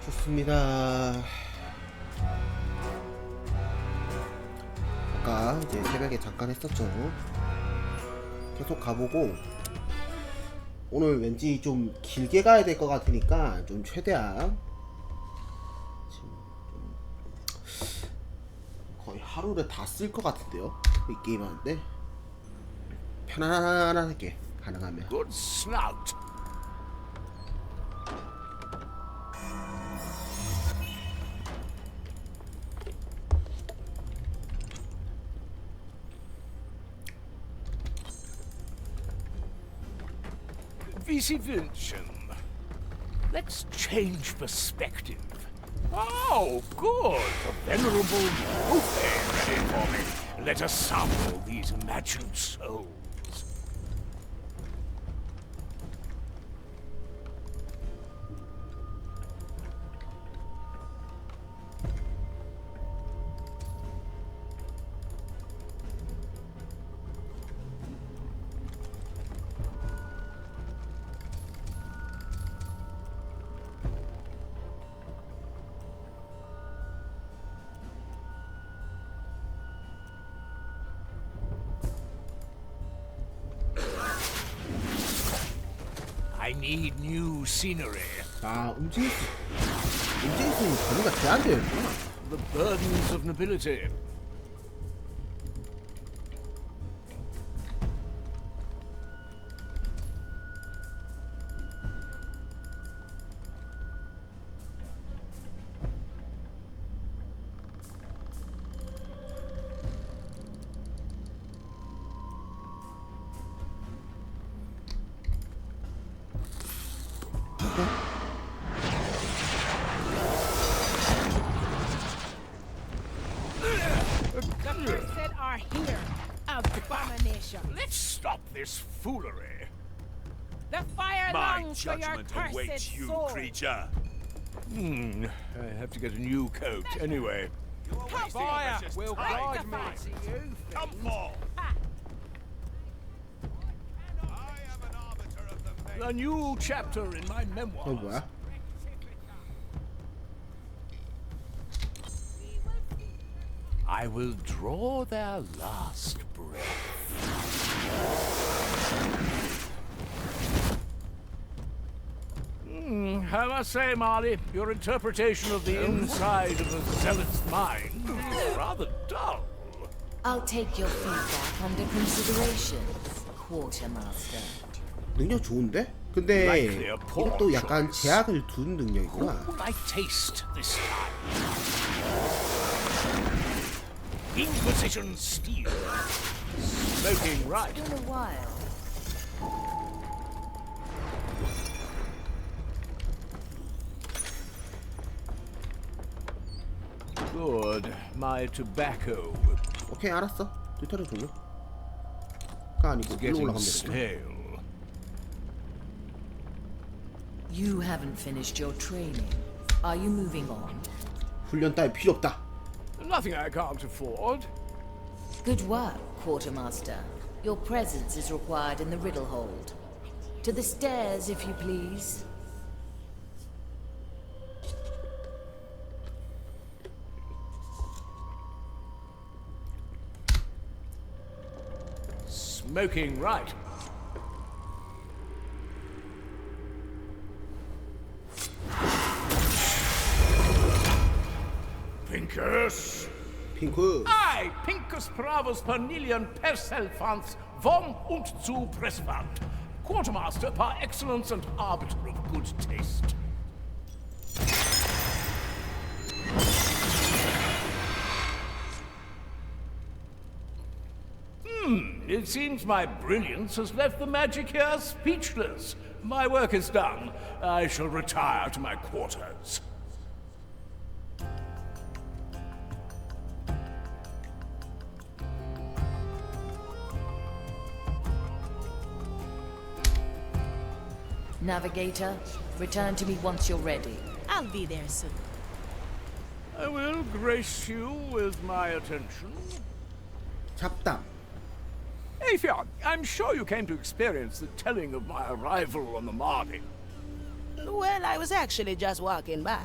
좋습니다. 아까 이제 새벽에 잠깐 했었죠. 계속 가보고 오늘 왠지 좀 길게 가야 될 것 같으니까 좀 최대한 지금 좀 거의 하루를 다 쓸 것 같은데요. 이 게임 하는데 편안하게 가능하면. Good snout. Visitation. Let's change perspective. Oh, good. A venerable buffet ready for me. Let us sample these imagined souls. I need new scenery. 아, 움직일 수 있으니 범위가 제한되어 있구나. The burdens of nobility. Said are here, abomination. Let's stop this foolery. The fire My longs for your judgment cursed awaits you, soul. creature. I have to get a new coat anyway. Fire will guide me. Come forth. I am an arbiter of the A new chapter in my 어, memoirs. 뭐야? I will draw their last breath. I must say, Marley, your interpretation of the inside of a zealot's mind is rather dull. I'll take your feedback under consideration, Quartermaster. 능력 좋은데? 근데 Likely a poor 이것도 약간 choice. 제약을 둔 Who 능력이구나. will I taste this time? Inquisition steel. Smoking right. It's been a while. Good. My tobacco 오케이, 알았어. 튜토리얼 종료가 아니고 is 일로 getting 올라가면 되겠다. stale. You haven't finished your training. Are you moving on? 훈련 따위 필요 없다. Nothing I can't afford. Good work, Quartermaster. Your presence is required in the Riddle Hold. To the stairs, if you please. Smoking right. Pincus! 핑크. I, Pincus Pravus Pernilian Perselfans, vom und zu Presswand, Quartermaster par excellence and arbiter of good taste. It seems my brilliance has left the magic here speechless. My work is done. I shall retire to my quarters. Navigator, return to me once you're ready. I'll be there soon. I will grace you with my attention. 잡담. Afion, I'm sure you came to experience the telling of my arrival on the Mardi. Well, I was actually just walking by.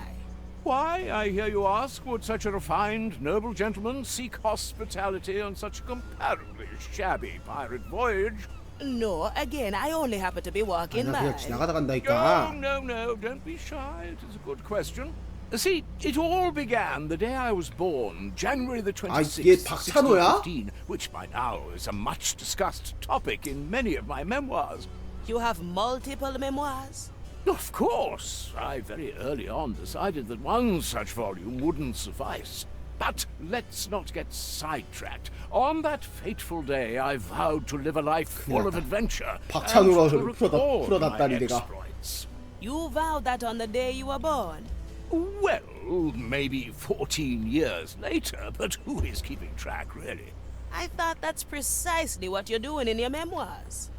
Why, I hear you ask, would such a refined, noble gentleman seek hospitality on such a comparatively shabby pirate voyage? No, again, I only happen to be walking 나 그냥 by. 지나가다 No, 간다니까. no, don't be shy. It is a good question. See, it all began the day I was born, January the 26th, 얘 박찬호야? 1615, which by now is a much discussed topic in many of my memoirs. You have multiple memoirs? Of course, I very early on decided that one such volume wouldn't suffice. But let's not get sidetracked. On that fateful day, I vowed to live a life full of adventure and 박찬호로 to record my 풀어놨다니 내가. exploits. You vowed that on the day you were born. Well, maybe 14 years later, but who is keeping track, really? I thought that's precisely what you're doing in your memoirs.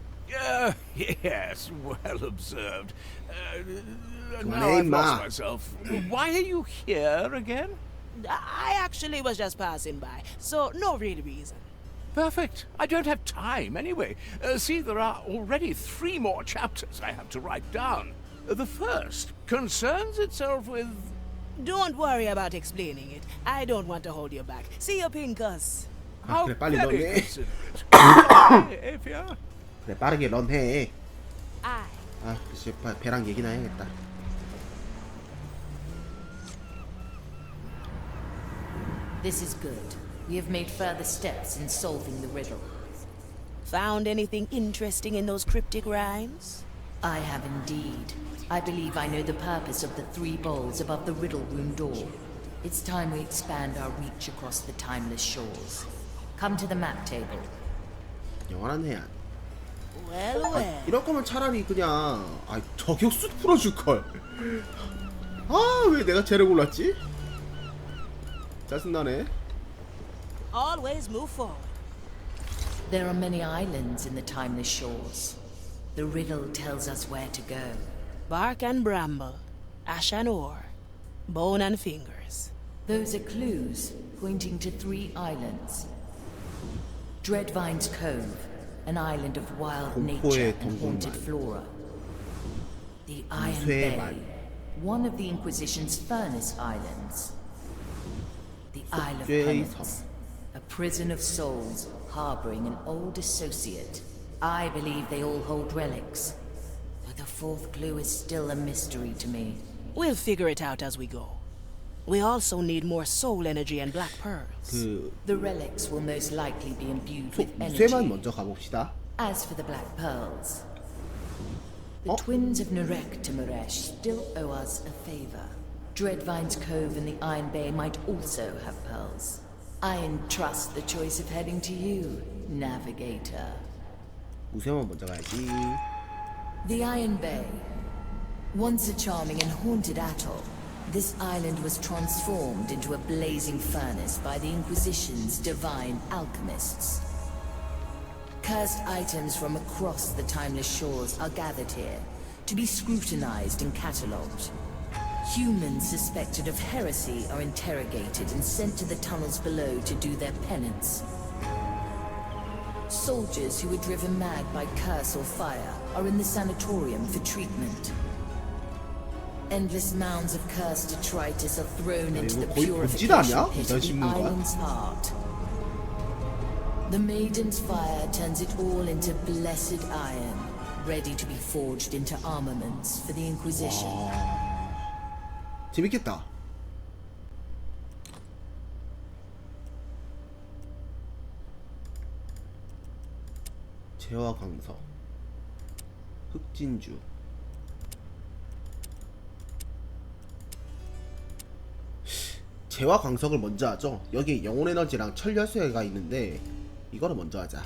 Yes, well observed. Now 그만해, I've lost 임마. myself. Why are you here again? I actually was just passing by, so no real reason. Perfect. I don't have time anyway. See, there are already 3 more chapters I have to write down. The first concerns itself with... Don't worry about explaining it. I don't want to hold you back. See you, Pincus. How 그래, 빨리 very 넣네. considerate. Bye, Afia. 그래 빠르게 런해. I. 아 글쎄 배랑 얘기나 해야겠다. This is good. We have made further steps in solving the riddle. Found anything interesting in those cryptic rhymes? I have indeed. I believe I know the purpose of the 3 bowls above the riddle room door. It's time we expand our reach across the timeless shores. Come to the map table. 영원한 해안. Well, well. 이럴 거면 차라리 그냥 저격수 풀어줄 걸. 아 왜 내가 쟤를 골랐지? 짜증나네. Always move forward. There are many islands in the timeless shores. The riddle tells us where to go. Bark and bramble, ash and ore, bone and fingers. Those are clues pointing to 3 islands. Dreadvine's Cove, an island of wild nature 공포의 and haunted 동굴만. flora. The Iron 무쇠의 Bay, 말. one of the Inquisition's furnace islands. The Isle of 속죄의 Penance, a prison of souls harboring an old associate. I believe they all hold relics, but the 4th clue is still a mystery to me. We'll figure it out as we go. We also need more soul energy and black pearls. 그 The relics will most likely be imbued with 무쇠만 energy. 먼저 가봅시다. As for the black pearls, the Oh. twins of Narek to Maresh still owe us a favor. Dreadvine's Cove and the Iron Bay might also have pearls. I entrust the choice of heading to you, Navigator. 무쇠만 먼저 가야지. The Iron Bay. Once a charming and haunted atoll, this island was transformed into a blazing furnace by the Inquisition's divine alchemists. Cursed items from across the timeless shores are gathered here to be scrutinized and catalogued. Humans suspected of heresy are interrogated and sent to the tunnels below to do their penance. Soldiers who were driven mad by curse or fire are in the sanatorium for treatment. Endless mounds of cursed detritus are thrown into the 이거 거의 본질 purification 아니야? pit 이런 of the 신문가? island's heart. The Maiden's fire turns it all into blessed iron, ready to be forged into armaments for the Inquisition. 재밌겠다. 재화 강서 흑진주 재화 광석을 먼저 하죠. 여기 영혼 에너지랑 철 열쇠가 있는데 이거를 먼저 하자.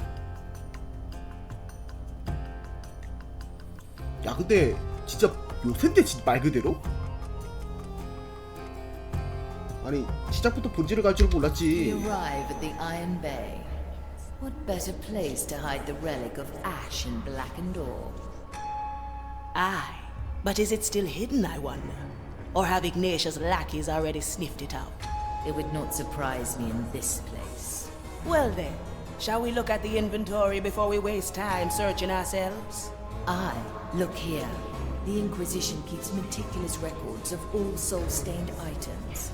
야 근데 진짜 요샌데 진짜 말 그대로? 아니 시작부터 본질을 갈 줄은 We 몰랐지. arrive at the Iron Bay. What better place to hide the relic of ash and blackened ore? Aye, but is it still hidden, I wonder? Or have Ignatius' lackeys already sniffed it out? It would not surprise me in this place. Well then, shall we look at the inventory before we waste time searching ourselves? Aye, look here. The Inquisition keeps meticulous records of all soul-stained items.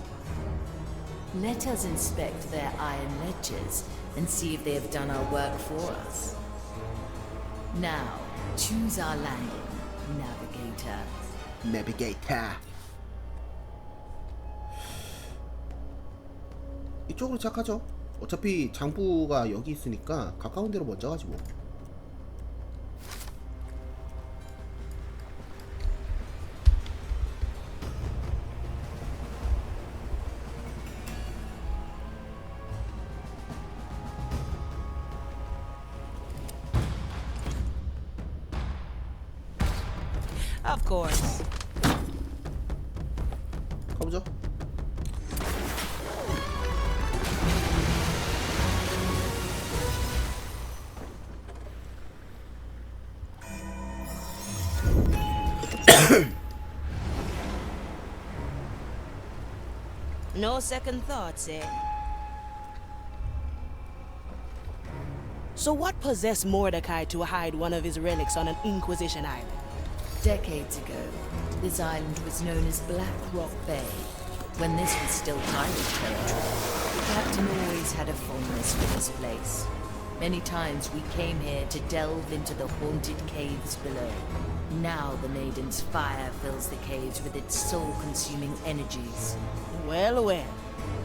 Let us inspect their iron ledgers and see if they have done our work for us. Now, choose our landing, navigator. 내비게이터. 이쪽으로 시작하죠. 어차피 장부가 여기 있으니까 가까운 데로 먼저 가지 뭐. Of course. 가보죠. No second thoughts, eh? So what possessed Mordecai to hide one of his relics on an Inquisition island? Decades ago, this island was known as Black Rock Bay. When this was still pirate territory, the captain always had a fondness for this place. Many times we came here to delve into the haunted caves below. Now the Maiden's fire fills the caves with its soul-consuming energies. Well, well.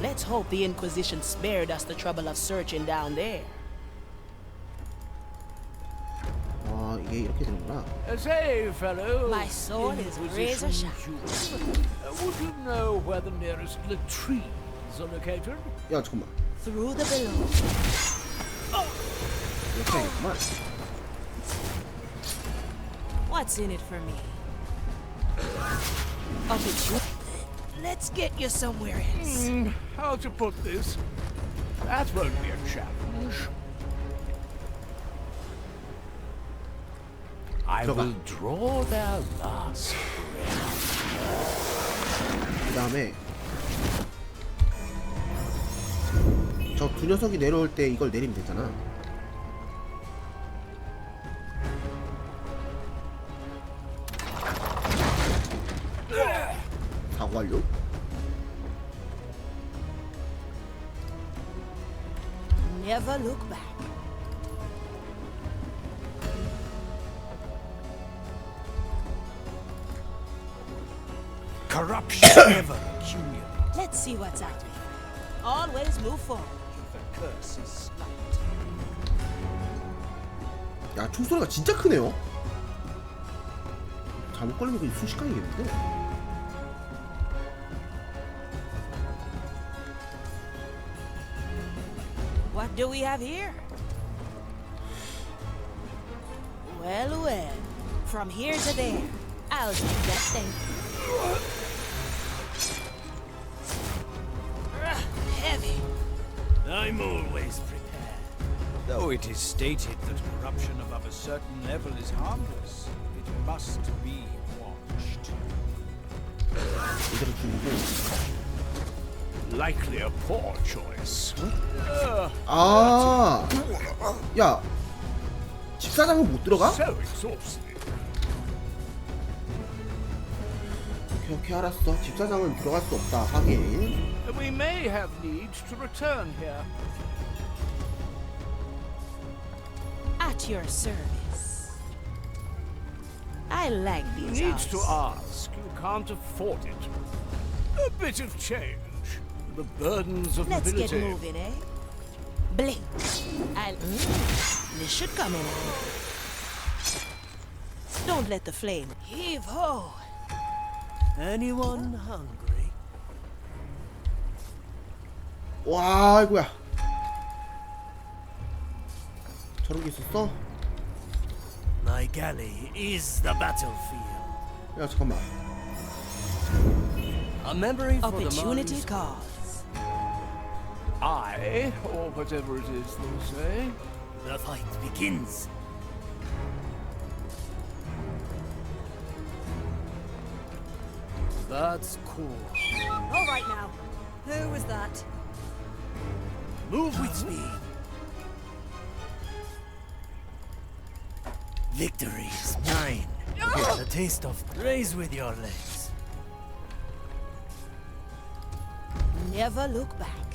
Let's hope the Inquisition spared us the trouble of searching down there. 아, 이게 이렇게 되는구나. Say, fellow. My soul is razor sharp. Would you know where the nearest latrines are located? 야, 잠깐만. Through the below. 이렇게 되는구만. What's in it for me? Let's get you somewhere else. How to put this? That won't be a challenge. I 들어가. will draw their last 그 다음에 저 두 녀석이 내려올 때 이걸 내리면 되잖아. 사고 완료. Never look back. Corruption ever accumulates. Let's see what's out there. Always move forward. The curse is slight. 야, 총소리가 진짜 크네요. 잘못 걸리면 그냥 순식간이겠는데. What do we have here? Well, well. From here to there. I'll do that thing. Heavy. I'm always prepared. Though it is stated that corruption above a certain level is harmless, it must be watched. 이대로 죽이고. likely a poor choice. 아, 야, 집사장은 못 들어가? So exhausted. 오케이, 알았어. 집사장은 들어갈 수 없다. 하긴. We may have need to return here. At your service. I like these Needs to odds. ask. You can't afford it. A bit of change. The burdens of Let's get mobility. moving, eh? Blink. This should come in handy. Don't let the flame heave ho. Anyone hungry? 와, 아이고야. 저런 게 있었어? My galley is the battlefield. 야, 잠깐만. A memory for Opportunity the calls. I, or whatever it is they say. The fight begins. That's cool. All right now. Who was that? Move with speed. Victory is mine. A taste of raise with your legs. Never look back.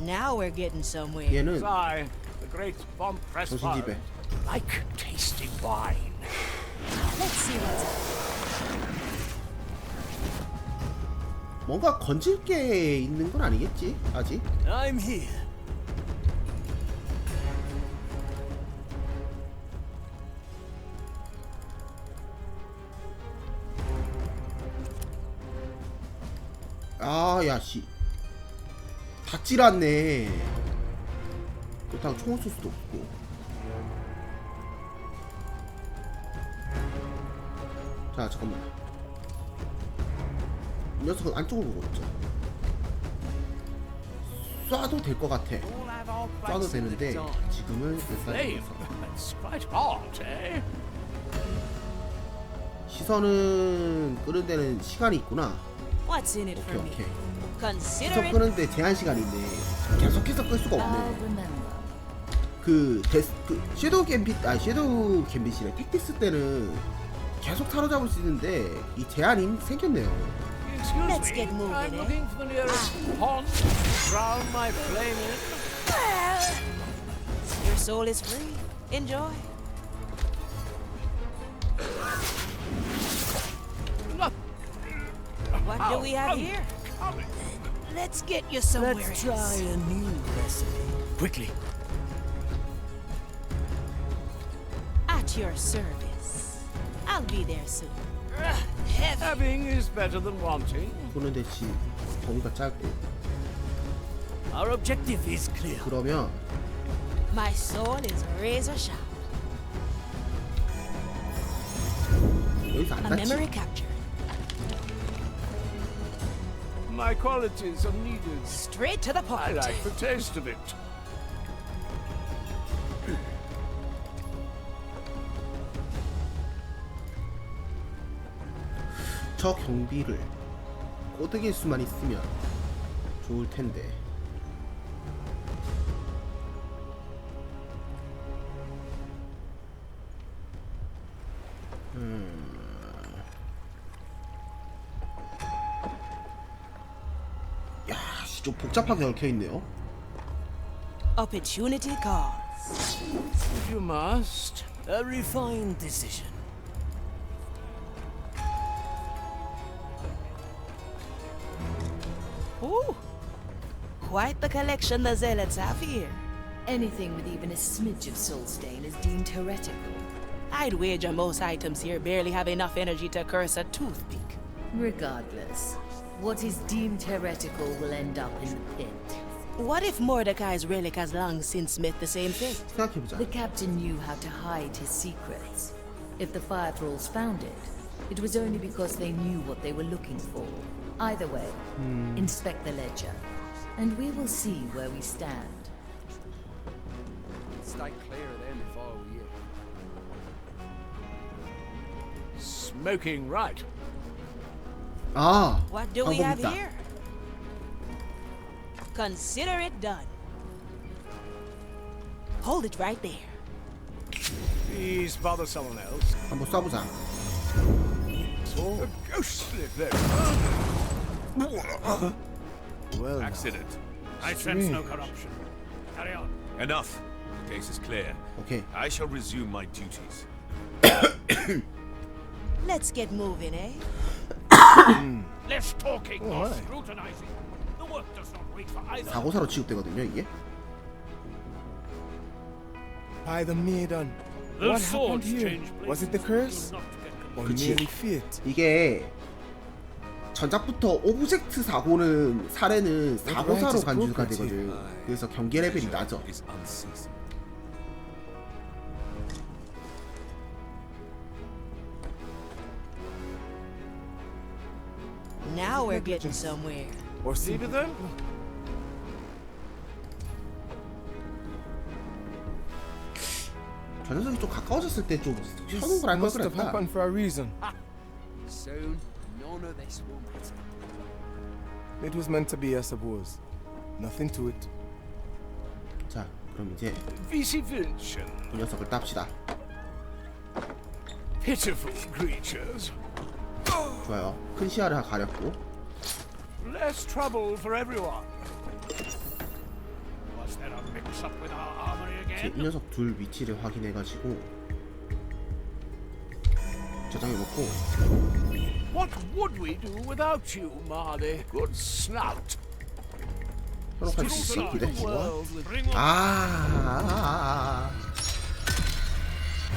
Now we're getting somewhere. 얘는 I, the great von Pressfire, 정신지배. like tasting wine. Let's see what's up. 뭔가 건질 게 있는 건 아니겠지 아직. I'm here. 아, 야, 씨. 다 찌랐네. 그렇다고 총을 쏠 수도 없고. 자, 잠깐만. 이 녀석은 안쪽으로 오겠죠. 쏴도 될 것 같아. 쏴도 되는데 지금은 Flame. That's quite hot, eh? 시선은 끄는 데는 시간이 있구나. What's in it 오케이, for me? 오케이. Consider 시선 it. 끄는데 제한 시간이 있네. 계속해서 끌 수가 I'll 없네. remember. 그 섀도우 갬빗, 섀도우 갬빗이래. 택티스 때는 계속 사로잡을 수 있는데 이 제한이 생겼네요. Excuse Let's me. get moving, I'm eh? looking for the nearest pond to drown my flame in. Your soul is free. Enjoy. What do we have here? Let's get you somewhere Let's try else. a new recipe. Quickly. At your service. I'll be there soon. Heavy. Having is better than wanting. 보는 대시 범위가 짧고. Our objective is clear. 그러면 My soul is razor sharp. 여기서 안 A 닿지. memory capture. My qualities are needed. Straight to the I point. like the taste of it. 저 경비를 꼬드길 수만 있으면 좋을 텐데. 야, 씨, 좀 복잡하게 얽혀 있네요. Opportunity calls. If you must. A refined decision. Ooh. Quite the collection the zealots have here. Anything with even a smidge of soul stain is deemed heretical. I'd wager most items here barely have enough energy to curse a toothpick. Regardless, what is deemed heretical will end up in the pit. What if Mordecai's relic has long since met the same fate? 생각해보자. The captain knew how to hide his secrets. If the fire thralls found it, it was only because they knew what they were looking for. Either way, inspect the ledger, and we will see where we stand. Stay clear of them if I were you. Smoking right. 아, What do we 방법 have 있다. here? Consider it done. Hold it right there. Please bother someone else. 한번 쏴보자. A ghostly thing. Well, Accident. I sense no corruption. Carry on. enough. The case is clear. 오케이. I shall resume my duties. Let's get moving, eh? Less talking, more scrutinizing. The work does not wait for either. 사고사로 취급되거든요 이게. By the maiden. The What happened swords here? change places. Was it the curse? Do not get Or 그치. merely fate? 이게 전작부터 오브젝트 사고는 사례는 사고사로 간주가 되거든. 그래서 경계 레벨이 낮아. Is unceasing. Now we're getting somewhere. Or See simply to them? 저 녀석이 좀 가까워졌을 때 좀 this 펴는 걸 할 걸 must have 그랬다. happened for a reason. Soon, none of this will matter. It was meant to be, I suppose. Nothing to it. 자, 그럼 이제 Vici Vincent. 이 녀석을 땁시다. Pitiful creatures. 좋아요. 큰 시야를 가렸고. Less trouble for everyone. Was there a mix-up with our armory 이 again? 녀석 둘 위치를 확인해가지고 저장해놓고. What would we do without you, Marley? Good snout. 현혹할 수 있는데. World with... 아.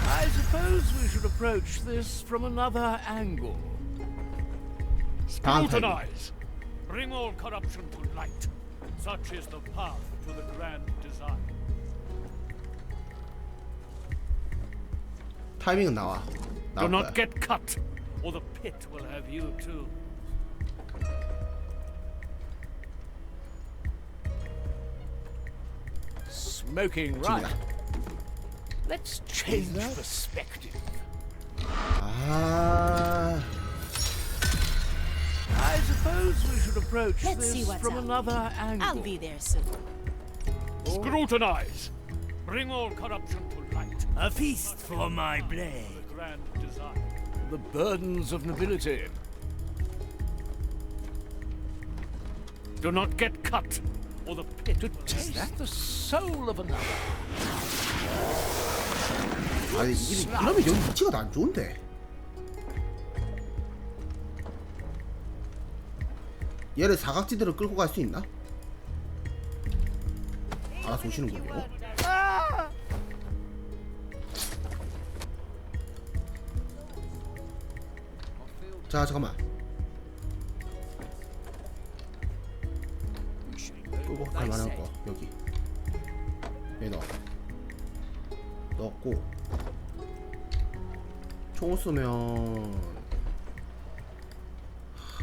I suppose we should approach this from another angle. 다음 타임. Scrutinize. Bring all corruption to light. Such is the path to the grand design. 타이밍은 나와. Do 나올 not 거야. get cut, or the pit will have you too. Smoking right. 집니다. Let's change perspective. 아. I suppose we should approach Let's see this what's from out. another angle. I'll be there soon. Scrutinize. Bring all corruption to light. A feast for my blade. The grand design. The burdens of nobility. Do not get cut, or the pit to taste the soul of another. 아니 이러면 여기 위치가 안 좋은데. 얘를 사각지대로 끌고 갈 수 있나? 알아서 오시는군요. 자 잠깐만. 끌고 갈 만한 거 여기. 여기 넣었고. 총을 쏘면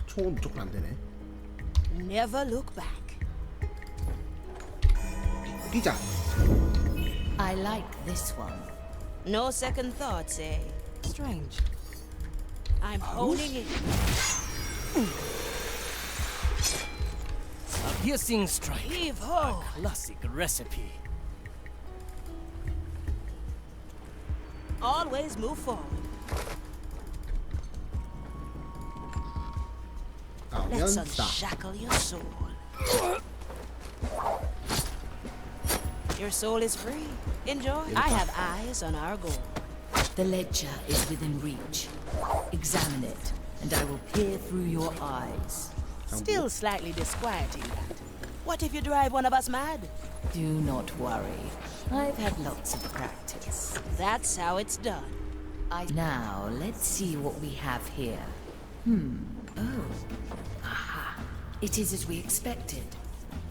총은 무조건 안 되네. Never look back. 뛰자. I like this one. No second thoughts, eh? Strange. I'm holding it. A piercing strike. Heave ho! Classic recipe. Always move forward. Let's 나오면 싸. unshackle your soul. Your soul is free. Enjoy. I have eyes on our goal. The ledger is within reach. Examine it, and I will peer through your eyes. Still slightly disquieting that. What if you drive one of us mad? Do not worry. I've had lots of practice. That's how it's done. Now, let's see what we have here. Oh. Aha. It is as we expected.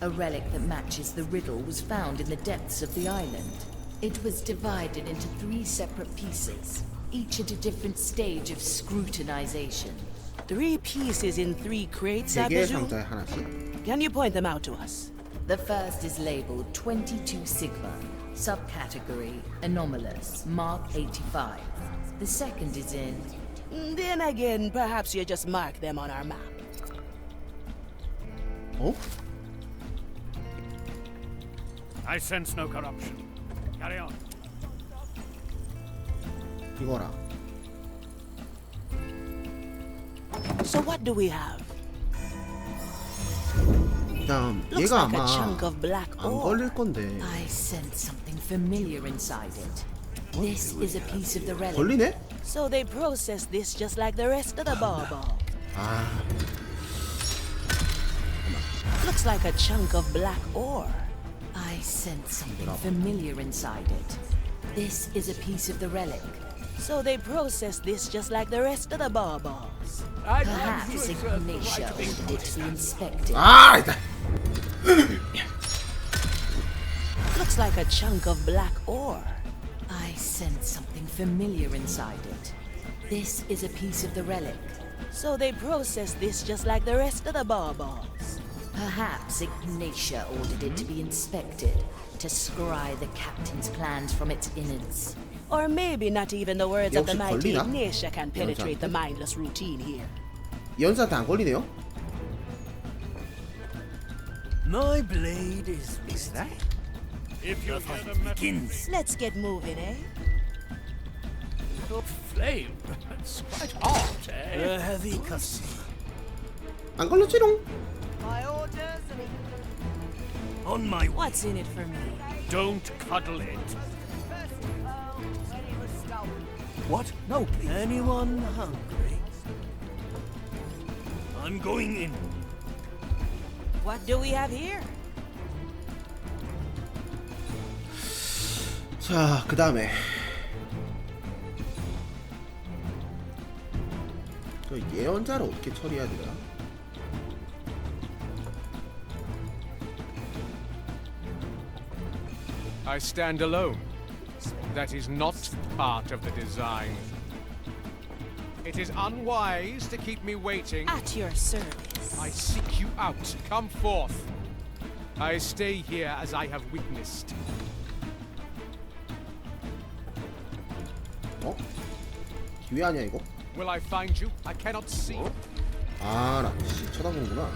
A relic that matches the riddle was found in the depths of the island. It was divided into 3 separate pieces, each at a different stage of scrutinization. 3 pieces in 3 crates, I 3개의 presume? 상자에 하나씩. Can you point them out to us? The first is labeled 22 Sigma, subcategory anomalous, mark 85. The second is in... Then again, perhaps you just mark them on our map. 어? I sense no corruption. Carry on. 이거라. So what do we have? 그냥 Looks 얘가 like a 아마 chunk of black 안 ore. 걸릴 건데. I sense something familiar inside it. This is a piece of the relic. 걸리네? So they process this just like the rest of the bauble. 아, Looks like a chunk of black ore. I sense something familiar inside it. This is a piece of the relic. So they process this just like the rest of the baubles. Perhaps Ignatia ordered it to be inspected. 아, 일단. Looks like a chunk of black ore. I sense something familiar inside it. This is a piece of the relic. So they process this just like the rest of the baubles. Perhaps Ignatia ordered it to be inspected to scry the captain's plans from its innards. Or maybe not even the words of the 역시 mighty 걸리나? Ignatia can penetrate the mindless routine here. 연사한테 안 걸리네요? My blade is that? If you The hear fight the metal begins. Let's get moving, eh? flame. It's quite hot, eh? A heavy cussing. 안 걸렸지롱. On my way. What's in it for me? Don't cuddle it. What? No, please. Anyone hungry? I'm going in. What do we have here? 자, 그 다음에 저 예언자를 어떻게 처리해야 되나? I stand alone. That is not part of the design. It is unwise to keep me waiting. At your service. I seek you out. Come forth. I stay here as I have witnessed. 어? 기회 아니야 이거? Will I find you? I cannot see. 아, 나 쳐다보는구나.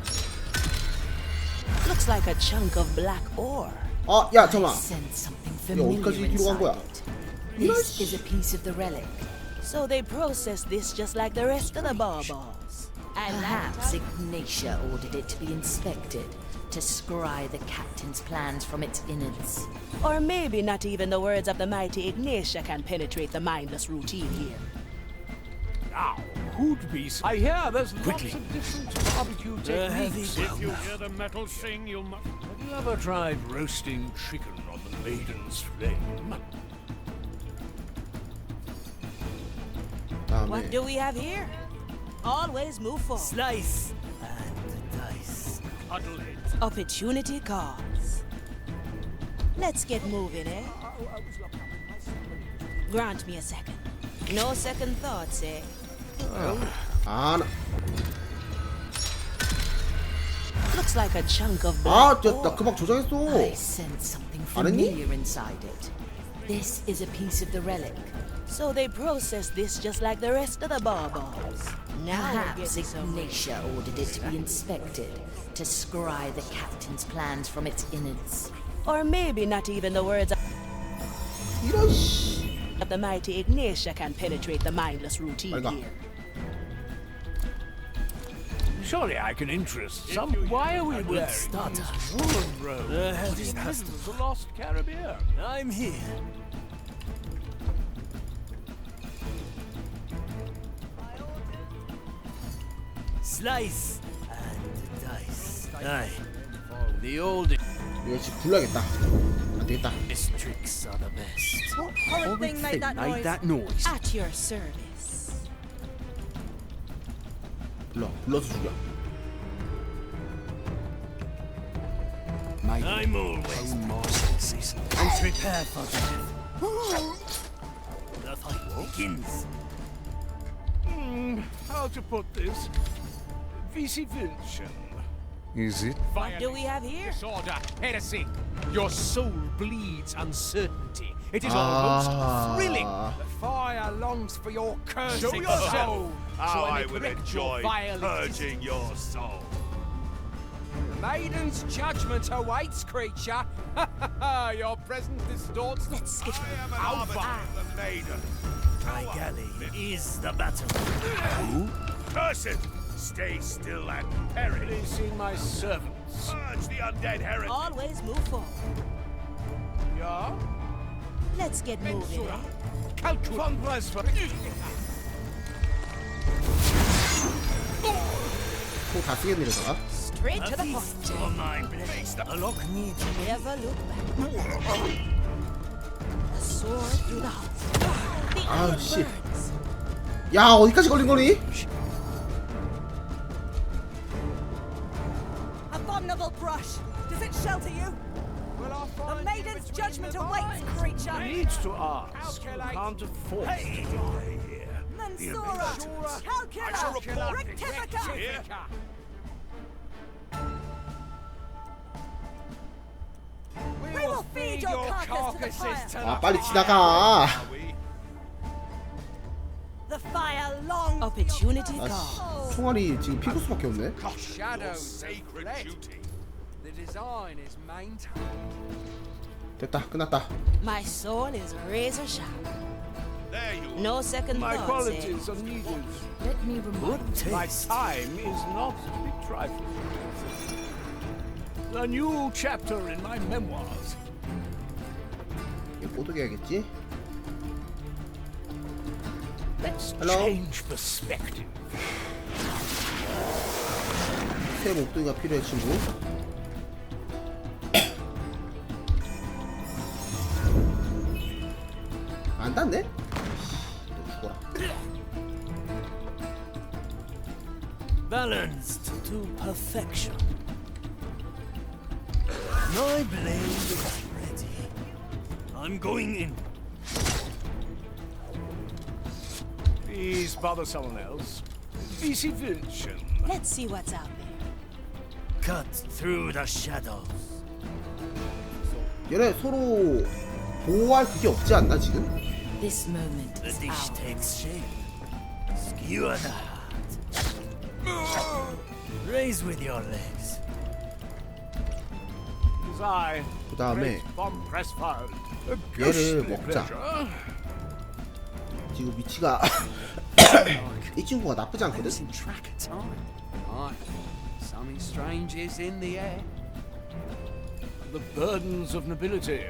Looks like a chunk of black ore. 아, 야, I 잠깐만. sense something 이게 어디까지 familiar 뒤로 간 거야? inside it. This is a piece of the relic. So they process this just like the rest of the baubles. And Perhaps Ignatia ordered it to be inspected to scry the captain's plans from its innards. or maybe not even the words of the mighty Ignatia can penetrate the mindless routine here. Now, who'd be... I hear there's lots of different barbecue techniques. If you hear the metal sing, you must... Have you ever tried roasting chicken on the maiden's flame? What 다음에 do we have here? Always move forward. Slice and dice. Cuddle it. Opportunity calls. Let's get moving, eh? Grant me a second. No second thoughts, eh? 아, 나, Looks like a chunk of 아, black 나 ore. 금방 조정했어. I sense something 안 했니? familiar inside it. This is a piece of the relic. So they process this just like the rest of the baubles. Now we're Perhaps getting somewhere. Ignatia ordered it to be inspected to scry the captain's plans from its innards. Or maybe not even the words 이런 씨. of the mighty Ignatia can penetrate the mindless routine 빨리 가. here. Surely I can interest some... Why are we wearing starter. woolen robes? A heavy This customer. is the lost Caribbean. I'm here. Slice and dice. Aye. The old 이거 지금 불러야겠다. 안 되겠다. tricks are the best. What horrid thing made that noise? At your service. 불러서 죽여. I'm always more senses. And prepare for death. The fight begins. How to put this? Vici Vilchen. Is it? What do we have here? Disorder, heresy. Your soul bleeds uncertainty. It is Ah. almost thrilling. The fire longs for your curse. Show yourself. How So I may would correct your enjoy vile purging your soul. Maiden's judgment awaits, creature. Your presence distorts. Let's skip I am an arbiter of the maiden. My galley is the battle. Who? Curse it! Stay still and perish. Releasing my servants. Purge the undead heretic. Always move forward. Yeah? Let's get moving, eh? Calculus for... 다 쓰겠네 이러다가. Straight to the point. For my blade. Allow me to Never look back. A sword through the heart. The Ah, iron shit. burns. 야, 어디까지 걸린 거니? Abominable brush. Does it shelter you? The maiden's judgment awaits, creature. Needs to ask. You can't afford to die here. Mensura. Calcula. Rectifica. Here? We will feed your carcass to the fire. 아, 빨리 지나가. The fire longs. Opportunity 아, call. 씨, 총알이 지금 피구수밖에 없네. shadow Sacred duty. The design is maintained. 됐다, 끝났다. My soul is razor sharp. There you are. No second My thoughts, eh? qualities are needed. Let me remind you. My time is not to be trifled with. A new chapter in my memoirs. 이거 못 오게 해야겠지? Let's Hello? change perspective. 새 목도기가 필요해 친구. 안 닿네? 너 죽어라. Balanced to perfection. My blade is ready. I'm going in. Please bother someone else. Be civilian. Let's see what's out there. Cut through the shadows. 얘네 서로 보호할 그게 없지 않나 지금? This moment The is dish ours. takes shape. Skewer the heart. Raise with your legs. It is I, 그 다음에 Great von Pressfeld. A 얘를 ghostly 먹자. pleasure. 지금 위치가 이 친구가 나쁘지 않거든? Losing track of time. Aye. Something strange is in the air. The burdens of nobility.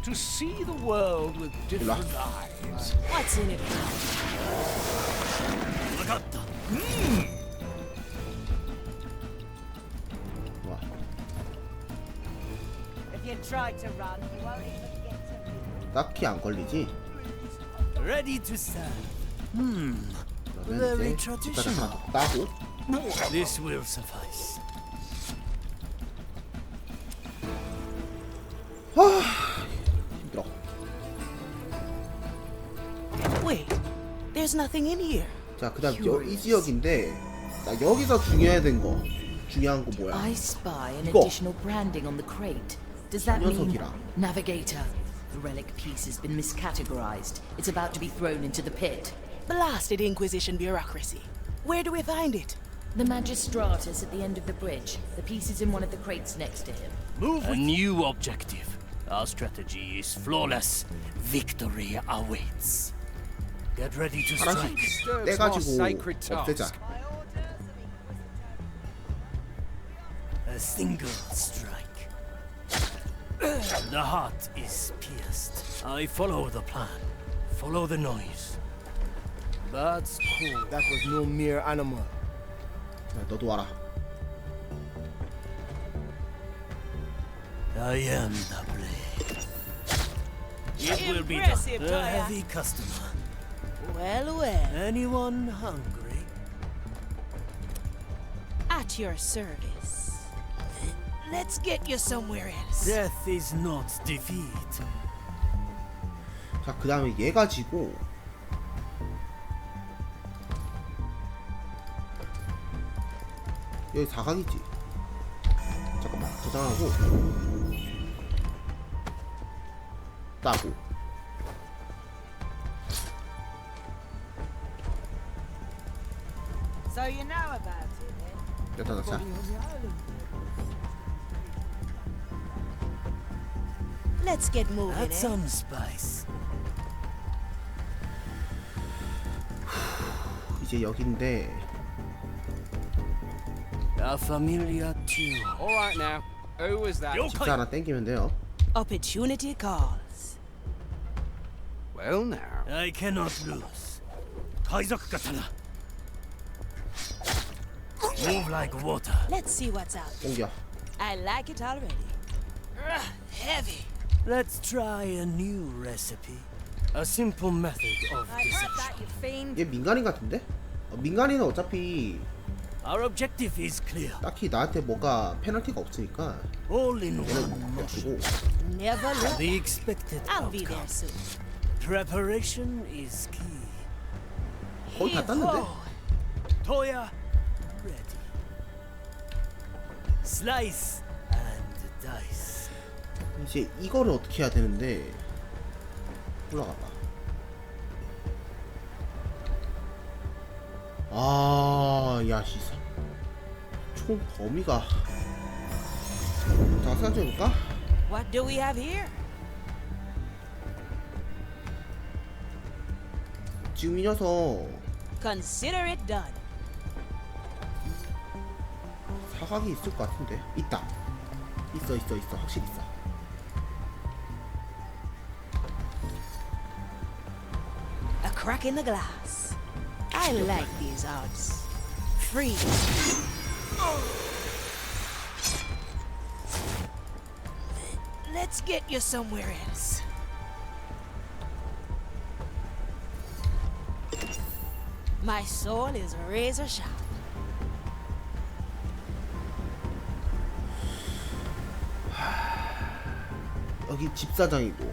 To see the world with different eyes. What's in it? 나갔다. 좋아. If you try to run, you won't even get to me. 딱히 안 걸리지? Ready to serve. 그러면 Very 이제 집까지 traditional. 하나 더 따고 This will suffice. 힘들어. Wait, there's nothing in here. 자, 그 다음 이 지역인데 자, 여기서 중요한 거 뭐야? I spy an 이거. additional branding on the crate. Does that mean 녀석이라. Navigator? The relic piece has been miscategorized. It's about to be thrown into the pit. Blasted Inquisition bureaucracy. Where do we find it? The Magistratus at the end of the bridge. The piece is in one of the crates next to him. A new objective. Our strategy is flawless. Victory awaits. Get ready to 하나씩 strike. 떼가지고 없애자. A single strike. The heart is pierced. I follow the plan. Follow the noise. That's cool. That was no mere animal. 자, 너도 와라. I am the blade. It will be done. Impressive, A Toya. heavy customer. Well, well. Anyone hungry? At your service. Let's get you somewhere else. Death is not defeat. 자, 그 다음에 얘 가지고 여기 사각이지. 잠깐만, 저장하고 따고. So you know about it, then? 여기다 넣자. Let's get moving, Add eh? some spice. 이제 여긴데 A familiar tune. All right now. Who was that? 집사 하나 땡기면 돼요. Opportunity calls. Well now. I cannot lose. Kaizak katana. Move like water. Let's see what's out there. 땡겨. I like it already. Heavy. Let's try a new recipe. A simple method of I heard that, deception. you fiend. 얘 민간인 같은데? 민간인은 어차피 Our objective is clear. 딱히 나한테 뭐가 페널티가 없으니까 All in one 얘는 motion. 놔두고. Never look. The expected I'll be outcome. there soon. Preparation is key. 거의 다 땄는데? Toya, ready. Slice and dice. 이제 이거를 어떻게 해야 되는데 올라가봐. 아, 야, 시사. 총 범위가. 자, 생각 좀 해볼까? What do we have here? 지금 이 녀석 Consider it done. 사각이 있을 것 같은데. 있다. 있어 확실히 있어. A crack in the glass. I like these odds. Free. Let's get you somewhere else. My soul is razor sharp. 여기 집사장이고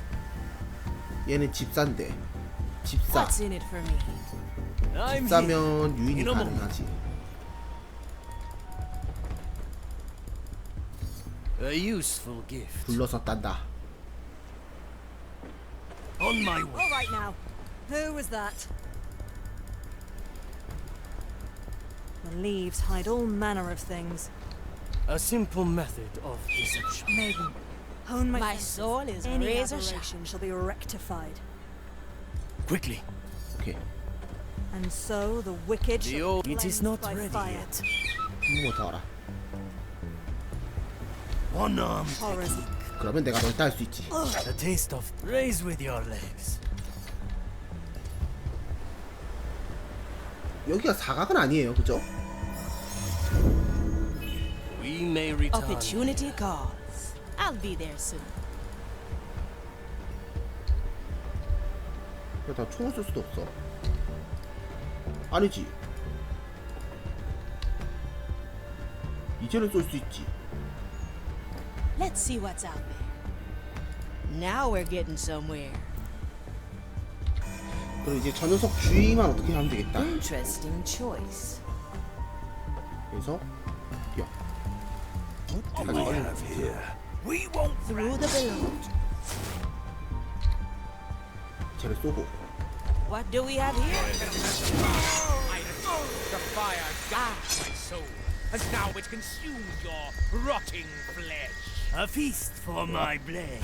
얘는 집사인데 집사. What's in it for me? 집사면 유인이 가능하지. A useful gift. 불러서 딴다. On my way. All right now. Who was that? The leaves hide all manner of things. A simple method of deception. Maiden, hone my My senses. soul is Any razor sharp. aberration shall be rectified. Quickly. 오케이. And so the wicked The shall old- be It is cleansed not by ready fire. yet. 한 번 더 알아. One arm. Horrors. 그러면 내가 널 딸 수 있지. A taste of raise with your legs. 여기가 사각은 아니에요, 그죠? We may return. Opportunity calls. I'll be there soon. 나 총을 쓸 수도 없어. 아니지. 이제는 쏠 수 있지. Let's see what's out there. Now we're getting somewhere. 그리고 이제 저 녀석 주의만 어떻게 하면 되겠다. Interesting choice. 그래서 뛰어. What do we have here? We won't Through the below. 쟤를 쏘고. What do we have here? The fire guards my soul, and now it consumes your rotting flesh. A feast for my blade.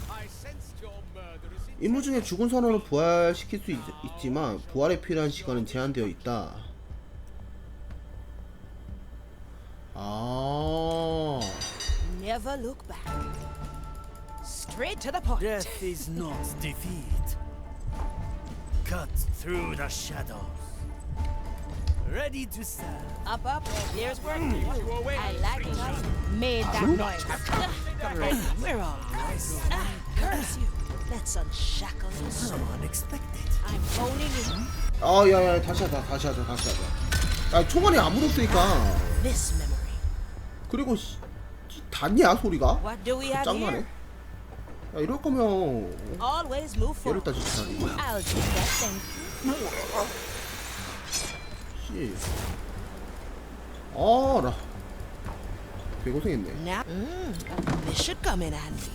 I sensed your murderous 임무 중에 죽은 선원을 부활시킬 수 있지만 부활에 필요한 시간은 제한되어 있다. 아. Never look back. Straight to the point. Death is not defeat. Cut through the shadows. Ready to serve. Up, there's work to do. I like it. Made that noise. We're all cursed. Curse you. Let's unshackle you. So unexpected. I'm honing in. 아, 야야, 다시 하자. 야, 총알이 아무도 없으니까. This memory. 그리고 닿냐 소리가? What do we have 짱나네. here? 야, 이럴 거면 Always move 얘를 forward. 따지 차라리. I'll do that, thank you. 씨. 아, 나 되게 고생했네. Now, this should come in handy.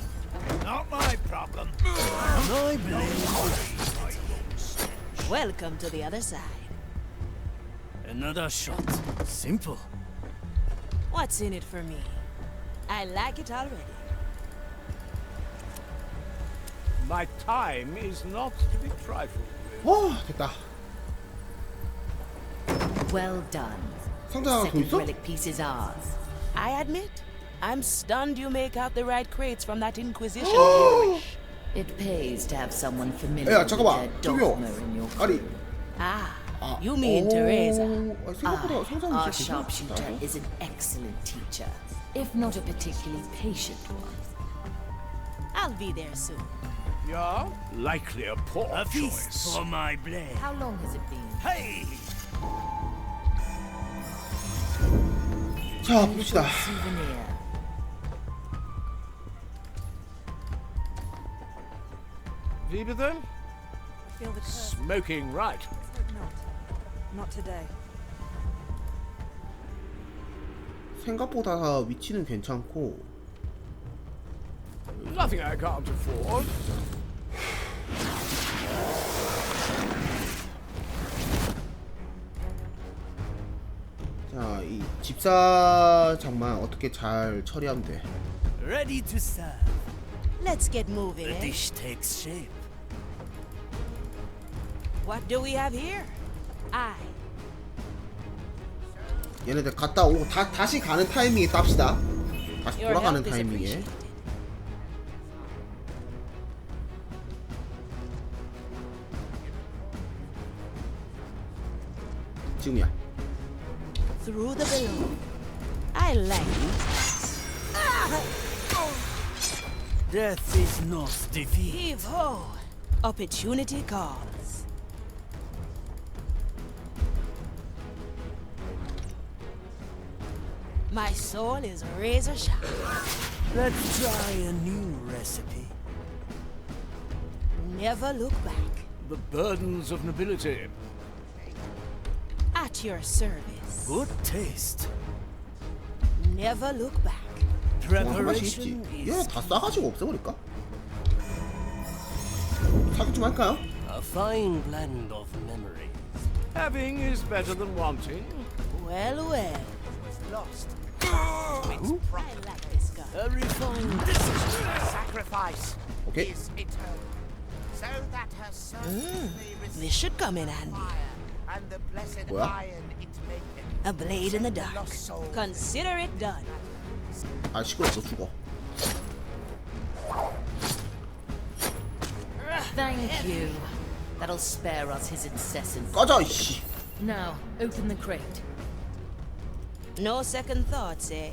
Not my problem. My blade. Welcome to the other side. Another shot. Simple. What's in it for me? I like it already. My time is not to be trifled with. 됐다. Well done. 상자 하나 더 Second 있어? relic piece is ours. I admit, I'm stunned you make out the right crates from that Inquisition gibberish. It pays to have someone familiar 야, with 잠깐만. their 저기요. dogma in your 아니. crew. You mean Teresa? 생각보다 상상이 Our 진짜 sharpshooter 괜찮다. is an excellent teacher, if not a particularly patient one. I'll be there soon. Yeah? Likely a poor A feast choice. for my blade. How long has it been? Hey! 자, 봅시다. Souvenir. Be with them? I feel the curse. Smoking right. Let's hope not. Not today. 생각보다 위치는 괜찮고. Nothing I can't afford. 자, 이 집사장만 어떻게 잘 처리하면 돼. Ready to serve. Let's get moving, The eh? dish takes shape. What do we have here? I. 얘네들 갔다 오고 다시 가는 타이밍에 땁시다. 다시 Your 돌아가는 help is 타이밍에. appreciated. 지금이야. Through the below. I like it. Death is not defeat. Heave ho! Opportunity calls. My soul is razor sharp. Let's try a new recipe. Never look back. The burdens of nobility. At your service. Good taste. Never look back. 한 번씩 있지. Preparation 얘는 is 다 싸가지고 없애버릴까? 사기 좀 할까요? a fine blend of memories. Having is better than wanting. Well, well. Lost. I like this guy. A refined decision. Sacrifice 오케이. is eternal, so that her soul may receive This should come in handy. fire, and the blessed 뭐야? iron it maketh. A blade in the dark. Lost soul. Consider it done. 아 시끄러워 죽어. Thank you. That'll spare us his incessant. 꺼져 이씨. Now, open the crate. No second thoughts, eh?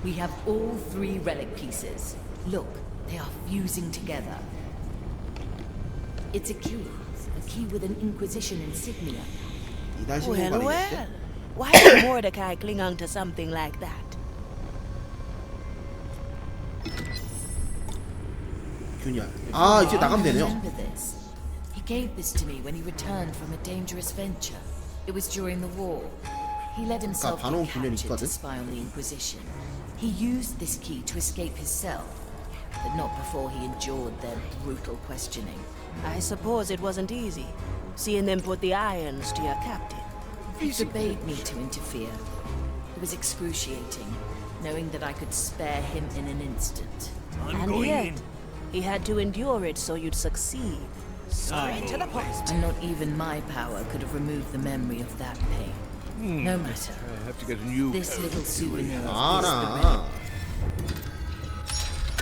We have all 3 relic pieces. Look, they are fusing together. It's a key with an Inquisition insignia. 이단 Well, 신고발이겠지? well. Why would Mordecai cling on to something like that? 균열. 아 이제 나가면 되네요. Remember this. He gave this to me when he returned from a dangerous venture. It was during the war. He let himself 반응 get 균열이 captured to 있거든. spy on the Inquisition. He used this key to escape his cell, but not before he endured their brutal questioning. I suppose it wasn't easy, seeing them put the irons to your captain. He forbade me to interfere. It was excruciating, knowing that I could spare him in an instant. I'm And going yet, in. he had to endure it so you'd succeed. Straight to the point. And not even my power could have removed the memory of that pain. No matter. I have to get a new This coat. little souvenir is the 알아. relic.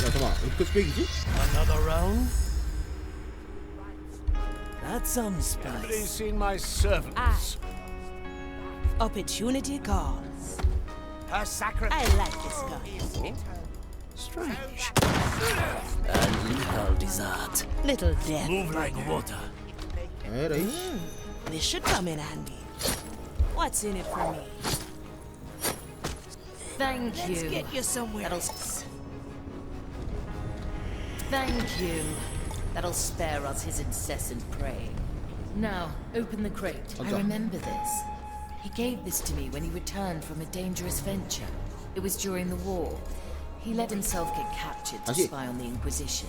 야 잠깐만 어떻게 스펙이지? Another round? That's some Somebody's spice. seen my servants. Opportunity calls. Her sacrifice I like this guy. is eternal. Strange. And lethal dessert. Little death. Move like water. 에레이. This should come in handy. What's in it for me? Thank Let's you. get you somewhere. Thank you. That'll spare us his incessant praying. Now, open the crate. I Okay. remember this. He gave this to me when he returned from a dangerous venture. It was during the war. He let himself get captured to 다시. spy on the Inquisition.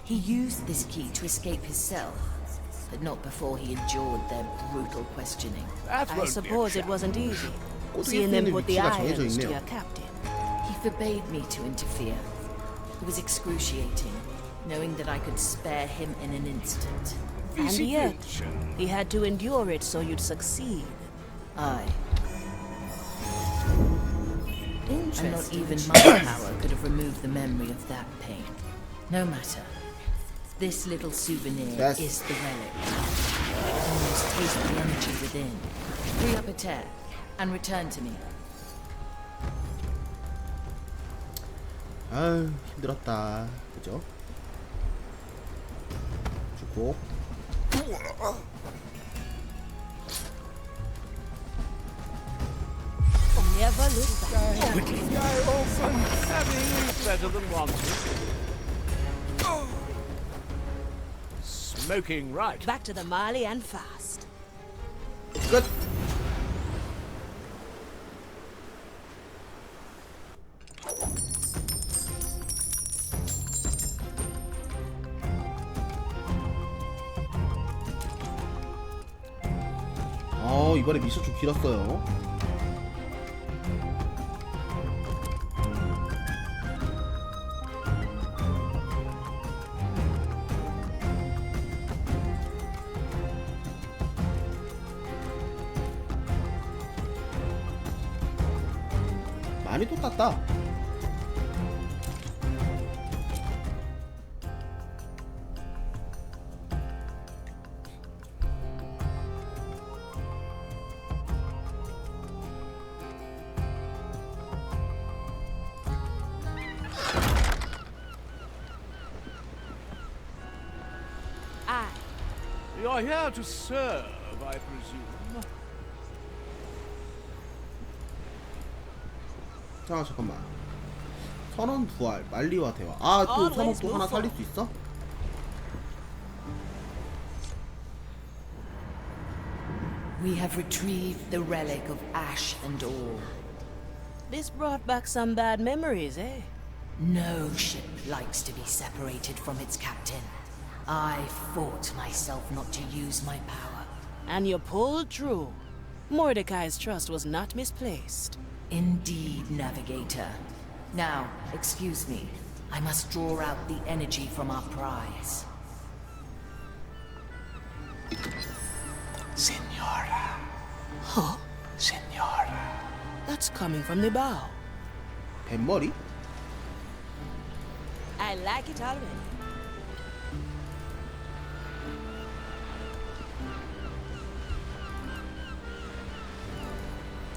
He used this key to escape his cell, but not before he endured their brutal questioning. That I won't be a suppose it challenge. wasn't easy, 꼬투기 seeing them 푸는 put the 위치가 정해져 irons to 있네요. your captain. He forbade me to interfere. It was excruciating, knowing that I could spare him in an instant. And yet, Visitation. he had to endure it so you'd succeed. Aye. And not Interesting. even my power could have removed the memory of that pain. No matter. This little souvenir Yes. is the relic. I can almost taste the energy within. Free up a tear and return to me. 아유 힘들었다. 그죠? 죽고. Never look back. Having is better than wanting. Smoking right. Back to the Mali and fast. 끝. 이번에 미션 좀 길었어요. 난이도 땄다. You're here to serve, I presume. 자, 잠깐만. 선원 부활, 말리와 대화. 아, 또 선원 또 하나 살릴 수 있어? We have retrieved the relic of ash and ore. This brought back some bad memories, eh? No ship likes to be separated from its captain. I fought myself not to use my power. And you pulled true. Mordecai's trust was not misplaced. Indeed, Navigator. Now, excuse me. I must draw out the energy from our prize. Senora. Huh? Senora. That's coming from the bow. 뱃머리? I like it already.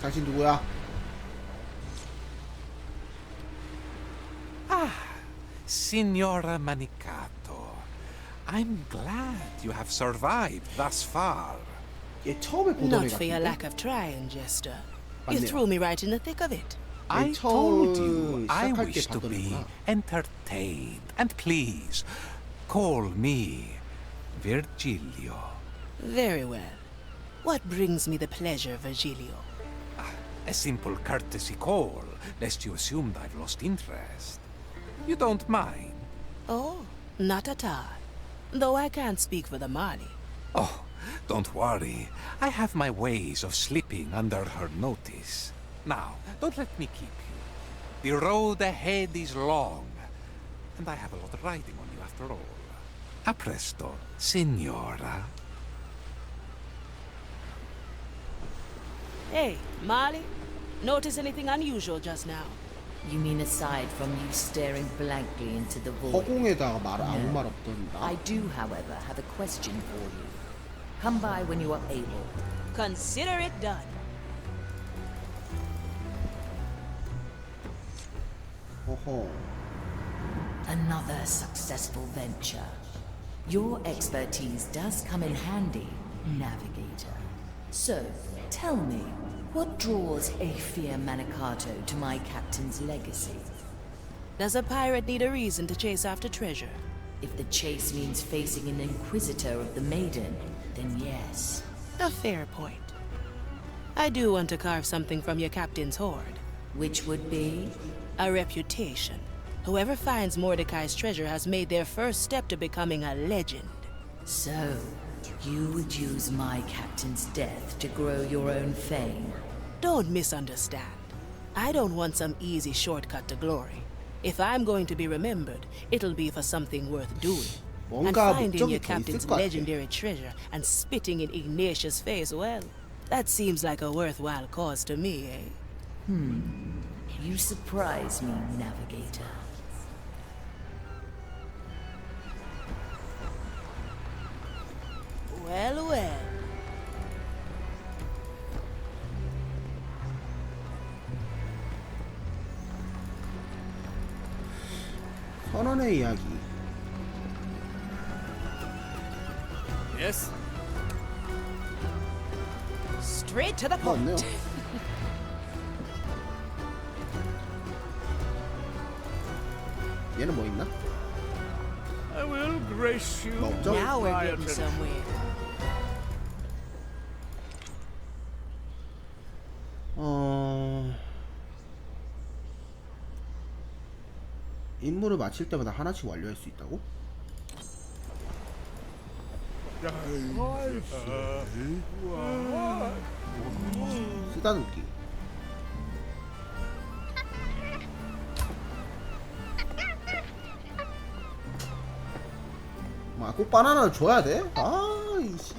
당신 누구야? Signora Manicato, I'm glad you have survived thus far. 얘 처음에 보던 애 Not for your 같은데? lack of trying, Jester. You 맞네요. threw me right in the thick of it. I 처음 told you I 시작할 때 wish to 봤던 be 애구나. entertained, and please, call me Virgilio. Very well. What brings me the pleasure, Virgilio? A simple courtesy call, lest you assumed I've lost interest. You don't mind? Oh, not at all. Though I can't speak for the Mali. Oh, don't worry. I have my ways of slipping under her notice. Now, don't let me keep you. The road ahead is long, and I have a lot riding on you after all. A presto, signora. Hey, Mali, notice anything unusual just now? You mean aside from you staring blankly into the void? 허공에다가 아무 말 없던 나. I do, however, have a question for you. Come by when you are able. Consider it done. 허허. Another successful venture. Your expertise does come in handy, Navigator. So, tell me, what draws Aethia Manicato to my captain's legacy? Does a pirate need a reason to chase after treasure? If the chase means facing an Inquisitor of the Maiden, then yes. A fair point. I do want to carve something from your captain's hoard. Which would be? A reputation. Whoever finds Mordecai's treasure has made their first step to becoming a legend. So, you would use my captain's death to grow your own fame? Don't misunderstand. I don't want some easy shortcut to glory. If I'm going to be remembered, it'll be for something worth doing. And 뭔가 finding your 목적이 더 있을 captain's 것 같아. legendary treasure and spitting in Ignatius' face, well, that seems like a worthwhile cause to me, eh? You surprise me, Navigator. Well, well. 선언의 이야기. Yes? Straight to the 뭐 없네요. point. 얘는 뭐 있나? I will grace you. 뭐 없죠? Now we're my getting attention. somewhere. 임무를 마칠 때마다 하나씩 완료할 수 있다고? 쓰다듬기. 꼭 바나나를 줘야 돼? 이씨,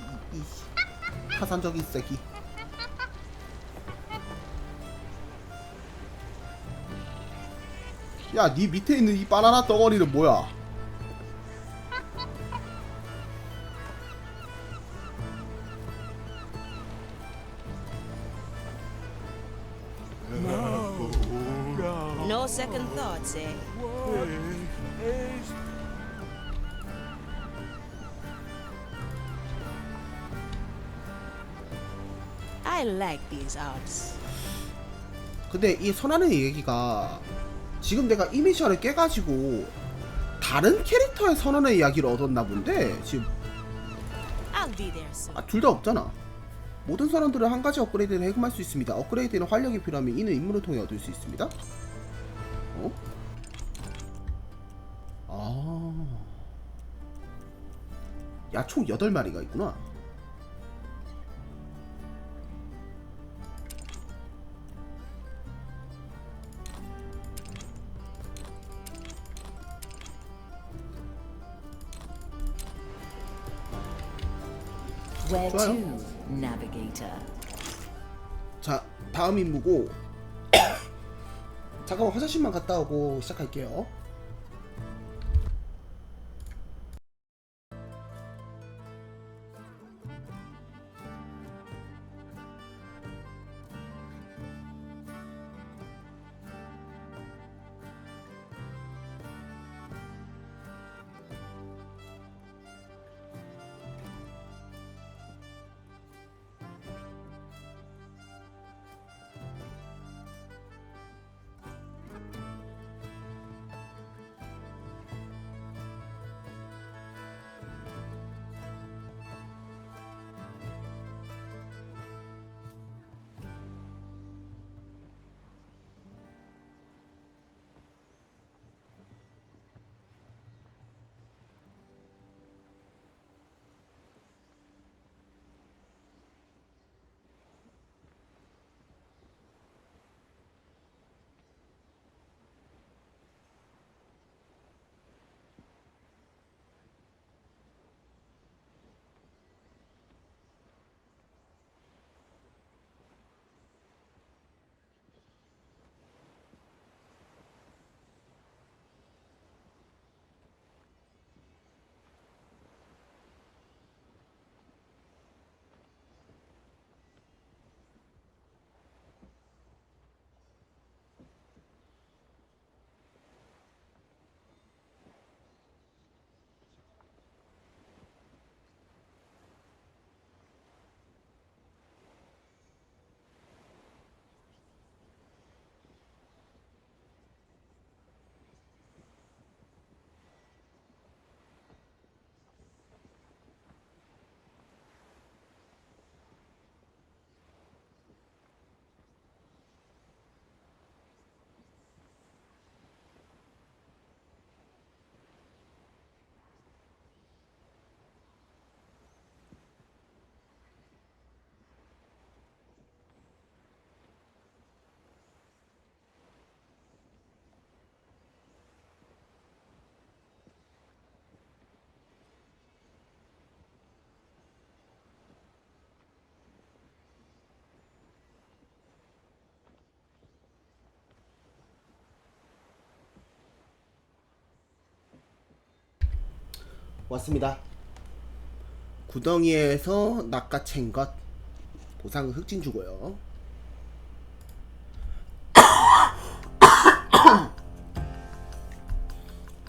파산적인 새끼. 야, 네 밑에 있는 이 바나나 덩어리는 뭐야? No second thoughts, eh? I like these odds. 근데 이 선하는 얘기가 지금 내가 이 미션을 깨가지고 다른 캐릭터의 선언의 이야기를 얻었나 본데 지금 I'll be there soon. 둘 다 없잖아. 모든 선원들은 한 가지 업그레이드를 해금할 수 있습니다. 업그레이드는 활력이 필요하면 이는 임무를 통해 얻을 수 있습니다. 어? 야, 총 8마리가 있구나. Where 좋아요. to, navigator? 자, 다음 임무고 잠깐만 화장실만 갔다 오고 시작할게요. 왔습니다. 구덩이에서 낚아챈 것 보상은 흑진 주고요.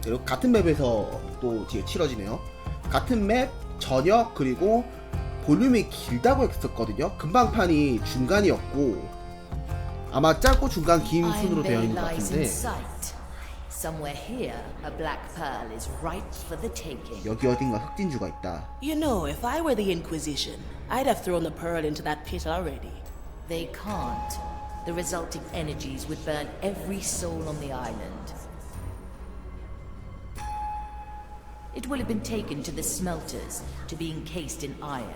그리고 같은 맵에서 또 뒤에 치러지네요. 같은 맵, 저녁, 그리고 볼륨이 길다고 했었거든요. 금방판이 중간이었고 아마 짧고 중간 긴 순으로 되어 있는 것 같은데 Somewhere here, a black pearl is ripe for the taking. 여기 어딘가 흑진주가 있다. You know, if I were the Inquisition, I'd have thrown the pearl into that pit already. They can't. The resulting energies would burn every soul on the island. It will have been taken to the smelters to be encased in iron.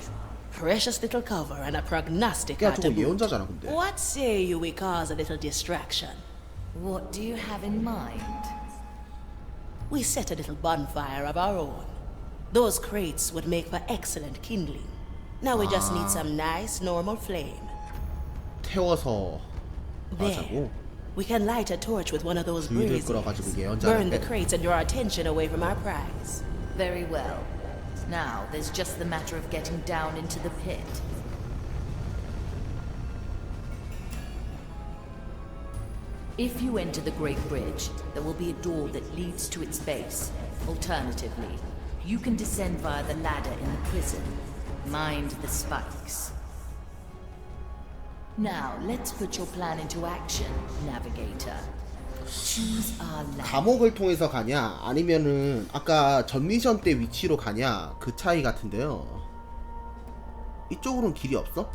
Precious little cover and a prognostic 야, at 저거 a boot. 예언자잖아, 근데. What say you we cause a little distraction? What do you have in mind? We set a little bonfire of our own. Those crates would make for excellent kindling. Now we just need some nice normal flame. 태워서 There. 하자고. We can light a torch with one of those 주위를 breezes. 끌어가지고 Burn the 예언자한테 crates and draw attention away from our prize. Very well. Now, there's just the matter of getting down into the pit. If you enter the Great Bridge, there will be a door that leads to its base. Alternatively, you can descend via the ladder in the prison. Mind the spikes. Now, let's put your plan into action, Navigator. Choose our land. 감옥을 통해서 가냐 아니면은 아까 전 미션 때 위치로 가냐 그 차이 같은데요. 이쪽으로는 길이 없어?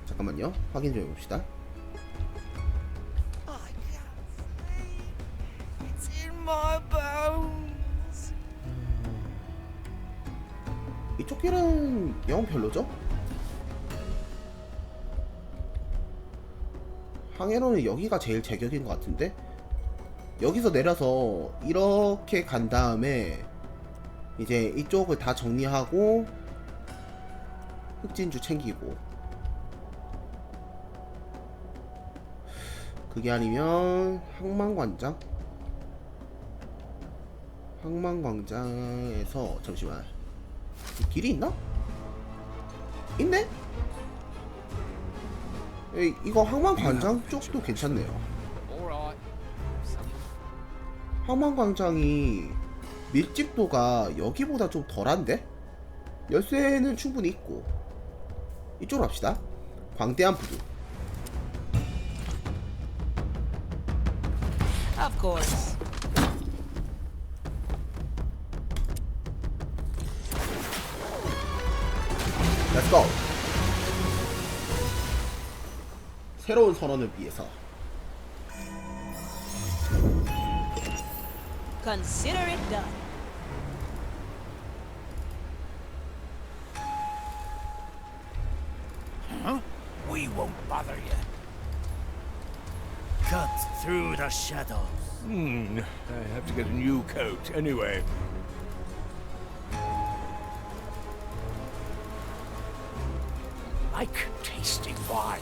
잠깐만요. 확인 좀 해봅시다. My bones. 이쪽 길은 영 별로죠? 항해로는 여기가 제일 제격인 것 같은데? 여기서 내려서 이렇게 간 다음에 이제 이쪽을 다 정리하고 흑진주 챙기고 그게 아니면 항만광장? 항만광장에서 잠시만 길이 있나? 있네? 에이, 이거 항만광장 쪽도 괜찮네요. 항만광장이 밀집도가 여기보다 좀 덜한데? 열쇠는 충분히 있고 이쪽으로 갑시다. 광대한 부두. Of course. Let's go. 새로운 선언을 위해서. Consider it done. Huh? We won't bother you. Cut through the shadows. I have to get a new coat anyway. Like tasting wine.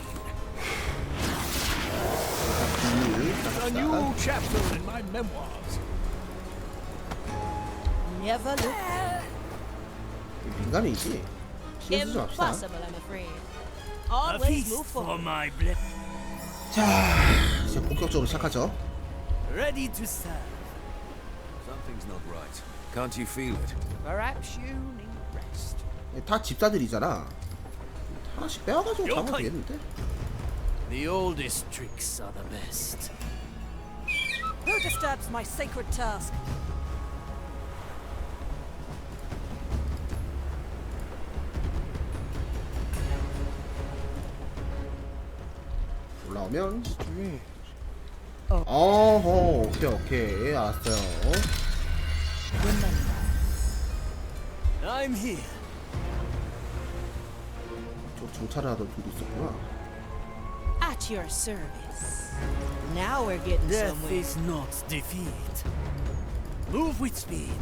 A new chapter in my memoirs. Never look back. 민간이지. 신경 쓰지 맙시다. Impossible, I'm afraid. A Always feast move for forward. my blip. 자, 이제 본격적으로 시작하죠. Ready to serve. Something's not right. Can't you feel it? Perhaps you need rest. 다 집사들이잖아. 하나씩 빼와가지고 잡아도 되겠는데? The oldest tricks are the best. Who disturbs my sacred task? 올라오면 어허 오케이 알았어요. I'm here. 저 정찰을 하던 분도 있었구나. At your service. Now we're getting Death somewhere. is not defeat. Move with speed.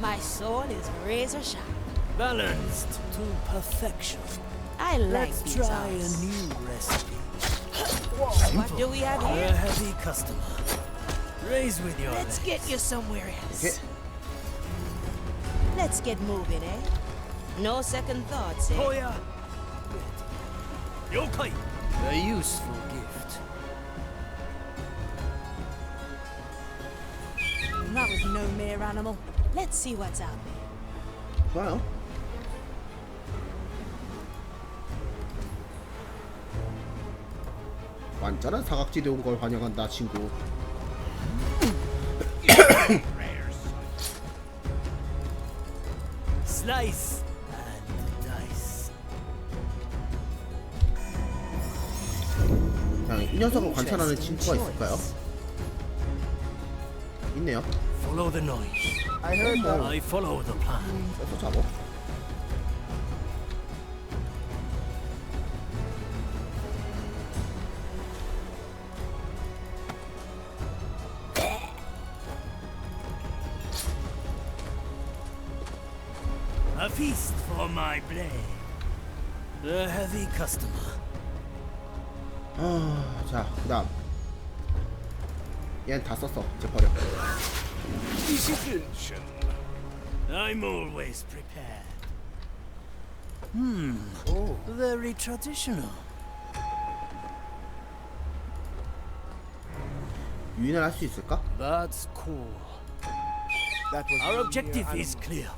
My soul is razor sharp. Balanced to perfection. I like Let's these try odds. a new recipe. What do we have A here? heavy customer. Raise with your Let's legs. get you somewhere else. Okay. Let's get moving, eh? No second thoughts, eh? Hoya. Yokai. A useful gift. That was no mere animal. Let's see what's out there. 좋아요. 완전한 사각지대 온 걸 환영한다 친구. Slice and dice. 자, 이 녀석을 관찰하는 친구가 있을까요? 있네요. Follow the noise. I heard that. I follow the plan. 또 잡어. A feast for my blade. A heavy customer. 자, 그다음. 얘는 다 썼어. 이제 버려. I'm always prepared. Very traditional. 유인을 할 수 있을까? That's cool. That was Our objective is clear.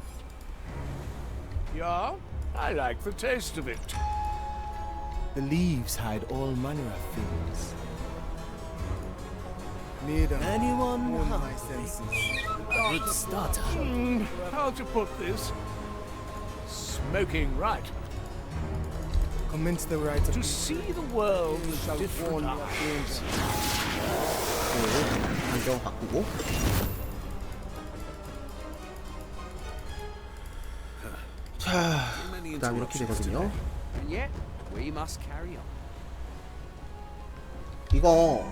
Yeah? I like the taste of it. The leaves hide all manner of things. Made of Anyone all my hungry? senses. Good starter. How to put this? Smoking right. Commence the rite of To see the world with different eyes. 안경 바꾸고. 자, 그다음 이렇게 되거든요. And yet, we must carry on. 이거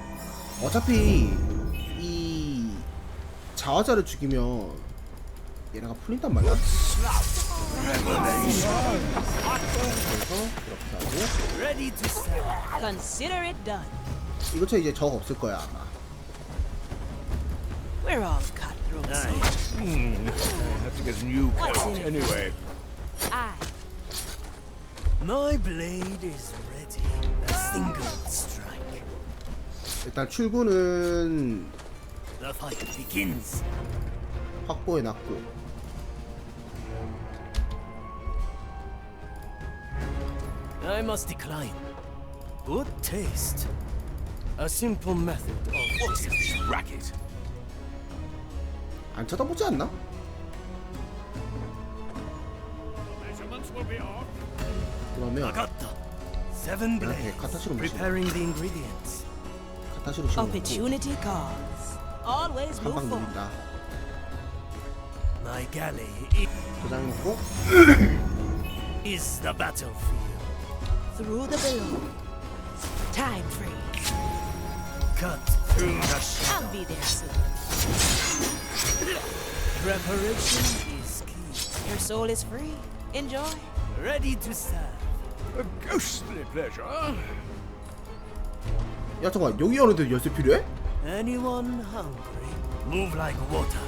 어차피 이 자화자를 죽이면 얘네가 풀린단 말이야. 그래서 이렇게 하고. Ready to serve. Consider it done. 이거처럼 이제 적 없을 거야 아마. We're all cutthroats. I have to get a new What's coat in it? anyway. I My blade is ready. A single strike. 일단 출구는 The fight begins. 확보해놨고. I must decline. Good taste. A simple method of What is this racket? 안 쳐다보지 않나? 그러면 Agata. 7 이렇게 blades. 카타시로 마시고 Preparing the ingredients. 카타시로 씌워놓고 opportunity calls. Always move 한방 forward. 누린다. My galley 도장 놓고 is the battlefield. Through the below. Time freeze. Cut through the shadow. I'll be there soon. Preparation is key. Your soul is free. Enjoy. Ready to serve. A ghostly pleasure. 야 잠깐 여기 오는데 열쇠 필요해? Anyone hungry? Move like water.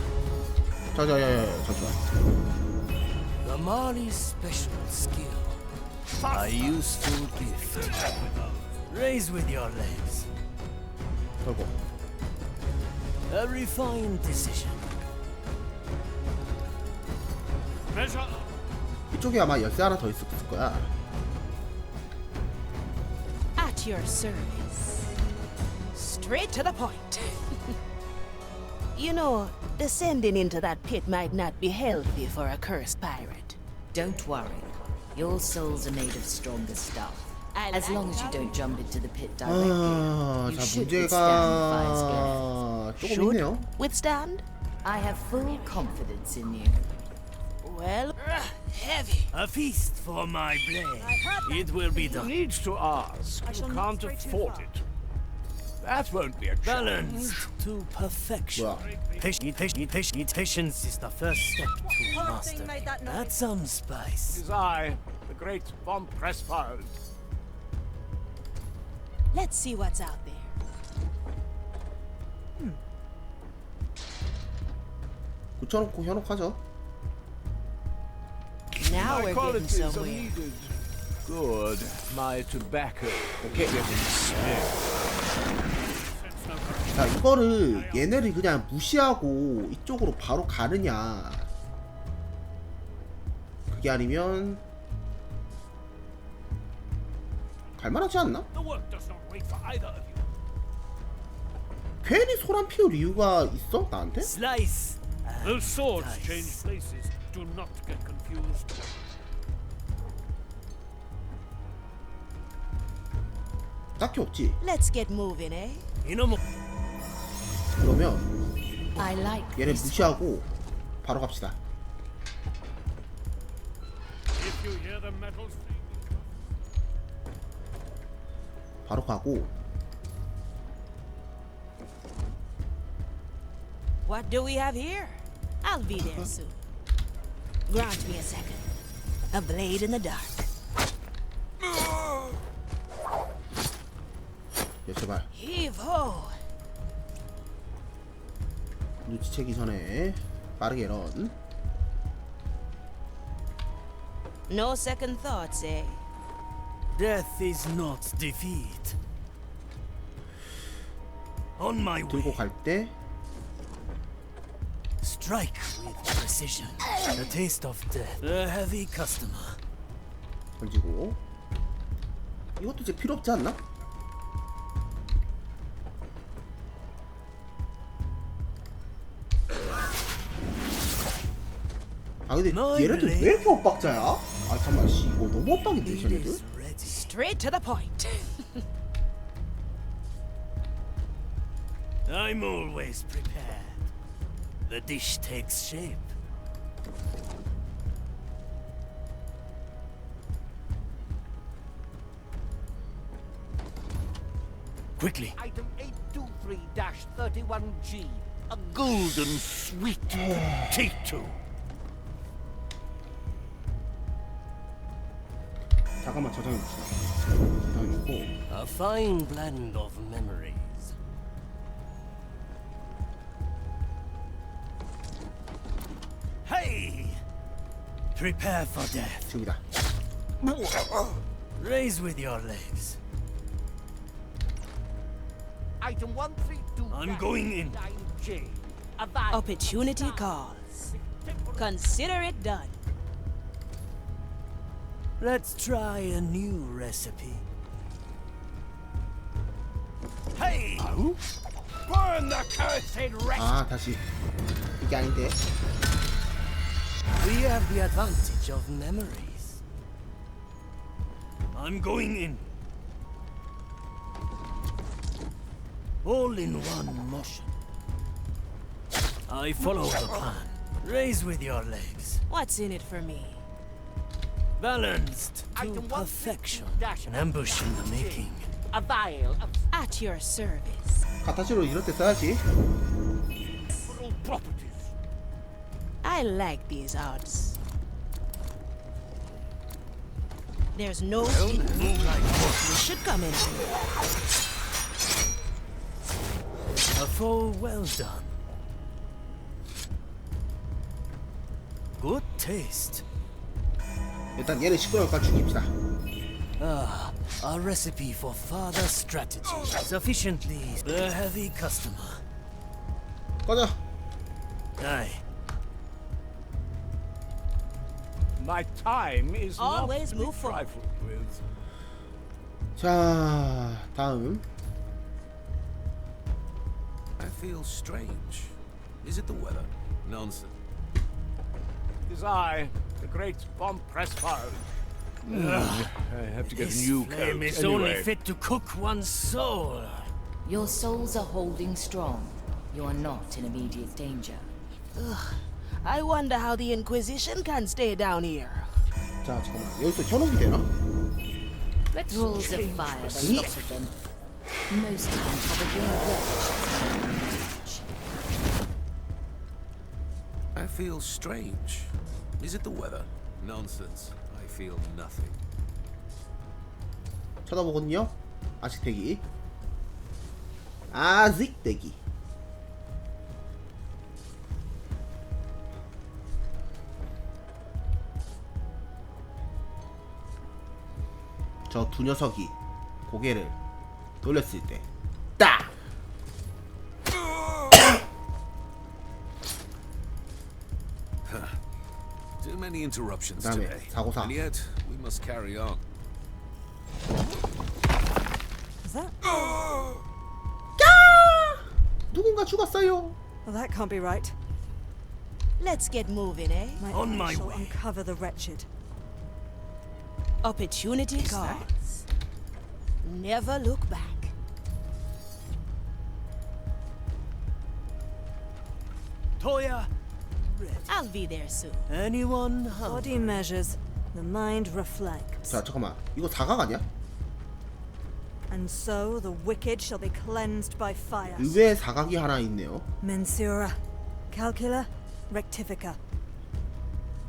자자야야 잠시만. The Mali's special skill. A useful gift. Raise with your legs. 결국 A refined decision. 이쪽에 아마 열쇠 하나 더 있을 거야. At your service. Straight to the point. You know, descending into that pit might not be healthy for a cursed pirate. Don't worry. Your souls are made of stronger stuff. As long as you don't jump into the pit directly, you 자 should withstand the fire's gale. 문제가 조금 Should 있네요. withstand? I have full confidence in you. Well, heavy. A feast for my blade. It will be done. Needs to ask. You can't afford it. That won't be a challenge. Balanced to perfection. 뭐야? Patience is the first step to mastery. Add some spice. It is I, the great von Pressfeld. Let's see what's out there. 붙여놓고 현혹하죠. Now My we're getting qualities are somewhere. needed. Good. My tobacco. 오케이. Getting smell. 자 이거를 얘네를 그냥 무시하고 이쪽으로 바로 가느냐, 그게 아니면 갈만하지 않나? The work does not wait for either of you. 괜히 소란 피울 이유가 있어 나한테? Slice. Those swords change places. Do not get confused. 딱히 없지. Let's get moving, eh? 그러면 I like 얘네 this. 무시하고 바로 갑시다. If you hear the metals, 바로 가고. What do we have here? I'll be there soon. Grant me a second. A blade in the dark. 야, 제발 Heave ho. 눈치채기 전에 빠르게 런. No second thoughts, eh? Death is not defeat. On my way. 들고 갈 때 Strike with precision. A taste of death. A heavy customer. 던지고. 이것도 이제 필요 없지 않나? 아 근데 얘네들 왜 이렇게 엇박자야? 아 잠깐만 씨 이거 너무 엇박인데 쟤네들? Straight to the point. I'm always prepared. The dish takes shape. Quickly. Item 823-31G. A golden sweet potato. 잠깐만 저장해봅시다. 저장해놓고 A fine blend of memories. Hey! Prepare for death. 저기다. Raise with your legs. Item 132. I'm going in. J. Opportunity calls. Consider it done. Let's try a new recipe. Hey! Burn the cursed wretch! 아 다시 이게 아닌데. We have the advantage of memories. I'm going in. All in one motion. I follow the plan. Raise with your legs. What's in it for me? Balanced to perfection. An ambush in the making. A vial of At your service. 가타시로 이럴 때 써야지. properties. I like these odds. There's no we should come in here. A foe well done. Good taste. 일단 얘를 시끄러울까 죽입시다. Ah, a recipe for further strategy. Sufficiently a heavy customer. 꺼져. Aye. My time is Always not to be move forward. trifled with. 자 다음. I feel strange. Is it the weather? Nonsense. It is I, the great bomb press fire. I have to get a This new flame coat is anyway. only fit to cook one's soul. Your souls are holding strong. You are not in immediate danger. I wonder how the Inquisition can stay down here. 자 잠깐만 여기서 현혹이 되나? Rules of fire, a lot of them. Most of them cover your work. I feel strange. Is it the weather? Nonsense. I feel nothing. 쳐다보거든요. 아직 대기. 아직 대기. 저 두 녀석이 고개를 돌렸을 때 딱! Too many interruptions 그다음에 today. 사고사. And yet, we must carry on. Is that? 누군가 죽었어요. Well, that can't be right. Let's get moving, eh? On my I shall way. uncover the wretched. Opportunity calls. Never look back. Toya, I'll be there soon. anyone hungry? Body measures, the mind reflects. 자 잠깐만 이거 사각 아니야? And so the wicked shall be cleansed by fire. 의외의 사각이 하나 있네요. Mensura, calcula, rectifica.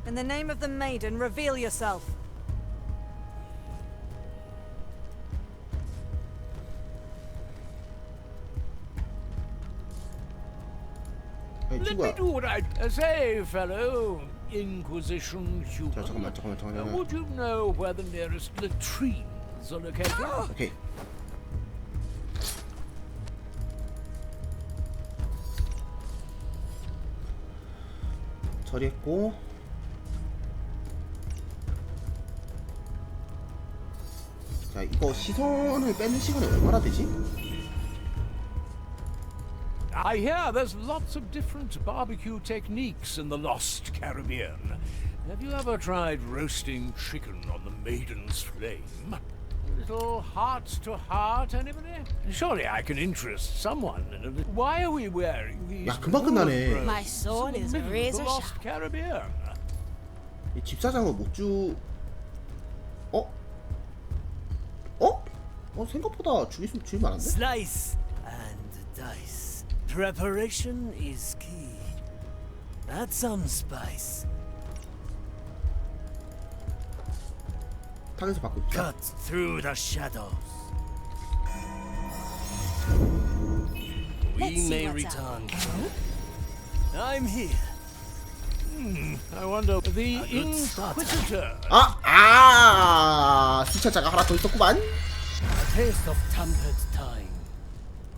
In the name of the maiden, reveal yourself. 아니, Let 친구야. me do what I say, fellow Inquisition human. 자, 잠깐만. Would you know where the nearest latrines are located? 오케이. 처리했고. 자, 이거 시선을 빼는 시간이 얼마나 되지? I hear there's lots of different barbecue techniques in the lost Caribbean. Have you ever tried roasting chicken on the maiden's flame? A little heart to heart, anybody? Surely I can interest someone in a little... Why are we wearing these... 야, 금방 끝나네. My soul is in the middle of razor the lost sharp. Caribbean? 이 집사장은 못 주... 어? 어? 생각보다 주면 안 돼? Slice and dice. Preparation is key. Add some spice. 타겟을 바꾸자. Cut through the shadows. Let's We see may what's return. I'm here. I wonder... The Inquisitor... 수차자가 하나 더 있었구만. A taste of tampered time.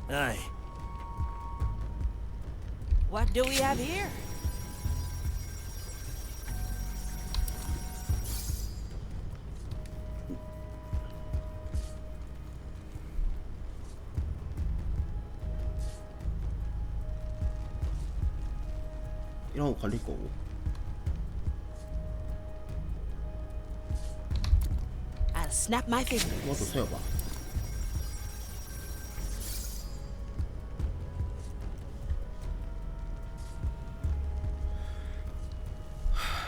Aye. What do we have here? 이런 거 걸릴 거고. I'll snap my fingers. 이것도 세워봐.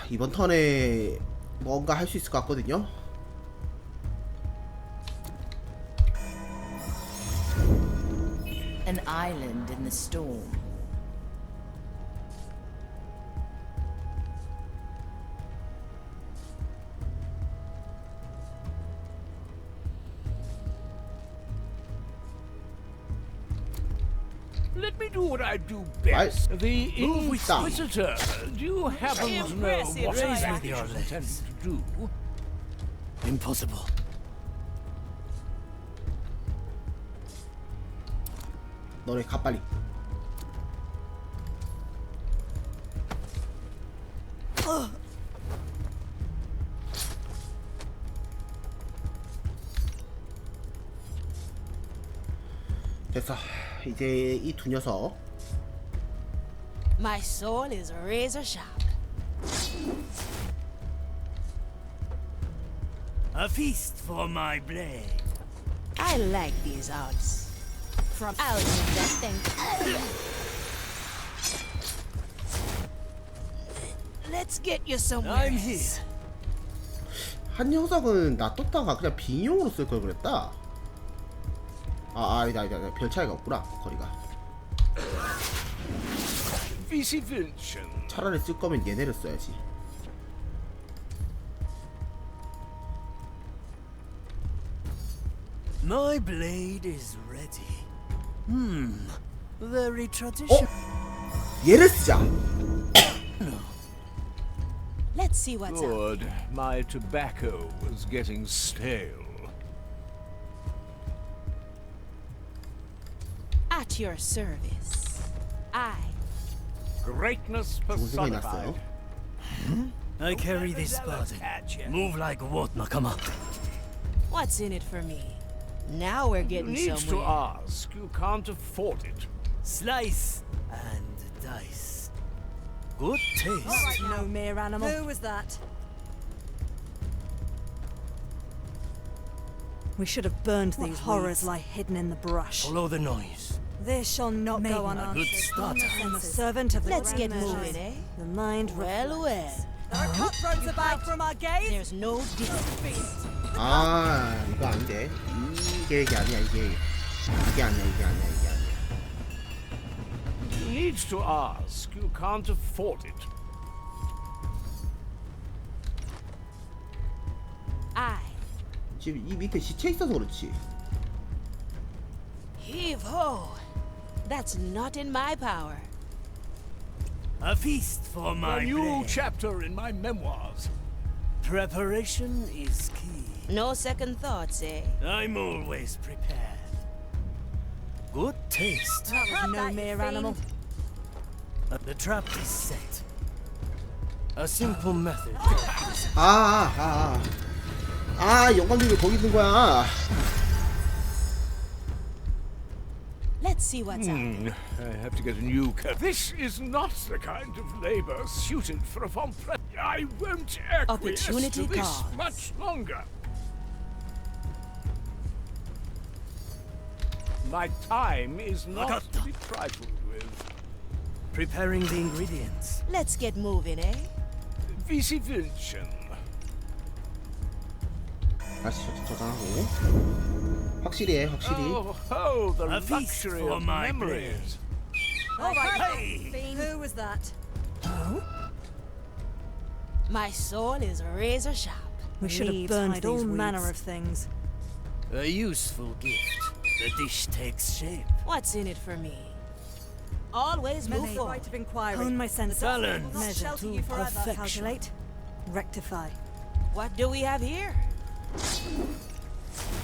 이번 턴에 뭔가 할 수 있을 것 같거든요. An island in the storm. Let me do what I do best. The Inquisitor. Do you happen to know what Raise I with your intend legs. to do? Impossible. 너네 가 빨리. 됐어. 이제 이 두 녀석. My soul is razor sharp. A feast for my blade. I like these odds. From out of that thing. Let's get you somewhere. I'm here. 한 녀석은 놔뒀다가 그냥 빙용으로 쓸 걸 그랬다. 아니다. 별 차이가 없구나, 거리가. 차라리 쓸 거면 얘네를 써야지. My blade is ready. Very traditional. 얘를 쓰자. Let's see what's up. Good. My tobacco was getting stale. At your service. I. Greatness personified. I carry this burden. Move like what, Nakama? What's in it for me? Now we're You getting need to somewhere. ask. You can't afford it. Slice and dice. Good taste. No mere animal. Who was that? We should have burned these horrors lie hidden in the brush. Follow the noise. This shall not go A unanswered. good start. I'm a servant of the Let's grand get measures. moving, eh? The mind Well, reflects. well. There are cutthroats about from our gaze. There's no distance. 이거 아닌데. 이게 아니야, 이게 아니야. You need to ask. You can't afford it. 지금 이 밑에 시체 있어서 그렇지. Heave ho! That's not in my power. A feast for my A new blade. chapter in my memoirs. Preparation is key. No second thoughts, eh? I'm always prepared. Good taste. That was no mere animal. The trap is set. A simple method. 영광님 왜 거기 있는 거야? Let's see what's out there. I have to get a new coat. This is not the kind of labor suited for a von Pre. I won't acquiesce Opportunity to this calls. much longer. My time is not to be trifled with. Preparing the ingredients. Let's get moving, eh? Wie Sie wünschen. 다시 저장하고. 확실히 해, 확실히. Oh, the A feast luxury for of my memories. All right, Hey! who was that? My soul is razor sharp. We should have burned all manner of things. A useful gift. The dish takes shape. What's in it for me? Always move Many forward. right of inquiry. Hone my senses. Balance Measure to you forever. perfection. Calculate. Rectify. What do we have here?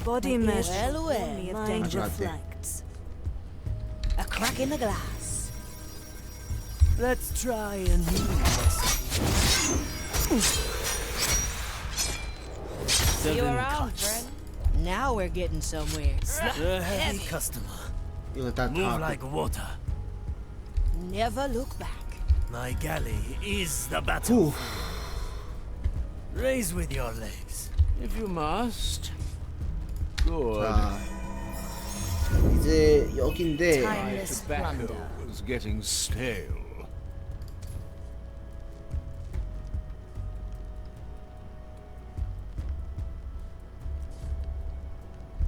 Body measure. Well, well. Only if Mind danger reflecting. flags. A crack in the glass. Let's try a new recipe. See you 7 around, cuts. friend. Now we're getting somewhere. A heavy customer. 이거 다 Move like water. Never look back. My galley is the battle. 후. Raise with your legs. If you must. Good. 자, 이제 여기인데. My Timeless tobacco plunder. was getting stale.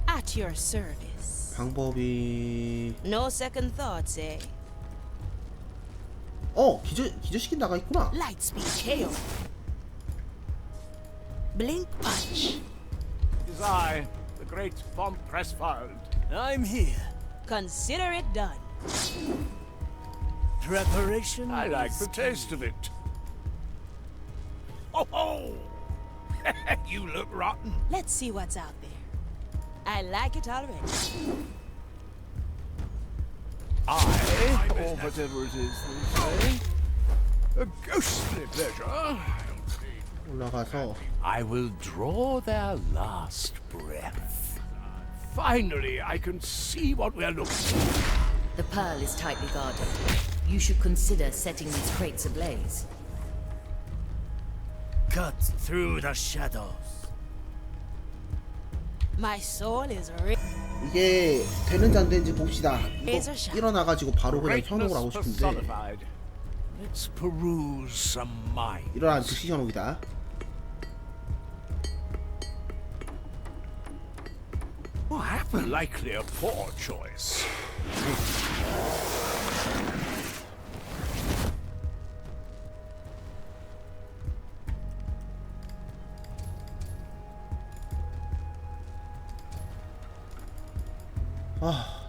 At your service. 방법이 No second thoughts, eh? 기저시킨 나가 있구나. Lightspeed KO. Blink punch. It is I, the great von Pressfeld. I'm here. Consider it done. Preparation. I like is the taste of it. Oh! You look rotten. Let's see what's out there. I like it already. Or whatever it is they say, a ghostly pleasure. 올라가서 I will draw their last breath. Finally, I can see what we are looking for. The pearl is tightly guarded. You should consider setting these crates ablaze. cut through the shadows. My soul is 이게 되는지 안 되는지 봅시다. 이거 Razor 일어나가지고 바로 그냥 현혹을 하고 Greatness 싶은데 personified. Let's peruse some minds. 일어나는 즉시 현혹이다. What happened? Likely a poor choice.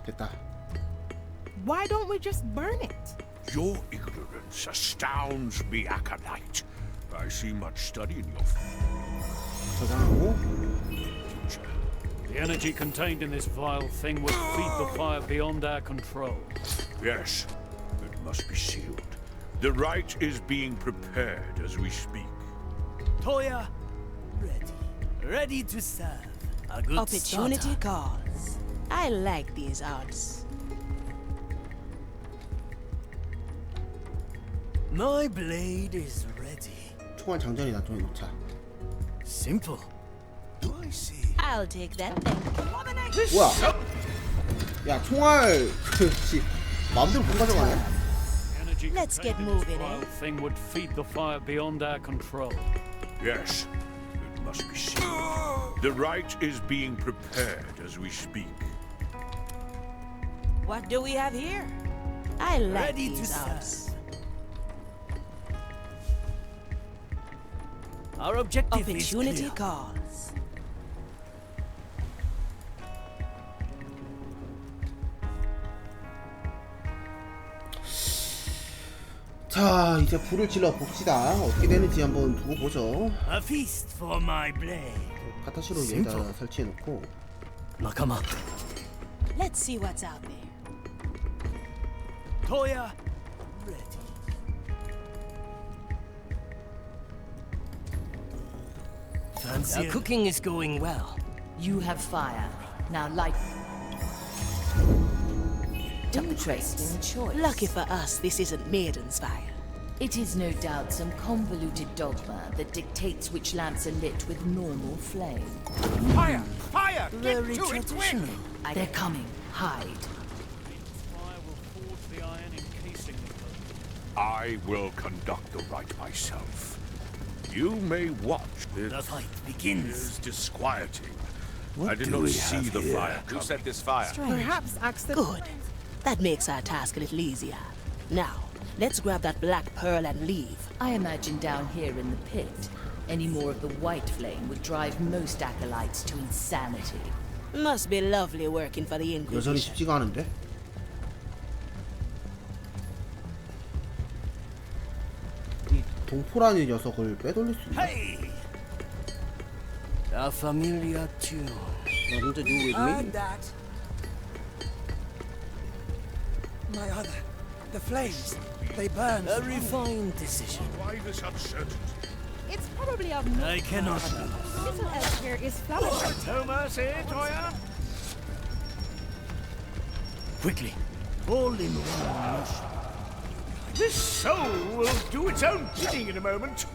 됐다. Why don't we just burn it? Your ignorance astounds me, acolyte. I see much study in your 저장하고 future. The energy contained in this vile thing would feed the fire beyond our control. Yes, it must be sealed. The rite is being prepared as we speak. Toya, ready. Ready to serve. A good Opportunity starter. calls. I like these odds. My blade is ready. 총알 장전이다. 좀 놓자. Simple. Do I see? I'll take that thing. 뭐야? 야 총알 씨 마음대로 못 가져가네. Energy Let's get contained in this moving, vile eh? thing would feed the fire beyond our control. Yes, it must be sealed. The rite is being prepared as we speak. What do we have here? I like Ready to these serve. odds. Our objective Opportunity is clear. calls. 자, 이제 불을 질러 봅시다. 어떻게 되는지 한번 두고 보죠. A feast for my blade. 카타시로 여기다 설치해놓고. Nakama. Let's see what's out there. Toya, ready. Fancy. The cooking is going well. You have fire. Now light. Interesting choice. Lucky for us, this isn't Maiden's fire. It is no doubt some convoluted dogma that dictates which lamps are lit with normal flame. Fire! Fire! Very Get to it quick! traditional. They're coming. Hide. Fire will forge the iron encasing of I will conduct the rite myself. You may watch. The fight begins. It is disquieting. What I did do not we see have the here? fire. Who set this fire? Strange. Perhaps ask the Good. That makes our task a little easier. Now, let's grab that black pearl and leave. I imagine down here in the pit, any more of the white flame would drive most acolytes to insanity. Must be lovely working for the 여전히 Inquisition. 쉽지가 않은데? 이 동포라는 녀석을 빼돌릴 수 있나? Hey! A familiar tune. Nothing to do with me? Heard that. My other. The flames. They burn. A refined decision. Why this uncertainty? It's probably of no I cannot lose. little else here is flourishing. No mercy, Toya. Quickly. All in one motion. This soul will do its own bidding in a moment.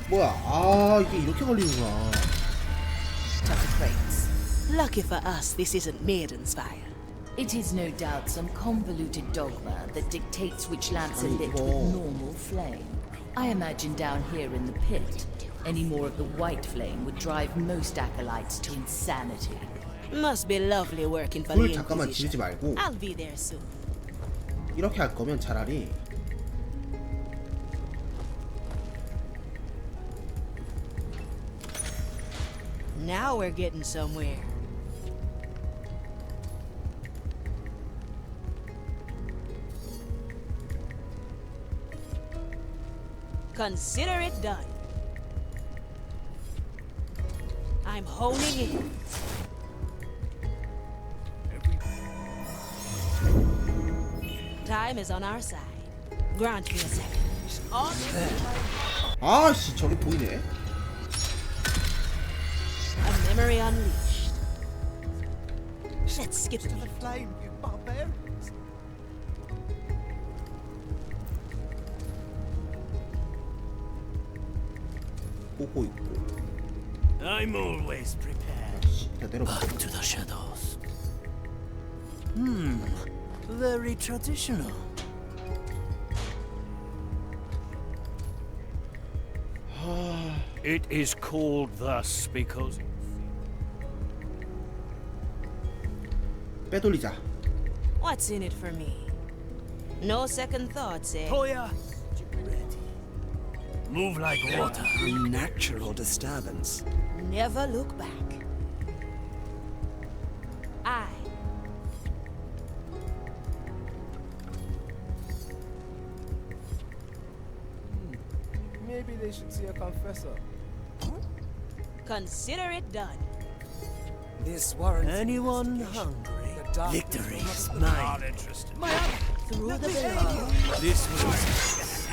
뭐야? 아, 이게 이렇게 걸리는구나. Tucker crates. Lucky for us, this isn't Maiden's fire. It is no doubt some convoluted dogma that dictates which lamps are lit with 이거. normal flame. I imagine down here in the pit, any more of the white flame would drive most acolytes to insanity. Must be lovely working for 불 the 잠깐만 지르지 Inquisition. 말고 I'll be there soon. 이렇게 할 거면 차라리 Now we're getting somewhere. Consider it done. I'm honing in. Time is on our side. Grant me a second. On 아씨 저기 보이네. a memory unleashed. Let's skip To me. the flame, you barbarians. 보고 있고. I'm always prepared. 씨, 다 내려가. Back to the shadows. Very traditional. It is called thus because 빼돌리자. What's in it for me? No second thoughts, eh? Toya, ready. Move like water. Unnatural disturbance. Never look back. I Maybe they should see a confessor. consider it done. This warrants Anyone investigation. hungry? The dark Victory is is not mine. interested. Through the below. This was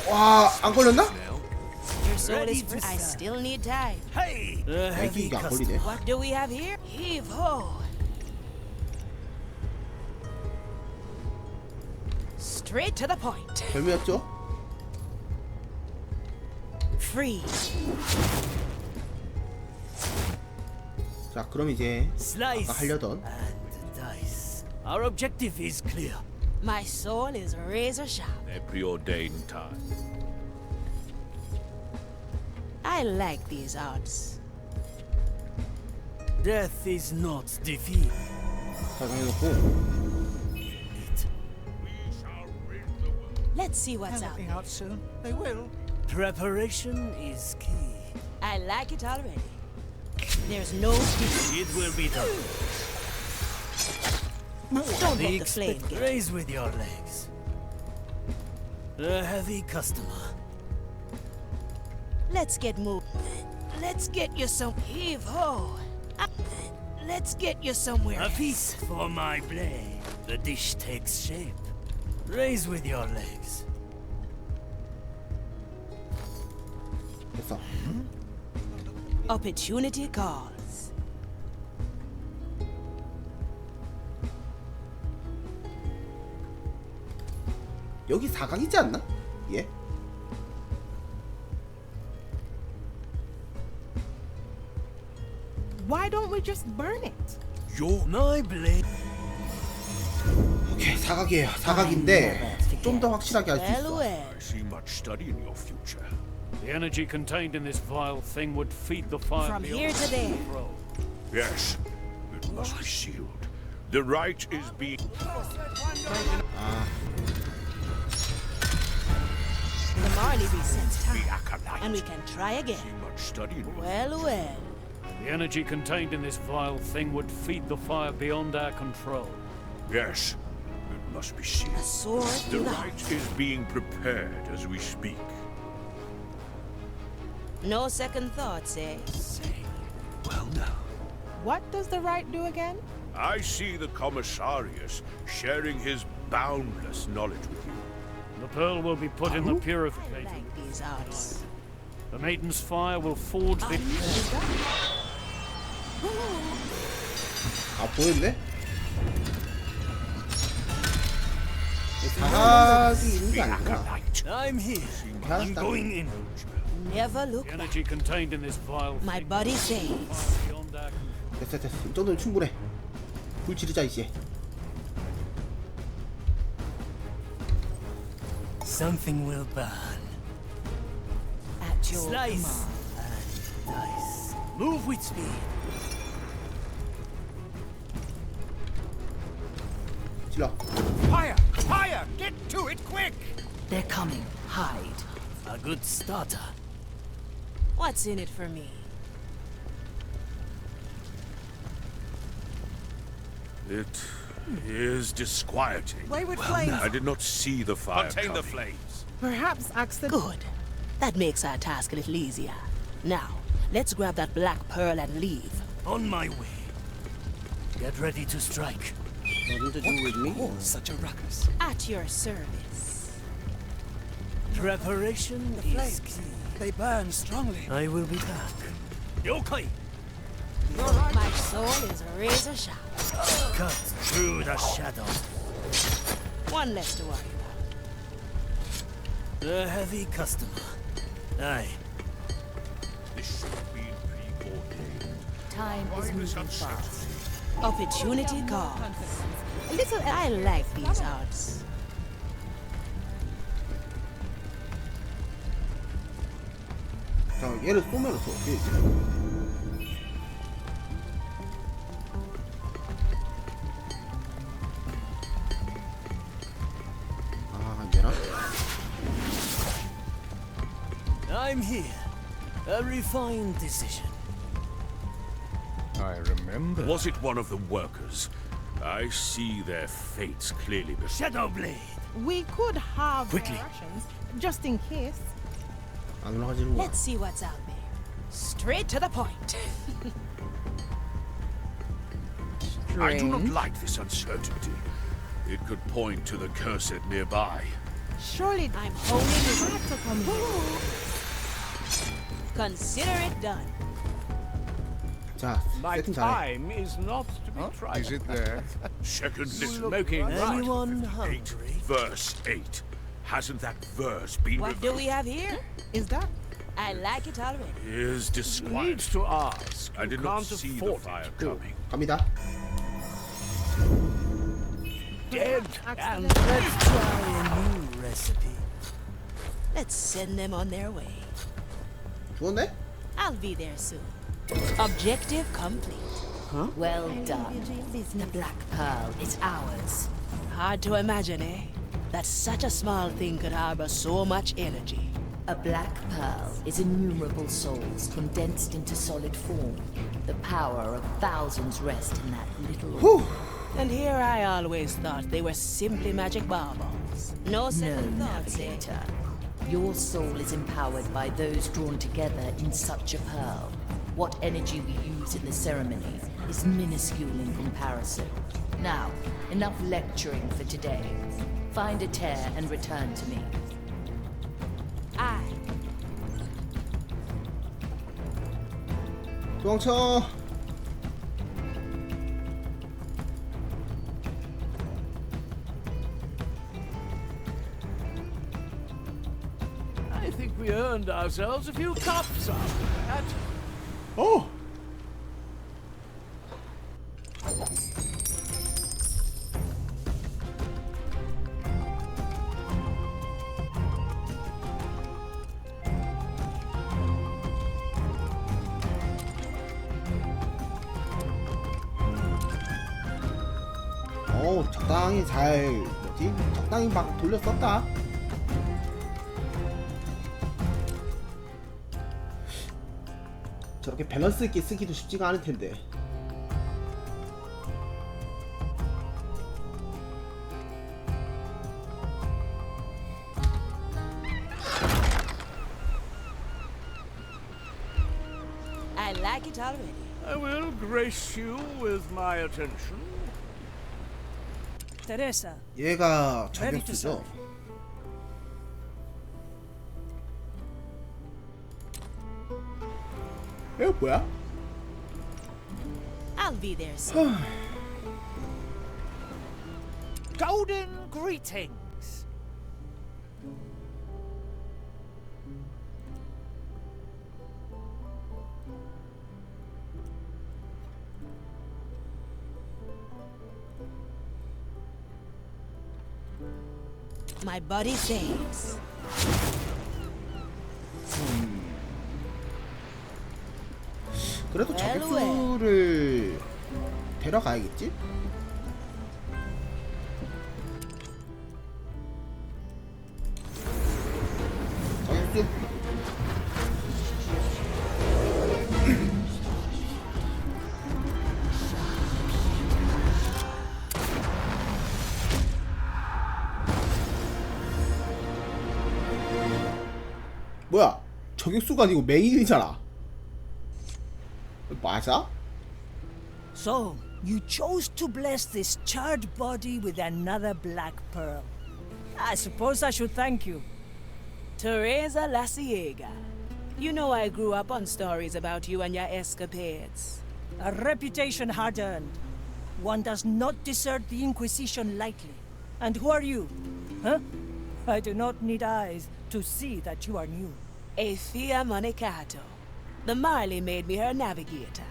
와, 안 걸렸나? Your soul Ready is to free. I serve. still need time. hey. A heavy 이게 안 custom. 걸리네. What do we have here? Heave ho. Straight to the point. 별미였죠? Free. 자, 그럼 이제 Slice 아까 하려던 and dice. Our objective is clear. My soul is razor sharp. A preordained time. I like these odds. Death is not defeat. 자, 해놓고 Let's see what's out They'll be there. out soon. They will. Preparation is key. I like it already. There's no defeat. It will be done. Don't let the Expect- flame get. Raise with your legs. A heavy customer. Let's get moving. Let's get you some heave ho. Let's get you somewhere. A piece for my blade. The dish takes shape. Raise with your legs. 됐어. Opportunity calls. 여기 사각이지 않나? 예? Why don't we just burn it? My blade. 오케이, 사각이에요. 사각인데 좀 더 확실하게 할 수 Well, 있어. well. I see much study in your future. The energy contained in this vile thing would feed the fire From beyond here to there. control. Yes, it must be sealed. The right is being... The Marley resets The time, acolyte. and we can try again. See much study in your Well, well. The energy contained in this vile thing would feed the fire beyond our control. Yes, it must be sealed. A sword The through the right heart. is being prepared as we speak. No second thoughts, eh? Well now. What does the right do again? I see the Commissarius sharing his boundless knowledge with you. The pearl will be put in the I purificator. like these arts. The maiden's fire will forge the... 아, 보이는데? 사각이 있는 게 The 아니구나. acolyte. I'm here. I'm going in. Never look The back. energy contained in this vile My thing body will feed the says. fire beyond our control. 됐어, 됐어. 이 정도면 충분해. 불 지르자 이제. Something will burn. At your Slice command. and dice. Move with speed. 질러. Fire! Fire! Get to it quick! They're coming. Hide. A good starter. What's in it for me? It is disquieting. Wayward flames. I did not see the fire Contain the coming. flames. Perhaps ask the... Good. That makes our task a little easier. Now, let's grab that black pearl and leave. On my way. Get ready to strike. Nothing to do with me. Such a ruckus. At your service. Preparation is key. They burn strongly. I will be back. Yokai! My soul is razor sharp. Cut through the shadow. One less to worry about. A heavy customer. Aye. This should be preordained. Time is moving fast. Opportunity calls. A little... I like these arts. 자, 얘를 쏘면 어떻게 되지? 아, 안 되나? I'm here. A refined decision. I remember. Was it one of the workers? I see their fates clearly before. Shadowblade. We could have Quickly. rations, just in case. 안 올라가지는 거야. Let's see what's out there. Straight to the point. I do not like this uncertainty. It could point to the cursed nearby. Surely I'm holding it. had to come here. Consider it done. 자, My 세팅 잘해. time is not to be tried. Is it there? Second listen. Smoking Anyone 8, hungry? verse 8. Hasn't that verse been What do we have here? Is that... I like it already. Is Needs disquieting. to ask. I You did not can't see the afford fire it. coming. 갑니다. Dead And let's try a new recipe. Let's send them on their way. 죽었네? I'll be there soon. Objective complete. Well done. The Black Pearl is ours. Hard to imagine, eh? That such a small thing could harbor so much energy. A Black Pearl is innumerable souls condensed into solid form. The power of thousands rest in that little... 후! And here I always thought they were simply magic baubles. No No, second thoughts, eh? Navigator. Your soul is empowered by those drawn together in such a pearl. What energy we use in the ceremony is minuscule in comparison. Now, enough lecturing for today. Find a tear and return to me. I. 도망쳐. I think we earned ourselves a few cups after that. 어. 적당히 잘 뭐지? 적당히 막 돌려 썼다. 저렇게 밸런스 있게 쓰기도 쉽지가 않을 텐데. I like it already. I will grace you with my attention. Teresa, 얘가 ready to 저격수죠. serve. 이거 뭐야? I'll be there soon. Golden greetings. My body says. 그래도 well, 저격수를 데려가야겠지? 저격수. 뭐야? 저격수가 아니고 메인이잖아. 맞아? So, you chose to bless this charred body with another black pearl. I suppose I should thank you. Teresa Laciega. You know I grew up on stories about you and your escapades. A reputation hard earned. One does not desert the Inquisition lightly. And who are you? Huh? I do not need eyes to see that you are new. Athea Monicato. The Marley made me her navigator.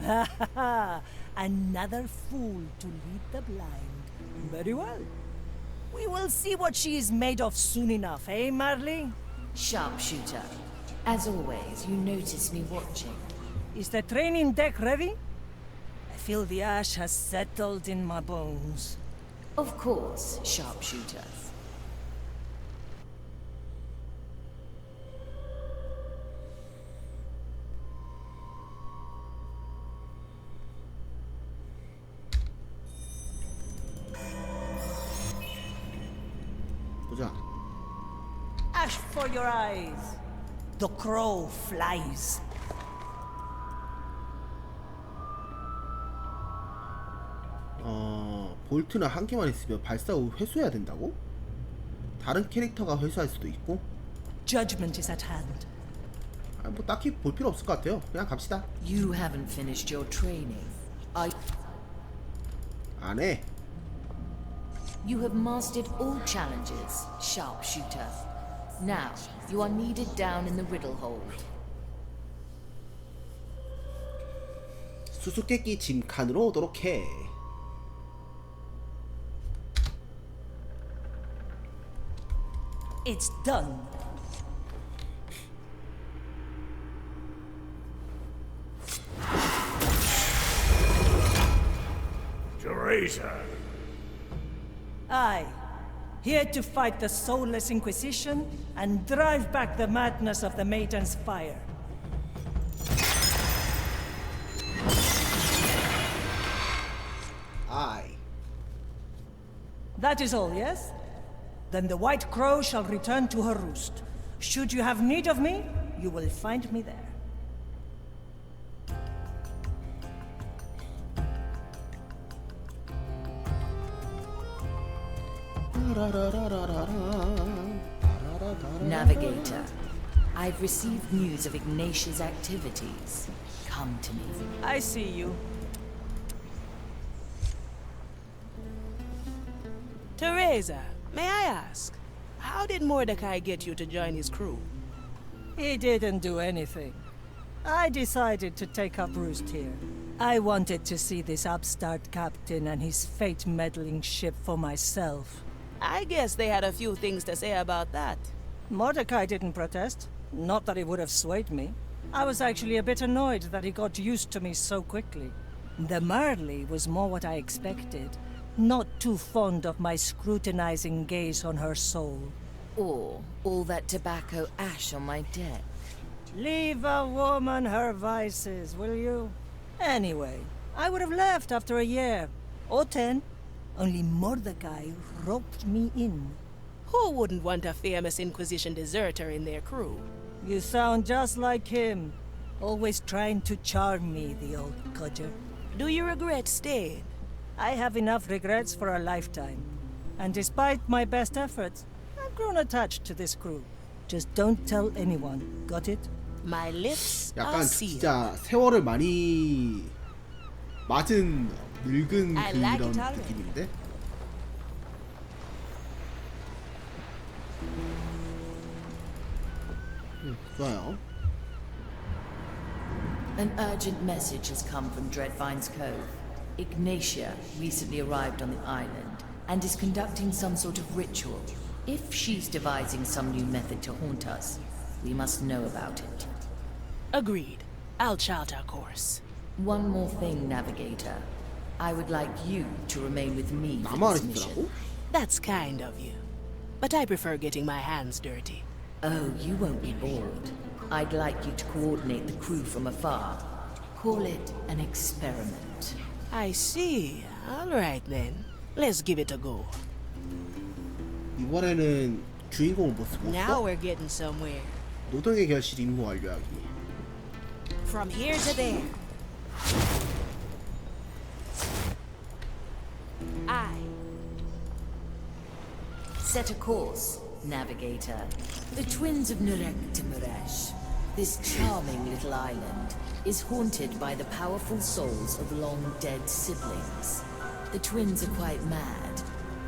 Ha ha ha! Another fool to lead the blind. Very well. We will see what she is made of soon enough, eh, Marley? Sharpshooter. As always, you notice me watching. Is the training deck ready? I feel the ash has settled in my bones. Of course, Sharpshooter. 보자. Ash for your eyes. The crow flies. 볼트는 한 개만 있으면 발사 후 회수해야 된다고? 다른 캐릭터가 회수할 수도 있고? Judgment is at hand. 뭐 딱히 볼 필요 없을 것 같아요. 그냥 갑시다. You haven't finished your training. 안 해. You have mastered all challenges, Sharpshooter. Now, you are needed down in the riddle hold. 수수께끼 짐칸으로 오도록 해. It's done. Teresa. Aye. Here to fight the soulless Inquisition and drive back the madness of the Maiden's fire. 아이. That is all, yes? Then the White Crow shall return to her roost. Should you have need of me, you will find me there. Navigator, I've received news of Ignatia's activities. Come to me. I see you. Teresa, may I ask, how did Mordecai get you to join his crew? He didn't do anything. I decided to take up roost here. I wanted to see this upstart captain and his fate-meddling ship for myself. I guess they had a few things to say about that. Mordecai didn't protest. Not that it would have swayed me. I was actually a bit annoyed that he got used to me so quickly. The Marley was more what I expected. Not too fond of my scrutinizing gaze on her soul. Or all that tobacco ash on my deck. Leave a woman her vices, will you? Anyway, I would have left after a year. Or 10. Only Mordecai roped me in. Who wouldn't want a famous Inquisition deserter in their crew? You sound just like him. Always trying to charm me, the old codger. Do you regret staying? I have enough regrets for a lifetime. And despite my best efforts, I've grown attached to this crew. Just don't tell anyone. Got it? My lips are 약간 sealed. 진짜 세월을 많이 맞은 늙은 I like 그런 it already. 느낌인데? 좋아요. An urgent message has come from Dreadvine's Cove. Ignatia recently arrived on the island and is conducting some sort of ritual. If she's devising some new method to haunt us, we must know about it. Agreed. I'll chart our course. One more thing, Navigator. I would like you to remain with me for 나만 this mission. 있더라고? That's kind of you. But I prefer getting my hands dirty. Oh, you won't be bored. I'd like you to coordinate the crew from afar. Call it an experiment. I see. All right then. Let's give it a go. 이번에는 주인공을 못 쓰고 Now 있어? we're getting somewhere. 노동의 결실 임무 완료하기. From here to there. Set a course, Navigator. The twins of Nurek to Muresh. This charming little island is haunted by the powerful souls of long-dead siblings. The twins are quite mad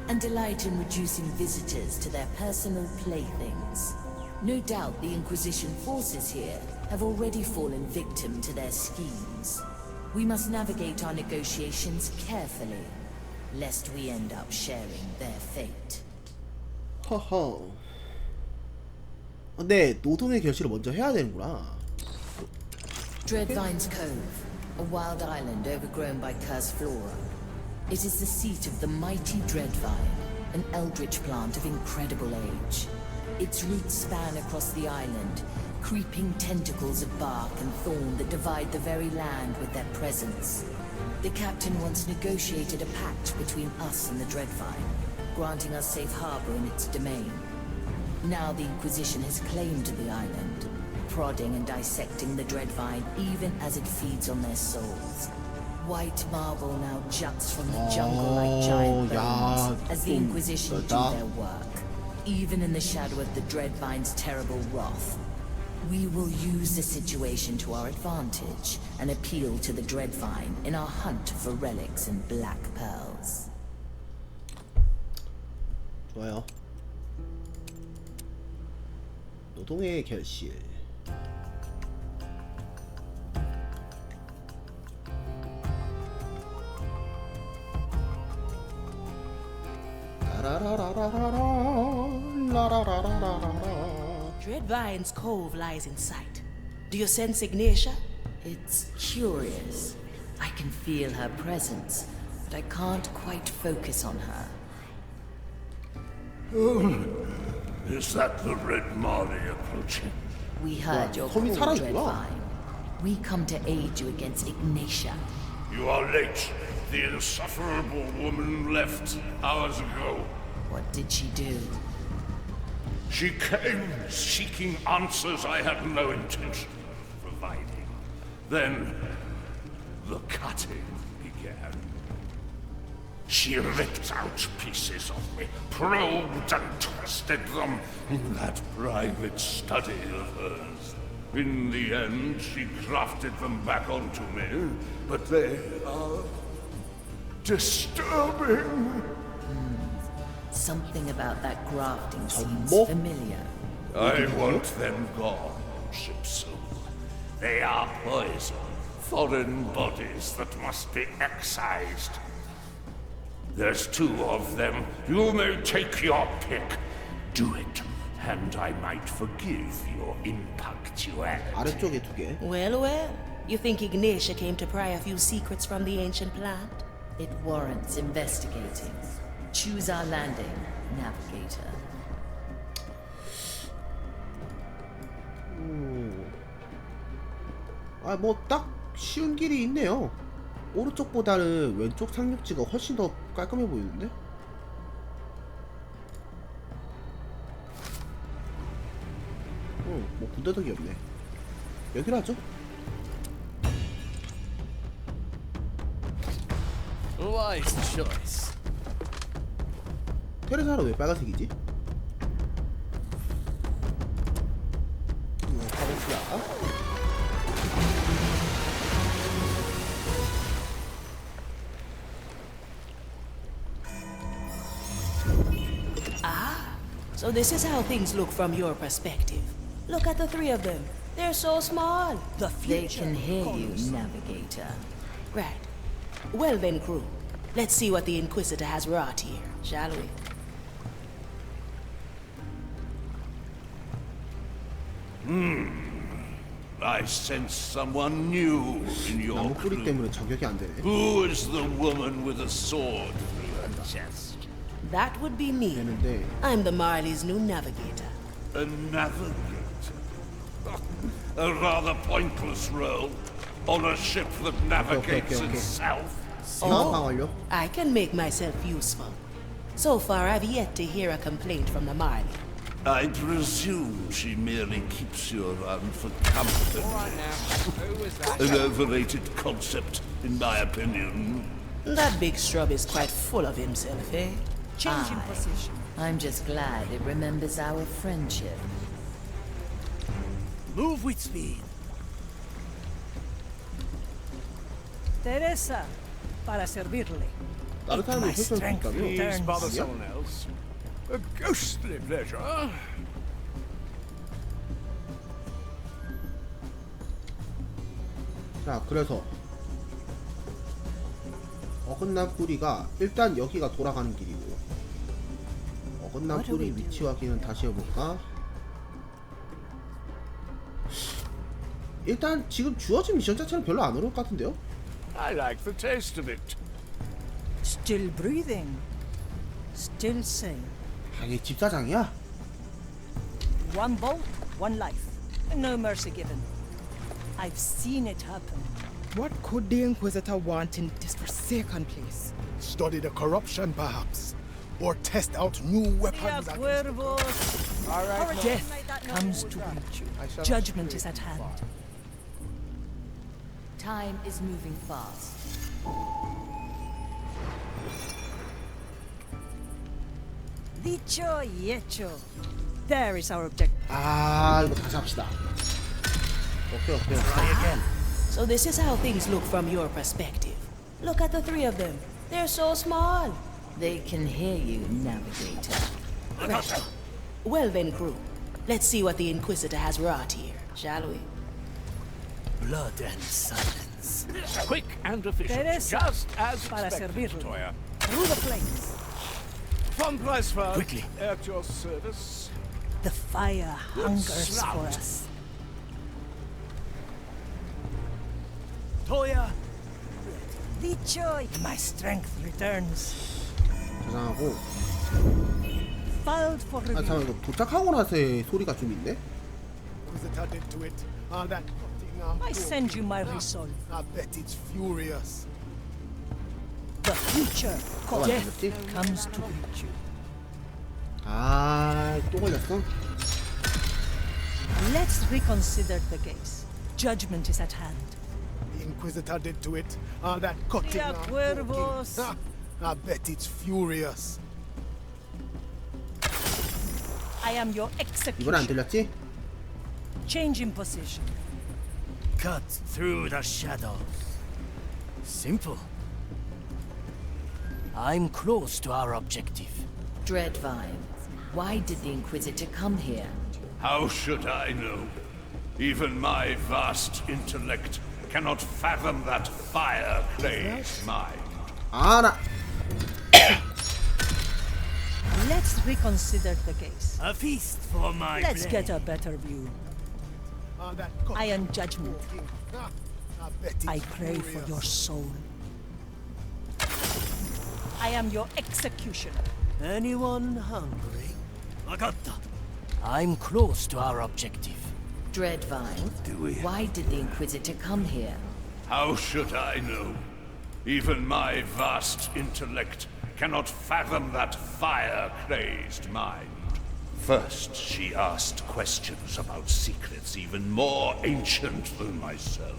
and delight in reducing visitors to their personal playthings. No doubt the Inquisition forces here have already fallen victim to their schemes. We must navigate our negotiations carefully, lest we end up sharing their fate. 허허. 근데 노동의 결실을 먼저 해야 되는구나. Dreadvine's Cove, a wild island overgrown by cursed flora. It is the seat of the mighty Dreadvine, an eldritch plant of incredible age. Its roots span across the island, creeping tentacles of bark and thorn that divide the very land with their presence. The captain once negotiated a pact between us and the Dreadvine, granting us safe harbor in its domain. Now the Inquisition has claimed the island, prodding and dissecting the Dreadvine even as it feeds on their souls. White marble now juts from the jungle like giant bones as the Inquisition do their work, even in the shadow of the Dreadvine's terrible wrath. We will use the situation to our advantage and appeal to the Dreadvine in our hunt for relics and black pearls. 좋아요. 노동의 결실. Dreadvine's Cove lies in sight. Do you sense Ignatia? It's curious. I can feel her presence, but I can't quite focus on her. Is that the Red Marley approaching? We heard your call, Dreadvine. We come to aid you against Ignatia. You are late. The insufferable woman left hours ago. What did she do? She came seeking answers I had no intention of providing. Then, the cutting began. She ripped out pieces of me, probed and twisted them in that private study of hers. In the end, she grafted them back onto me, but they are disturbing. Something about that grafting seems 뭐? familiar. I want them gone, Shipsu. They are poison, foreign bodies that must be excised. There's 2 of them. You may take your pick. Do it, and I might forgive your impunctuality. 아래쪽에 2개. Well, well. You think Ignatia came to pry a few secrets from the ancient plant? It warrants investigating. Choose our landing, navigator. 뭐 딱 쉬운 길이 있네요. 오른쪽보다는 왼쪽 상륙지가 훨씬 더 깔끔해 보이는데? 뭐 군더더기 없네. 여기로 하죠. Wise choice. 테레사는 왜 빨간색이지? 가봅시다. So this is how things look from your perspective. Look at the 3 of them. They're so small. The They future can hear you, calls. navigator. Right. Well then, crew. Let's see what the Inquisitor has wrought here, shall we? I sense someone new in your 나무 뿌리 crew. 때문에 저격이 안 되네. Who is the woman with a sword through her chest? That would be me. 되는데 I'm the Marley's new navigator. A navigator? A rather pointless role on a ship that navigates okay. itself. 상황 완료. I can make myself useful. So far, I've yet to hear a complaint from the Marley. I presume she merely keeps you around for company. Who was that? An overrated concept, in my opinion. That big scrub is quite full of himself, eh? Changing position. I'm just glad it remembers our friendship. Move with speed. Teresa, para servirle. 다른 사람이 My 설정 strength 있다며? Please bother returns. someone else. A ghostly pleasure. 자, 그래서 어긋난 뿌리가 일단 여기가 돌아가는 길이고, 어긋난 뿌리 위치 확인은 다시 해볼까? 일단 지금 주어진 미션 자체는 별로 안 어려울 것 같은데요? I like the taste of it. Still breathing. Still sane. 아, 이게 집사장이야? One bolt, one life. No mercy given. I've seen it happen. What could the Inquisitor want in this forsaken place? Study the corruption, perhaps. Or test out new weapons. Via cuervos. Alright, Death comes to reach you. Judgment is at hand. Time is moving fast. Dicho y hecho. There is our objective. 아, 이거 다시 합시다. 오케이. So this is how things look from your perspective. Look at the 3 of them. They're so small. They can hear you, navigator. Right. Well then, crew. Let's see what the Inquisitor has wrought here, shall we? Blood and silence. Quick and efficient, Teresa, just as para expected, servirle. Toya. Through the flames. Von Preisfeld, Quickly. at your service. The fire hungers snout. for us. Toya, Dicho, my strength returns. 저장하고. Filed for 아, review. 잠깐, 이거 도착하고 나서의 소리가 좀 있네? Inquisitor did to it. All that cutting and I send you my resolve. I bet it's furious. The future 또 death 만들었지? comes to meet you. 아, 또 걸렸어? Let's reconsider the case. Judgment is at hand. The Inquisitor did to it. All that cutting Dia and Cuervos. poking. I bet it's furious. I am your 이건 안 executioner. 들렸지? Change in position. Cut through the shadows. Simple. I'm close to our objective. Dreadvine, why did the Inquisitor come here? How should I know? Even my vast intellect cannot fathom that fire-crazed mind. 아, 나. Let's reconsider the case. A feast for my Let's blade. get a better view. All that cutting Iron and judgment. poking. I bet it's I pray for furious. your soul. I am your executioner. Anyone hungry? Agata. I'm close to our objective. Dreadvine, why did the Inquisitor come here? How should I know? Even my vast intellect cannot fathom that fire-crazed mind. First, she asked questions about secrets even more ancient than myself.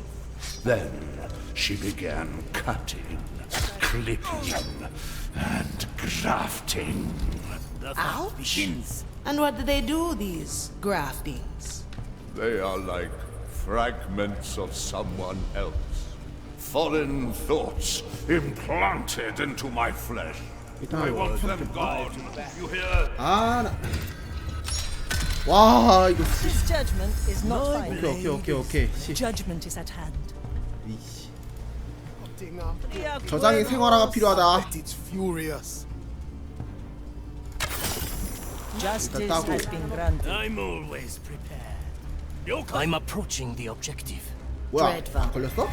Then, she began cutting, clipping, and grafting. The fun Ouch. begins. And what do they do, these graftings? They are like fragments of someone else. Foreign thoughts implanted into my flesh. I want them gone. You hear? 아, 나. 와, 이거 씨. This judgment is not final. 오케이. 씨. Judgment is at hand. 이씨. Cutting and Dia 저장의 생활화가 I 필요하다. bet it's furious. Justice 따고. has been granted. I'm always prepared. I'm approaching the objective. 뭐야? Dreadvine. 걸렸어?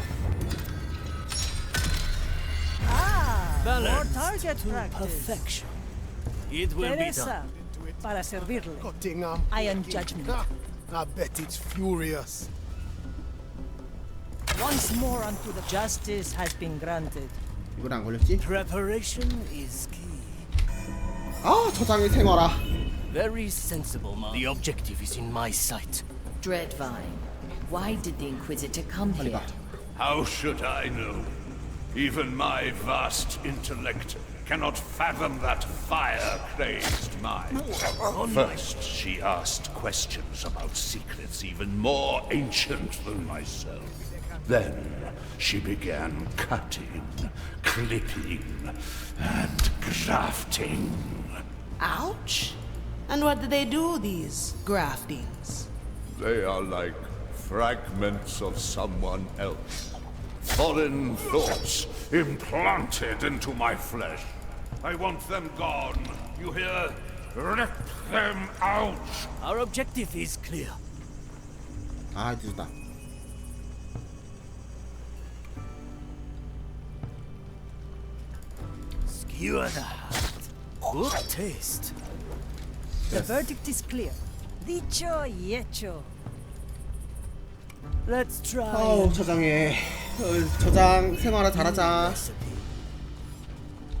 Ah, more Balanced target to practice. perfection. It will be Teresa, done. para servirle. Cutting and Iron poking. judgment. I bet it's furious. Once more unto the justice has been granted. 이건 안 걸렸지? Preparation is key. 아, 저장의 생활화. Very sensible, man. The objective is in my sight. Dreadvine, why did the Inquisitor come 빨리 here? 가. How should I know? Even my vast intellect cannot fathom that fire-crazed mind. First, she asked questions about secrets even more ancient than myself. Then, she began cutting, clipping, and grafting. Ouch! And what do they do, these graftings? They are like fragments of someone else. Foreign thoughts implanted into my flesh. I want them gone. You hear? Rip them out. Our objective is clear. 아, 늦었다. Skewer the heart. Good taste. The verdict is clear. Dicho y hecho. Let's try. 아우, 저장해. 저장 생활화 잘하자. Recipe.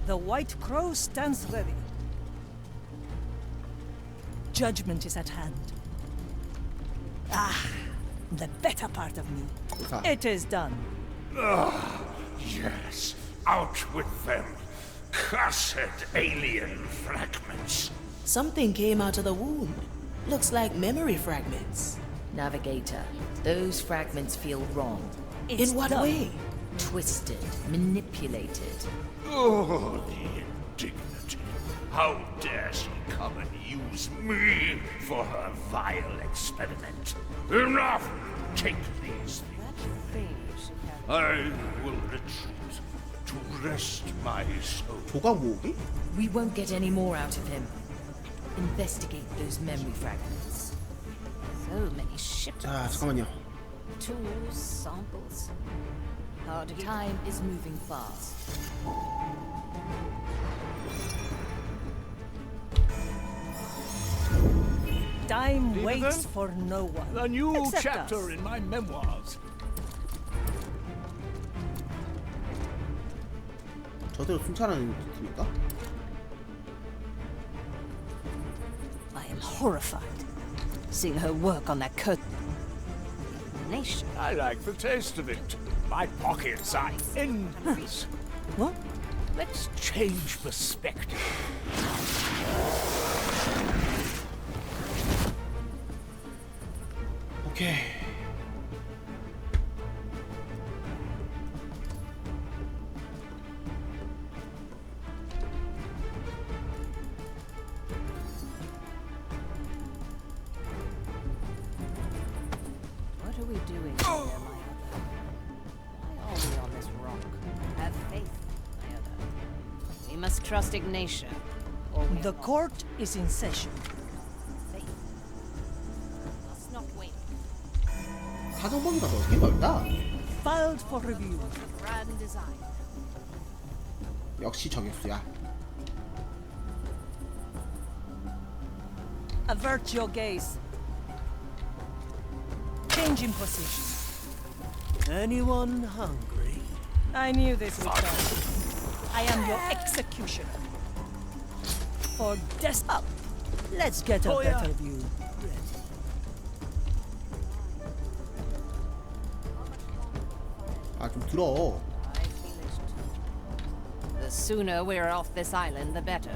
The White Crow stands ready. Judgment is at hand. Ah, the better part of me. 좋다. It is done. Yes, out with them. Cursed alien fragments. Something came out of the wound. Looks like memory fragments. Navigator, those fragments feel wrong. It's In what done. way? Twisted, manipulated. Oh, the indignity. How dare she come and use me for her vile experiment? Enough! Take these things. I will retreat to rest my soul. 조각 모으기? We won't get any more out of him. Investigate those memory fragments. So many ships. 자, 잠깐만요. Tools, samples. Hard to get. Time is moving fast. Time waits for no one. A new except chapter us. in my memoirs. 저대로 순찰하는 팀인가? I am horrified seeing her work on that curtain. Nation. I like the taste of it. My pockets are endless. What? Let's change perspective. 오케이. What are we doing here, my other? Why are we on this rock? Have faith, my other. We must trust Ignatia, or we The have court is in session. lost faith. Must not wait. 사정범위가 넓긴 넓다. Filed for review. Grand design. 역시 저격수야. Avert your gaze. Change in position. Anyone hungry? I knew this would come. I am your executioner. For death up. Let's get a Oh, yeah. better view. 아 좀 들어. I feel it too. The sooner we're off this island, the better.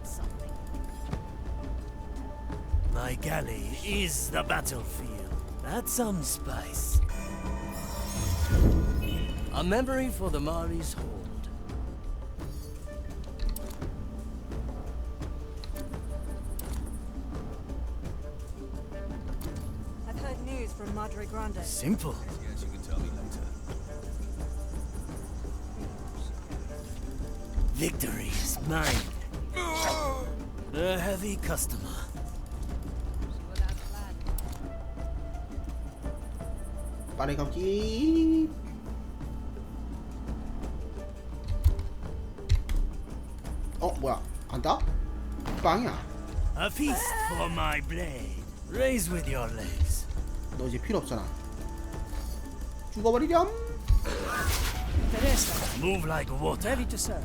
Something. My galley is the battlefield. That's some spice. A memory for the Mari's hold. I've heard news from Madre Grande. Simple. Yes, you can tell me later. Victory is mine. A heavy customer. 빠르게 감기. 뭐야? 안다? 빵이야. A feast for my blade. Raise with your legs. 너 이제 필요 없잖아. 죽어버리렴. Teresa, Move like water. ready to serve.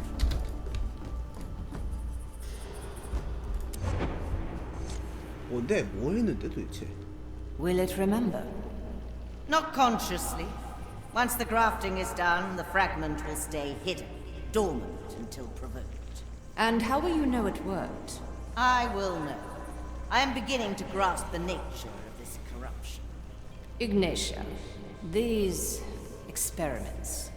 뭔데? 뭐 했는데 도대체? Will it remember? Not consciously. Once the grafting is done, the fragment will stay hidden, dormant until provoked. And how will you know it worked? I will know. I am beginning to grasp the nature of this corruption. Ignatia, these experiments,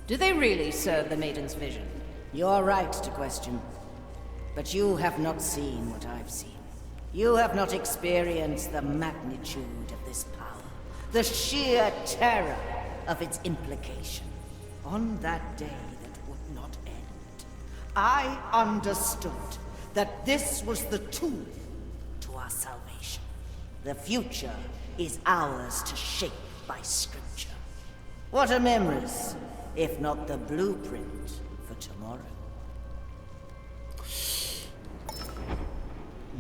do they really serve the Maiden's vision? You're right to question. But you have not seen what I've seen. You have not experienced the magnitude of this power, the sheer terror of its implication. On that day that would not end, I understood that this was the tool to our salvation. The future is ours to shape by scripture. What are memories, if not the blueprint for tomorrow?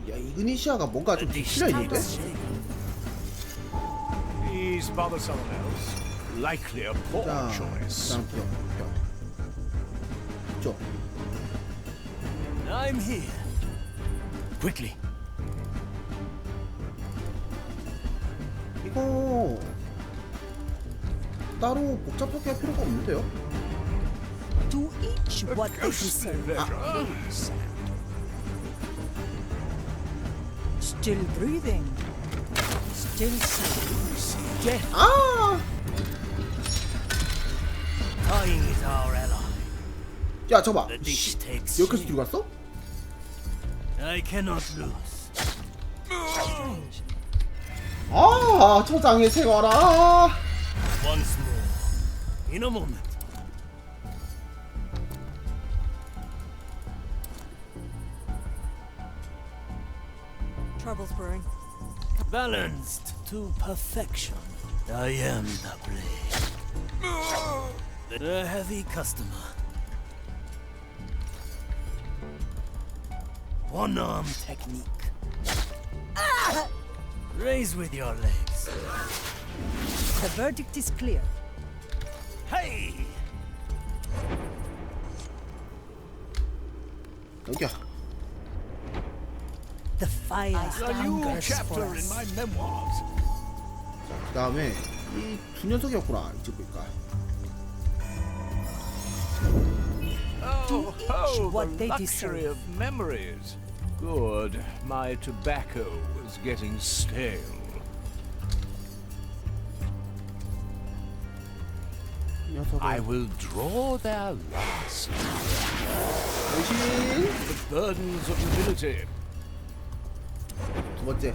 야, 이그니시아가 뭔가 좀 필요 있는데? Please bother someone else. Likely a poor 자, choice. 그다음 표. 쪽. I'm here. Quickly. 이거 따로 복잡하게 할 필요가 없는데요? To each what they deserve. Still breathing. Still safe. Death. 아! Dying is our ally. 야, 잠깐만. The dish takes 여기까지 shape. 뒤로 갔어? I cannot lose. 아, 초장에 세워라. Once more. In a moment. Trouble's brewing. Balanced to perfection. I am the blade. The heavy customer. One-arm technique. Raise with your legs. The verdict is clear. Hey! 여기야. The fire A new hungers for chapter in us. my memoirs. 그 다음에 이 두 녀석이었구나. 이제 보니까. Oh, what the they luxury deserve. of memories. Good. My tobacco is getting stale. I will draw their last. The burdens of nobility. 두 번째.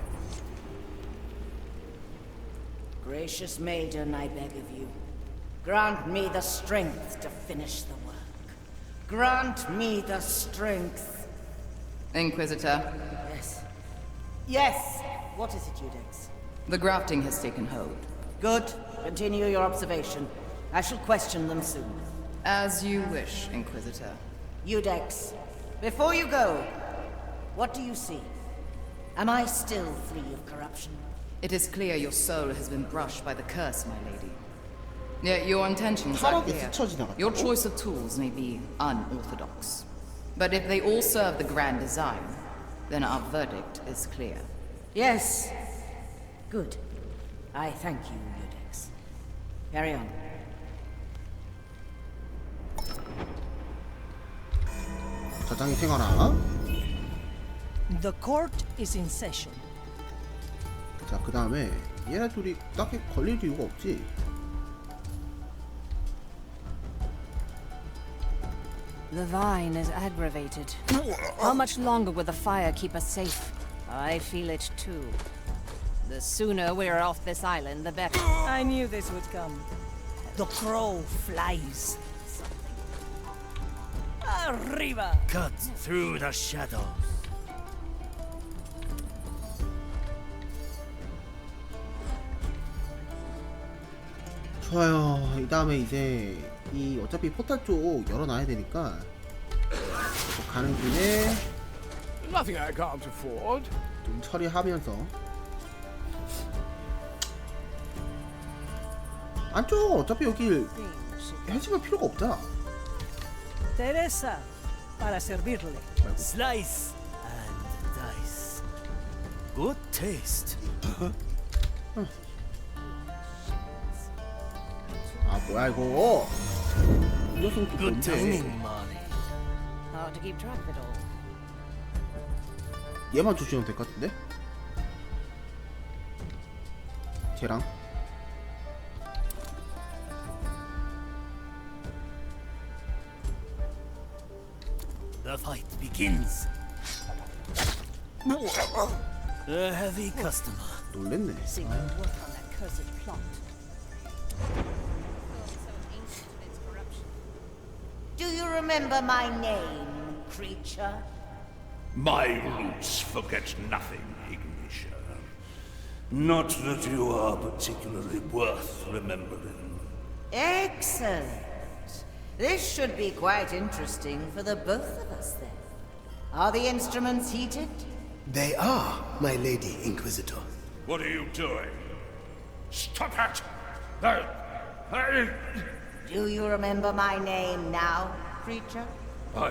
Gracious maiden, I beg of you, grant me the strength to finish the work. Grant me the strength. Inquisitor, Yes. Yes! What is it, Judex? the grafting has taken hold. Good. Continue your observation. I shall question them soon. As you wish, Inquisitor. Judex, before you go, what do you see? Am I still free of corruption? It is clear your soul has been brushed by the curse, my lady. Yet your intentions are 타락에 clear. 스쳐 지나갔다고? Your choice of tools may be unorthodox. But if they all serve the grand design, then our verdict is clear. Yes. Good. I thank you, Judex. Carry on. 저장이 생활아. The court is in session. 자, 그 다음에 얘네 둘이 딱히 걸릴 이유가 없지. The vine is aggravated. How much longer will the fire keep us safe? I feel it too. The sooner we're off this island, the better. I knew this would come. The crow flies. Arriba! Cut through the shadows. 좋아요. 이 다음에 이제 이 어차피 포탈 쪽 열어놔야 되니까 가는 길에 Nothing I can't afford. 좀 처리하면서 안쪽 어차피 여기 해집을 필요가 없잖아. Teresa, para servirle. Slice and dice. Good taste. 아 뭐야 이거? 이 녀석 또 Good 뭔데? timing, Molly. Hard to keep track of it all. 얘만 조심하면 될 것 같은데? 쟤랑 The fight begins. A heavy customer. 놀랬네. Sigmund, work on that cursed plot. Do you remember my name, creature? My roots forget nothing, Ignitia. Not that you are particularly worth remembering. Excellent. This should be quite interesting for the both of us, then. Are the instruments heated? They are, my lady Inquisitor. What are you doing? Stop it! Do you remember my name now, creature? I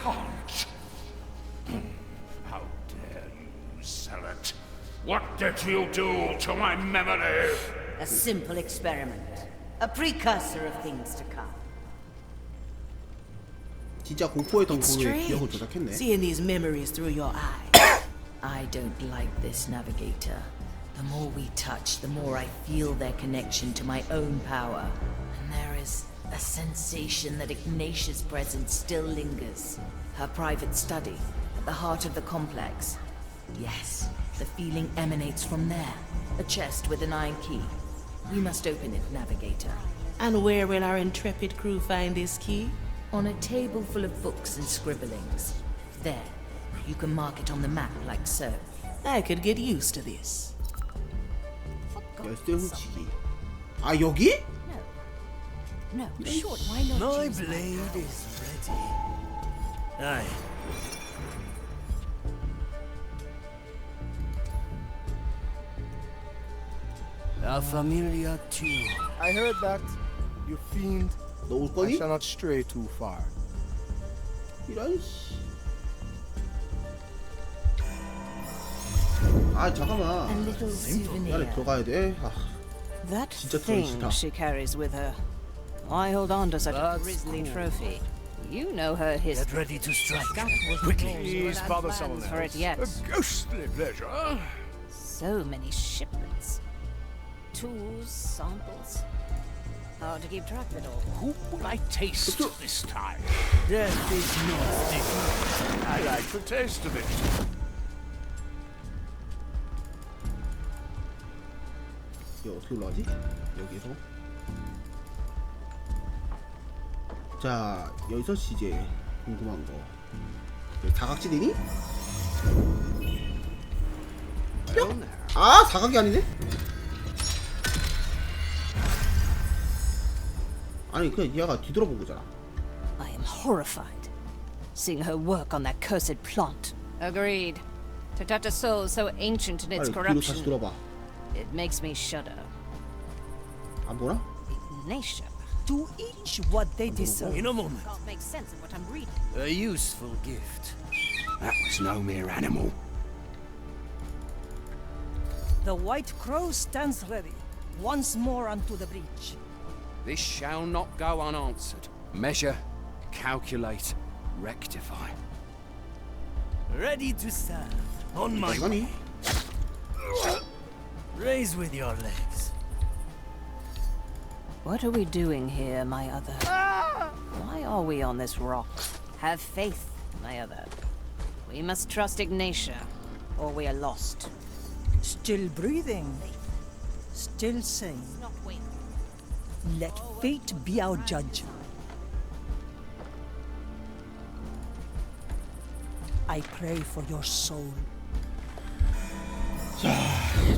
can't. How dare you sell it? What did you do to my memory? A simple experiment. A precursor of things to come. 진짜 공포했던 It's 공의 기억을 strange, 조작했네. seeing these memories through your eyes. I don't like this, Navigator. The more we touch, the more I feel their connection to my own power. And there is a sensation that Ignatia's presence still lingers. Her private study, at the heart of the complex. Yes, the feeling emanates from there. A chest with an iron key. We must open it, Navigator. And where will our intrepid crew find this key? On a table full of books and scribblings. There. You can mark it on the map like so. I could get used to this. 열쇠 훔치기. 아 여기? No, sure, why not My use blade is ready. Aye. A familiar tune. I heard that. You fiend. 너 올 I 거니? shall not stray too far. 이런 씨. 아 잠깐만. A little 이 안에 souvenir. 들어가야 돼. 아, That 진짜 thing 싫다. she carries with her. Why hold on to such a That's grisly cool. trophy? You know her history. Get ready to strike. That was Quickly. Please bother someone for it yet. Ghostly pleasure. So many shipments. Tools, samples. Hard to keep track of it all. Who will I taste this time? Death is not different. I like the taste of it. 이거 어떻게 올라가지? 여기서. 자, 여기서 이제 궁금한 거. 여기 사각지대니? 뿅! 아, 사각이 아니네? 아니, 그냥 얘가 뒤돌아본 거잖아. I am horrified, seeing her work on that cursed plant. Agreed. To touch a soul so ancient in its 빨리 뒤로 다시 corruption, 돌아봐. it makes me shudder. 안 보나? Ignatia. To each what they deserve. In a moment. Can't make sense of what I'm reading. A useful gift. That was no mere animal. The White Crow stands ready. Once more unto the breach. This shall not go unanswered. Measure, calculate, rectify. Ready to serve. On my 아니? way. Raise with your legs. What are we doing here, my other? Why are we on this rock? Have faith, my other. We must trust Ignatia, or we are lost. Still breathing. Still sane. Let fate be our judge. I pray for your soul. 자,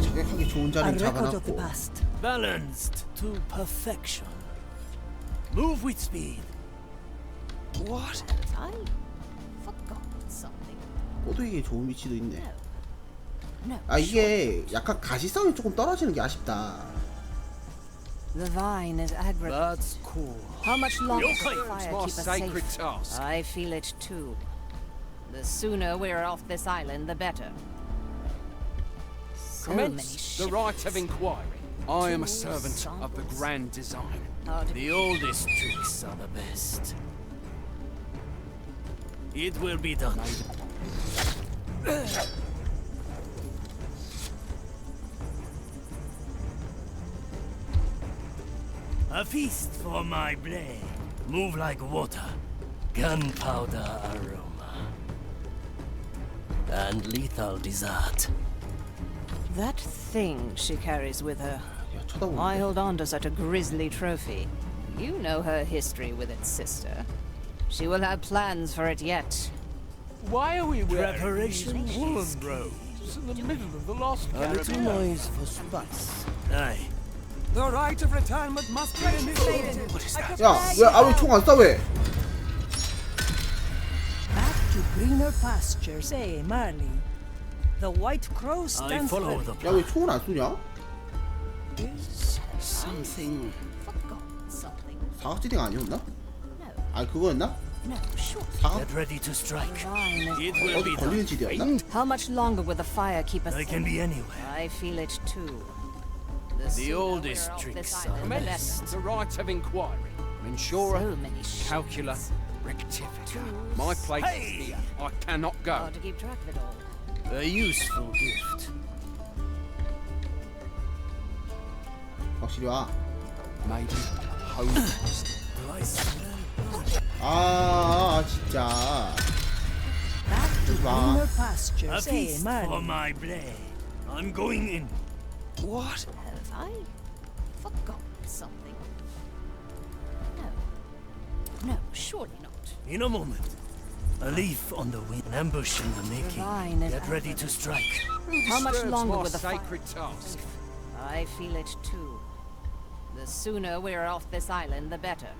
저격하기 좋은 A 자리는 record of the 잡아놨고. past. Balanced to perfection. Move with speed. What have I forgotten something? 꼬드기에 좋은 위치도 있네. No. 아, 이게 약간 가시성이 조금 떨어지는 게 아쉽다. The vine is aggravated. That's cool. How much longer Your will the claim's fire my keep us sacred safe? task. I feel it too. The sooner we're off this island, the better. So many Commence the right of inquiry. I am a servant of the grand design. The oldest tricks are the best. It will be done. A feast for my blade. Move like water. Gunpowder aroma. And lethal dessert. That thing she carries with her. 야, 쳐다보는데. Why hold on to such a grisly trophy? You know her history with its sister. She will have plans for it yet. Why are we wearing Preparation these woolen is key. robes in the middle of the lost A little Caribbean? noise for spice. Aye. The right of retirement must be initiated. What is that? 야, 왜 아왜 총 안 쏴 왜? Back to greener pastures, eh, Marley? The White Crow I stands follow ready. the 야, plan. 왜 총을 안 쏘냐? Something. Forgotten something. 사각지대가 아니었나? 아니 그거였나? No, sure. 사각? Get ready to strike. Vine is It will 어디 be 걸리는 done. 지대였나? How much longer will the fire keep us I safe? can be anywhere. I feel it too. The sooner oldest we're off tricks this are island, the Commence better. the right of inquiry. Ensure, So many calcula, shifts. rectifica. My place is here. I cannot go. Hard to keep track of it all. A useful gift. 확실히 와. Maybe home. 아, 진짜. Back to 오지 마. greener A pastures, eh, feast for Marley? my blade. I'm going in. What have I forgotten something? No, surely not. In a moment. A leaf on the wind. An ambush in the making. vine is Get ready to strike. How much Disturbs longer my will the fire? sacred task. I feel it too. The sooner we're off this island, the better.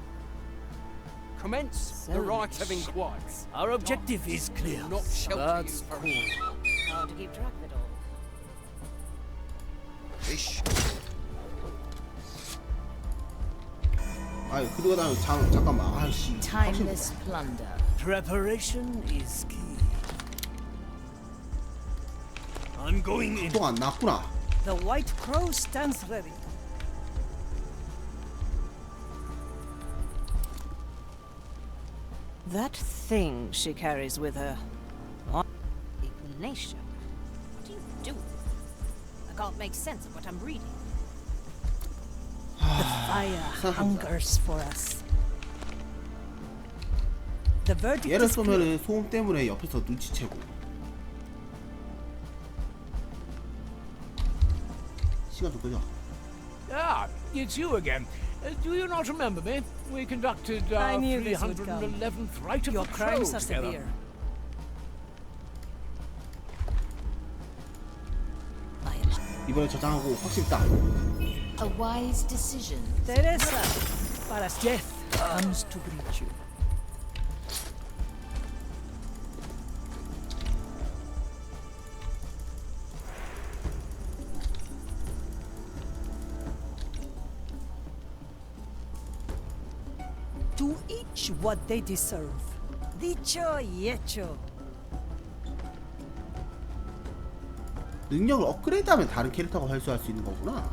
Commence the So right many of inquiry. Our objective is clear. Not shelter That's you for cool. Hard to keep track of it all. This 아니 그리고 다음에 잠깐만 아이씨 Timeless plunder. Preparation is key. I'm going in. 또 안 나왔구나. The White Crow stands ready. That thing she carries with her. Ignatia? What do you do? I can't make sense of what I'm reading. The fire hungers for us. The verdict 얘를 is clear. 쏘면은 소음 때문에 옆에서 눈치채고. 시간 좀 끌자. Ah, it's you again. Do you not remember me? We conducted I our knew this would come. 311th Rite of Your the crimes Crow are together. severe. 이번에 저장하고 확실히 딱. A wise decision. Teresa, para death comes to greet you. To each what they deserve. Dicho y hecho. 능력을 업그레이드하면 다른 캐릭터가 활수할 수 있는 거구나.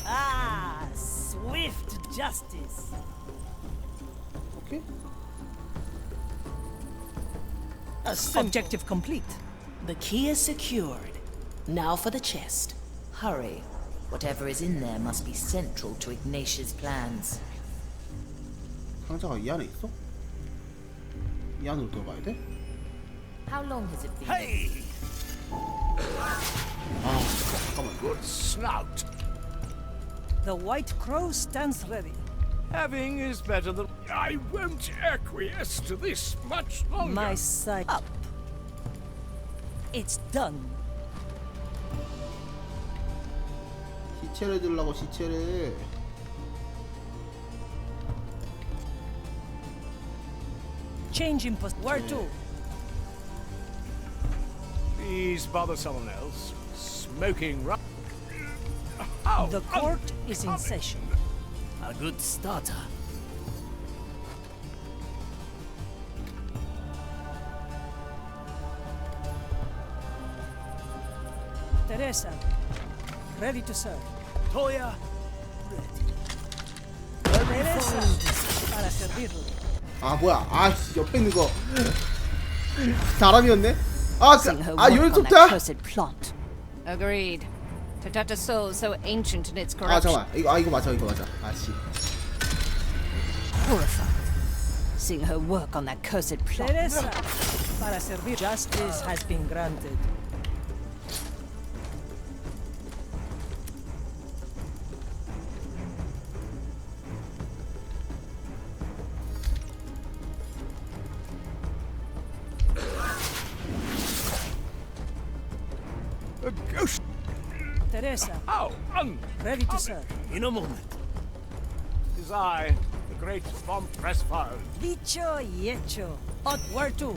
Ah, swift justice. 오케이. Objective complete. The key is secured. Now for the chest. Hurry. Whatever is in there must be central to Ignatius' plans. 상자가 이 안에 있어? 이 안으로 들어가야 돼? How long has it been? Hey! 아, 잠깐만. Good snout. The White Crow stands ready. Having is better than... I won't acquiesce to this much longer. My sight up. It's done. 시체를 들라고 시체를. Change in post. Where to? Please bother someone else. Smoking ru- The court is in session. A good starter. Teresa, ready to serve. Toya, Teresa, para servirle. 아 뭐야? 아씨 옆에 있는 거 사람이었네? 아 요리 on that 좋다. cursed plot. Agreed. To touch a soul so ancient in its 아 corruption. 잠깐 이거 맞아 이거 맞아. 아씨. Horrified. Seeing her work on that cursed plot. Teresa, para servir. Justice has been granted. A ghost. Teresa, How ready to serve. in a moment. It is I, the great von Pressfire. Dicho y hecho. Where to?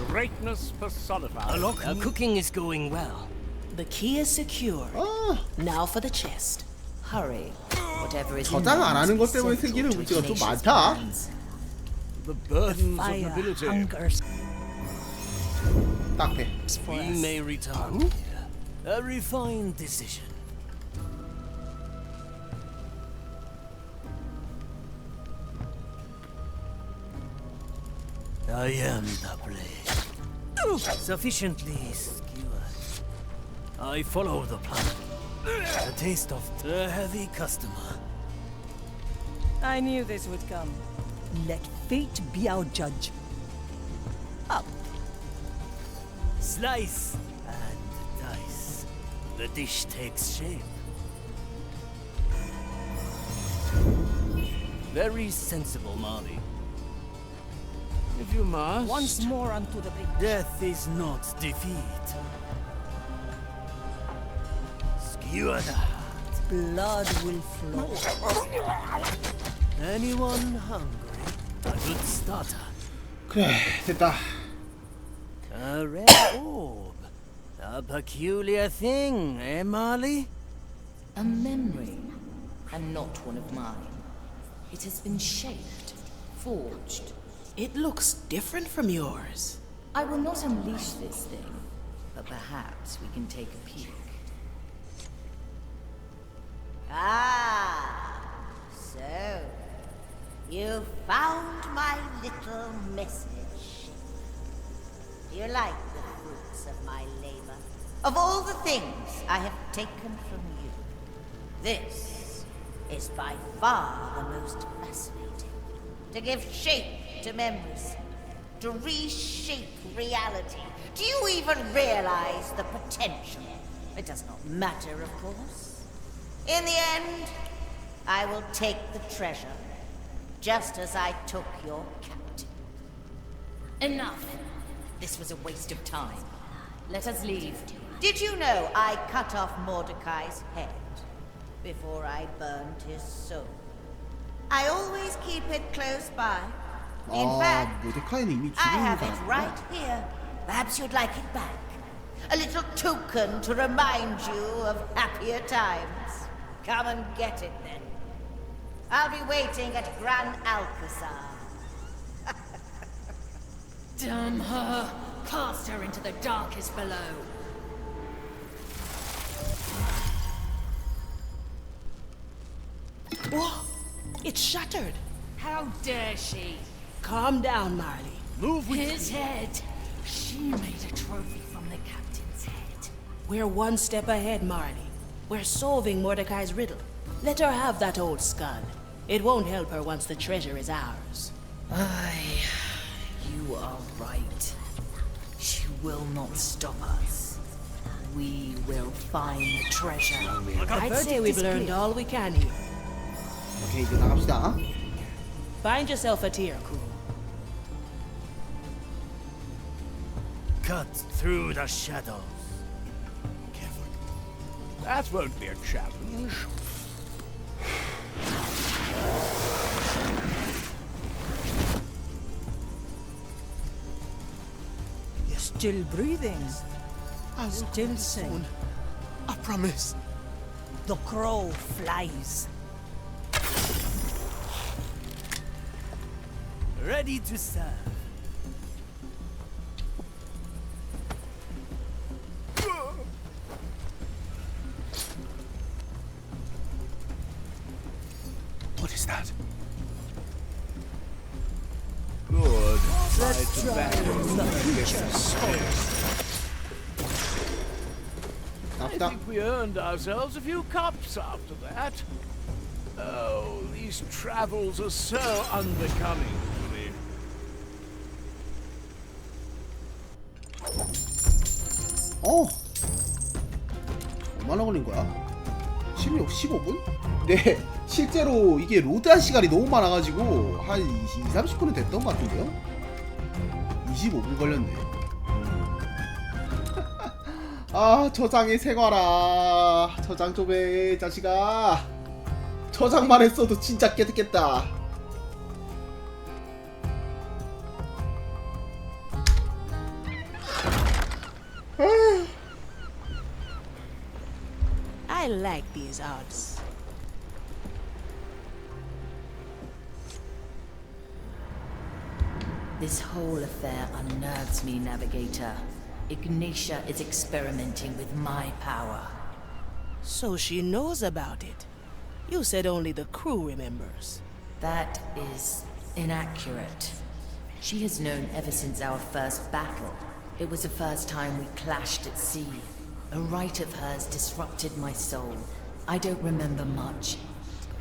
Greatness personified. Cooking is going well. The key is secured. Now for the chest. Hurry. Whatever is in 저장 there 안 하는 must 것 be 때문에 central 생기는 to 문제가 좀 Ignatius' 많다. plans. The burdens of Fire nobility. hungers 딱 돼. for We us. may return here. A refined decision. I am the blade. Sufficiently skewered. I follow the plan. A taste of the heavy customer. I knew this would come. Let fate be our judge. Up. Slice and dice. The dish takes shape. Very sensible, Marley. If you must. Once more unto the brink. Death is not defeat. Skewer the heart. Blood will flow. Anyone hungry? A good starter. 그래 됐다. A red orb. A peculiar thing, eh, Marley? A memory, and not one of mine. It has been shaped, forged. It looks different from yours. I will not unleash this thing, but perhaps we can take a peek. Ah, so you found my little message. Do you like the fruits of my labor? Of all the things I have taken from you, this is by far the most fascinating. To give shape to memories, to reshape reality. Do you even realize the potential? It does not matter, of course. In the end, I will take the treasure, just as I took your captain. Enough! This was a waste of time. Let us leave. Did you know I cut off Mordecai's head before I burned his soul? I always keep it close by. In fact, 모데카이는 이미 I 죽은 have it 사람이야. right here. Perhaps you'd like it back. A little token to remind you of happier times. Come and get it then. I'll be waiting at Gran Alcazar. Damn her! Cast her into the darkest below. Whoa! It's shattered. How dare she? Calm down, Marley. Move with His head. She made a trophy from the captain's head. We're one step ahead, Marley. We're solving Mordecai's riddle. Let her have that old skull. It won't help her once the treasure is ours. Aye, you are right. She will not stop us. We will find the treasure. I'd say we've learned all we can here. 오케이, 이제 나갑시다. Find yourself a tier, crew. Cut through the shadows. That won't be a challenge. You're still breathing. I will Still come sing. soon. I promise. The crow flies. Ready to serve. What is that? Good. Let's try the future. I think we earned ourselves a few cups after that. Oh, these travels are so unbecoming to me. 얼마나 걸린 거야? 16, 15분? 네, 실제로 이게 로드한 시간이 너무 많아가지고 한 20-30분은 됐던 것 같은데요? 25분 걸렸네. 아, 저장의 생활아. 저장 좀 해, 자식아. 저장만 했어도 진짜 깨끗겠다. I like these odds. This whole affair unnerves me, Navigator. Ignatia is experimenting with my power. So she knows about it. You said only the crew remembers. That is inaccurate. She has known ever since our first battle. It was the first time we clashed at sea. A rite of hers disrupted my soul. I don't remember much.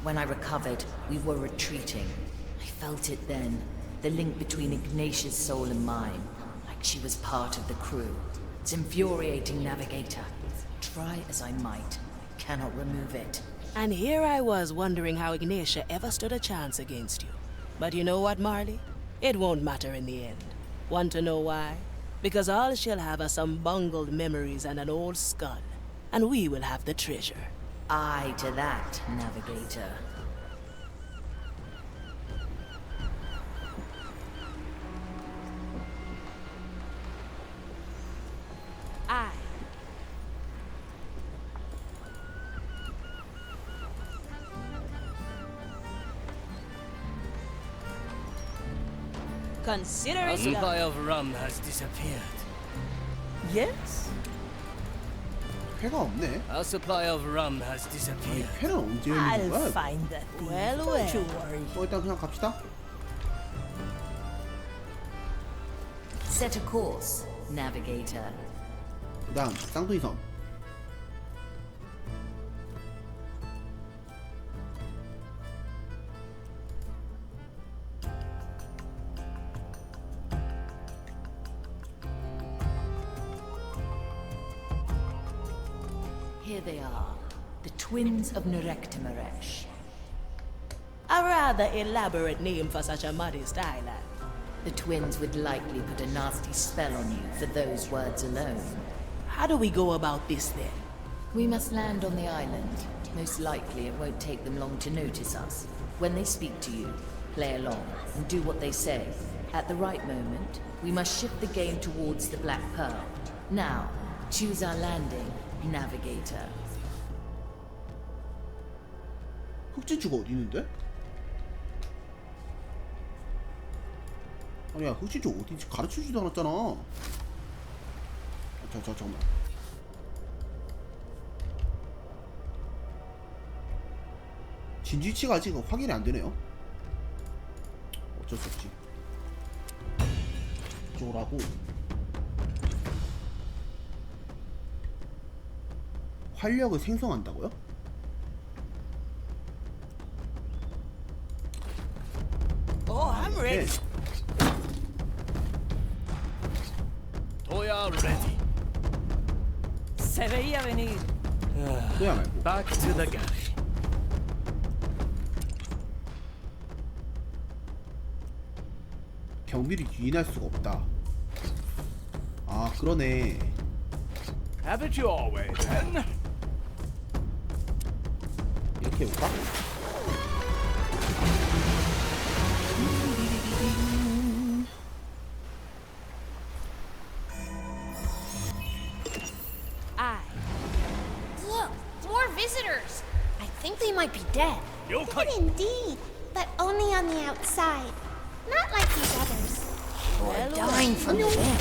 When I recovered, we were retreating. I felt it then. The link between Ignatia's soul and mine. Like she was part of the crew. It's infuriating, Navigator. Try as I might, I cannot remove it. And here I was wondering how Ignatia ever stood a chance against you. But you know what, Marley? It won't matter in the end. Want to know why? Because all she'll have are some bungled memories and an old skull. And we will have the treasure. Aye to that, Navigator. Aye. Consider A it supply done. of rum has disappeared. Yes? 회가 없네. A supply of rum has 아니, disappered. 회는 언제 열리는 I'll 거야? find that thief. Well, Don't you well. worry. 일단 그냥 갑시다. Set a course, navigator. 그다음 쌍둥이 섬. Here they are, the twins of Nerektimaresh. A rather elaborate name for such a modest island. The twins would likely put a nasty spell on you for those words alone. How do we go about this then? We must land on the island. Most likely it won't take them long to notice us. When they speak to you, play along and do what they say. At the right moment, we must shift the game towards the Black Pearl. Now, choose our landing, navigator. 흑진주가 어디 있는데? 아니야, 흑진주 어딘지 가르쳐주지도 않았잖아. 잠깐만. 진지치가 아직 확인이 안 되네요. 어쩔 수 없지. 이쪽으로 하고. 활력을 생성한다고요? Oh, I'm ready. Toya ready. Se veía venir. 또야 말고. Back to the galley. 경비를 유인할 수가 없다. 아, 그러네. Have it your way, then. 이렇게 해볼까? Look, more visitors. I think they might be dead. Dead indeed, but only on the outside. Not like these others. Well, dying from well. within.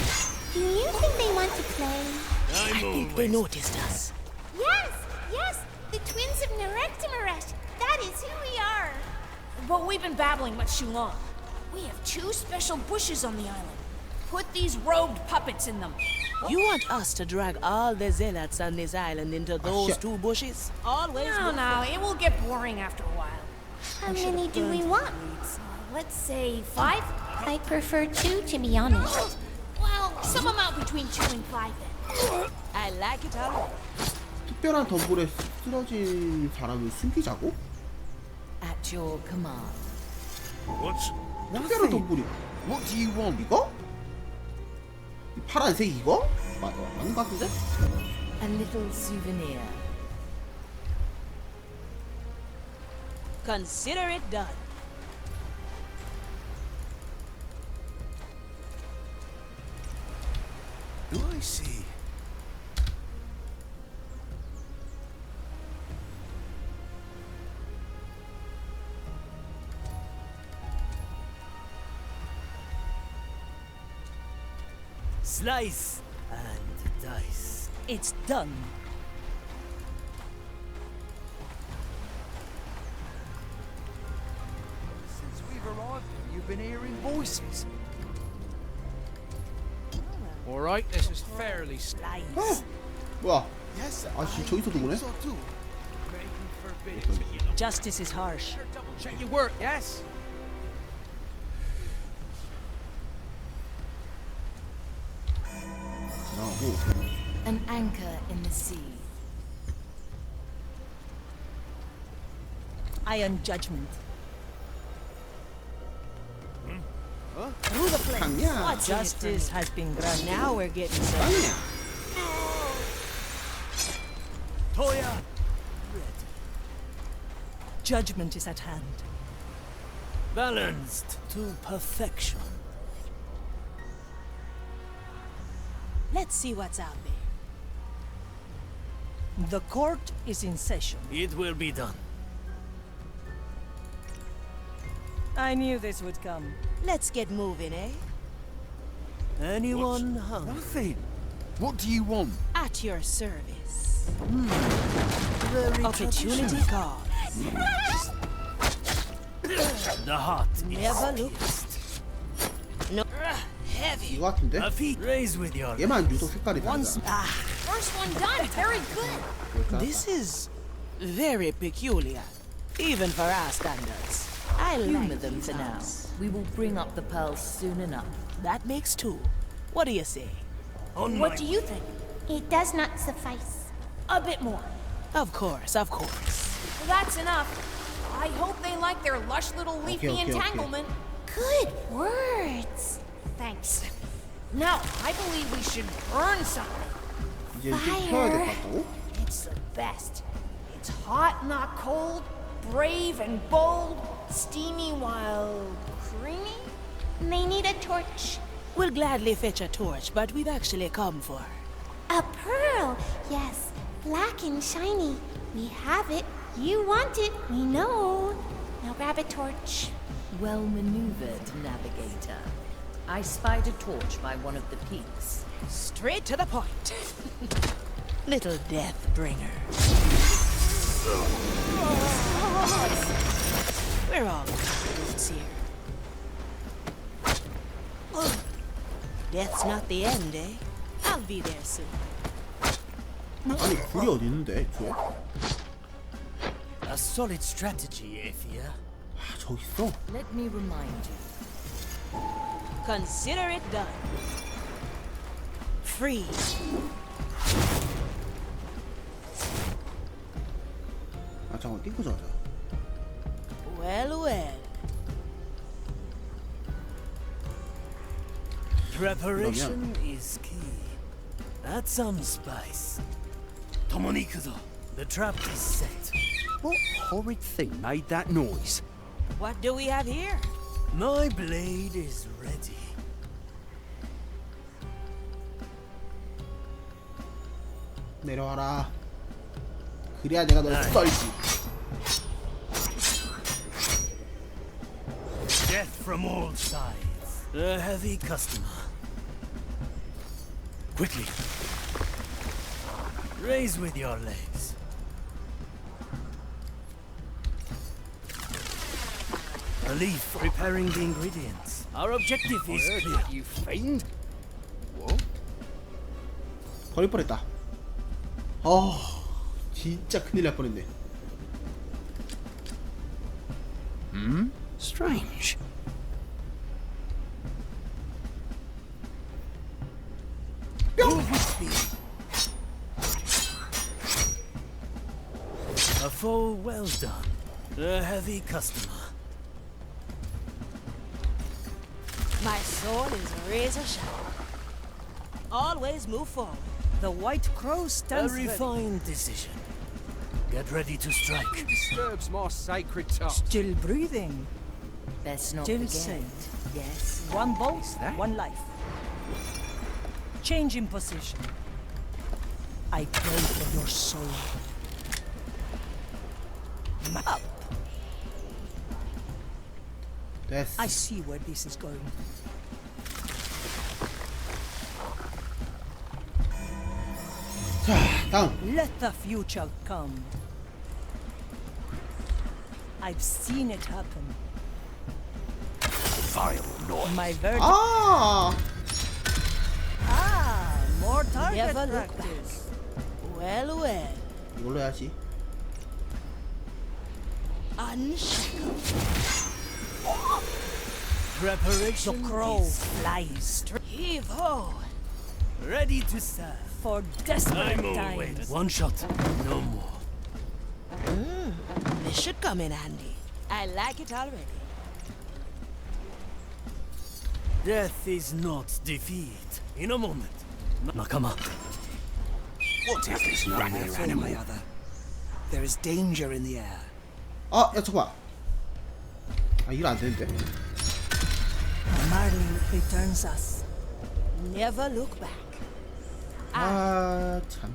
Do you think they want to play? I think they noticed us. Yes, yes, the twins of Nerektimaresh. That is who we are. But we've been babbling much too long. We have 2 special bushes on the island. Put these robed puppets in them. You want us to drag all the zealots on this island into those shit. 2 bushes? Always. No, it will get boring after a while. How many do we want? Let's say 5? I prefer 2, to be honest. Well, some amount between 2 and 5 then. I like it all. 특별한 덤불에 쓰러진 사람을 숨기자고? At your command. What's 특별한 덤불이. What do you want? 이거? 이 파란색 이거? 맞는 것 같은데? A little souvenir. Consider it done. Do I see? Slice and dice. It's done. Since we've arrived here, you've been hearing voices. All right, this is fairly 어? 뭐야? 아씨 저기서도 보네? Justice is harsh. Check your work, yes? An anchor in the sea. Iron judgment. Through the flames. What's in it for Justice me? has been granted. Now we're getting somewhere. Toya. Judgment is at hand. Balanced to perfection. Let's see what's out there. The court is in session. It will be done. I knew this would come. Let's get moving, eh? Anyone hungry? Nothing. What do you want? At your service. Very Opportunity traditional. calls. The heart Never is look No. Heavy. 이거 같은데? a feet. Raise with your 얘만 유독 색깔이 Once. 다르다. First one done. Very good. This is very peculiar, even for our standards. I Humor like them these for now. hours. We will bring up the pearls soon enough. That makes two. What do you say? What do you think? It does not suffice. A bit more. Of course, of course. Well, that's enough. I hope they like their lush little leafy okay. entanglement. Good words. Thanks. Now, I believe we should burn something. 이제 좀 펴야 될 것 같다고? It's the best. It's hot, not cold, brave and bold, steamy while creamy. They need a torch. We'll gladly fetch a torch, but we've actually come for A pearl. Yes, black and shiny. We have it. You want it. We know. Now grab a torch. Well maneuvered, navigator. I spied a torch by one of the peaks. straight to the point. Little death bringer. We're all it's here. Death's not the end, eh? I'll be there soon. 아니 불이 어디 있는데 애초에? A solid strategy, Ephia. 아 저기 있어. Let me remind you. Consider it done. Free. 아 잠깐 띵크 자자. Well, well. Preparation is key. Add some spice. The trap is set. What horrid thing made that noise? What do we have here? My blade is ready. 내려와라. 그래야 내가 널 썰지. Death from all sides. A heavy customer. Quickly. Raise with your legs. A leaf preparing the ingredients. Our objective is clear. You fiend? What? 걸릴 뻔했다. 진짜 큰일 날 뻔했네. Strange. A full well done. A heavy customer. My soul is razor sharp. Always move forward. The White Crow A stands ready. refined decision. Get ready to strike. Who disturbs my sacred touch? Still breathing. Best not Still forget. safe. Yes. One bolt, one life. Change in position. I pray for your soul. Up. 됐어. I see where this is going. 자, 다음. Let the future come. I've seen it happen. Vile noise. My verdict. 아, More target Never look practice. Well, well. 이걸로 해야지. Unshackled. Preparation. The crow is flies Heave ho. ready to serve. for desperate I'm always times. one shot, no more. This should come in handy. I like it already. Death is not defeat. In a moment. Nakama. What is this rare animal? There is danger in the air. 아, 야 잠깐. 아, 일 안 되는데. Marley returns us. Never look back. 아, 참.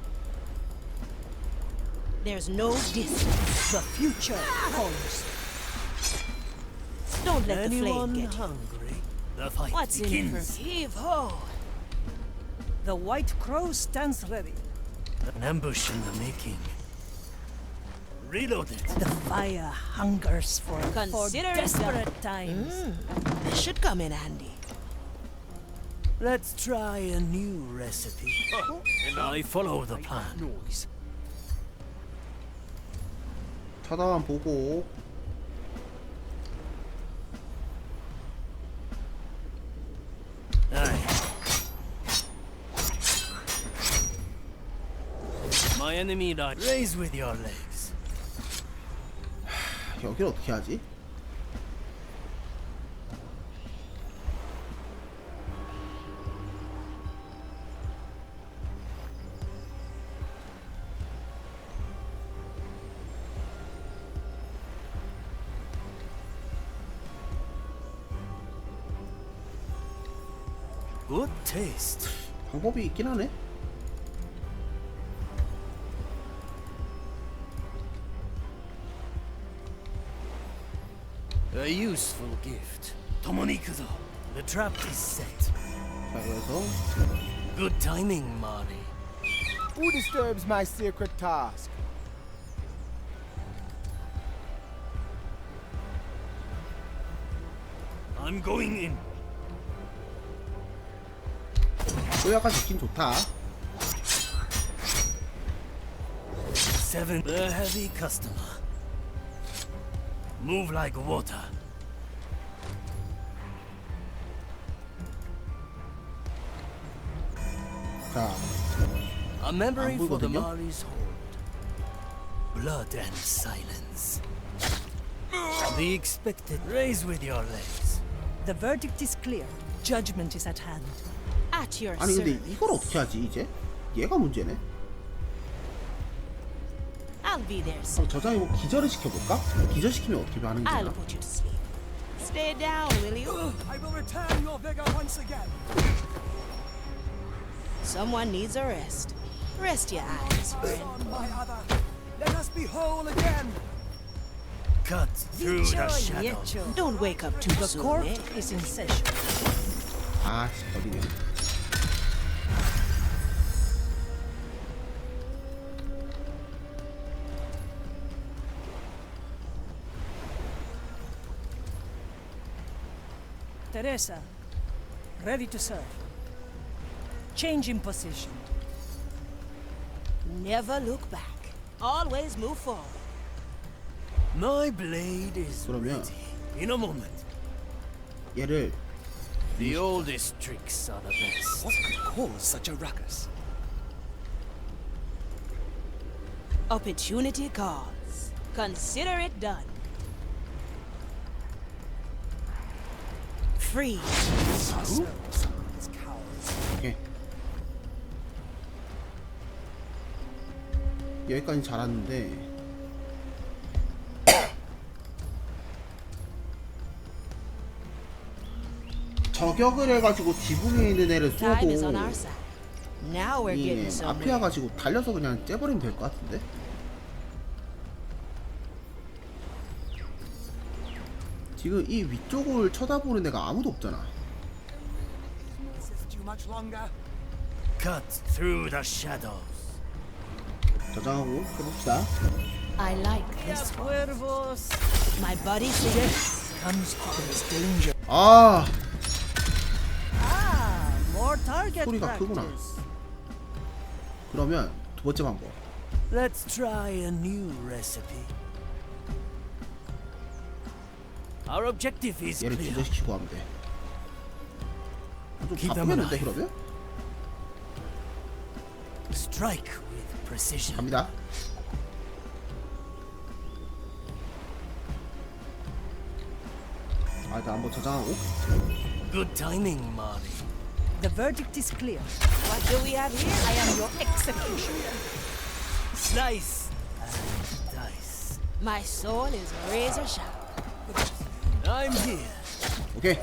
There's no distance. The future calls. Don't let the Anyone flame get you. hungry? The fight What's in it begins. for heave ho? The White Crow stands ready. An ambush in the making. Reload it. The fire hungers for Consider it desperate done. times. This should come in handy. Let's try a new recipe. I follow the plan. Noise. 쳐다만 보고. My enemy died. Raise with your legs. 여기를 어떻게 하지? Good taste. 방법이 있긴 하네. A useful gift. Tomonikuzo. The trap is set. 자, 그래서 Good timing, Mari. Who disturbs my sacred task? I'm going in. 또 약간 느낌 좋다. Seven. The heavy customer. Move like water. 자, A memory 안 for the 보이거든요? Mari's hold. Blood and silence. The expected. Raise with your legs. The verdict is clear. Judgment is at hand. At your 아니 근데 service. 이걸 어떻게 하지 이제? 얘가 문제네. I'll be there soon. 저장에 뭐 기절을 시켜볼까? 기절시키면 어떻게 반응이 I'll 되나? put you to sleep. Stay down, will you? I will return your vigor once again. Someone needs a rest. Rest your eyes, friend. On my other. Let us be whole again. Cut through the Dicho y shadows. hecho. Don't wake up too The soon, court eh? is in session. 아씨 버리네. Teresa, ready to serve. Change in position. Never look back. Always move forward. My blade is 그러면 ready. In a moment. 얘를 The oldest tricks are the best. What could cause such a ruckus? Opportunity calls. Consider it done. Free. 오케이. 여기까지 잘하는데 저격을 해가지고 지붕에 있는 애를 Time is on 쏘고 our side. Now we're 이 getting 앞에 somewhere. 와가지고 달려서 그냥 째버리면 될 것 같은데. 지금 이 위쪽을 쳐다보는 애가 아무도 없잖아. Is this too much longer? Cut through the shadows. 저장하고 해봅시다. I like this one. Cuervos. My buddy suggests. Comes to this danger. 아 Ah, more target 소리가 크구나. practice. 그러면 두 번째 방법. Let's try a new recipe. Our objective is 얘를 clear. 기절시키고 하면 돼. 좀 Keep them 바쁘겠는데 alive. 그러면? Strike with precision. 갑니다. 아 일단 한번 저장하고. Good timing, Mari. The verdict is clear. What do we have here? I am your executioner. Slice and dice. My soul is razor sharp. I'm here. 오케이.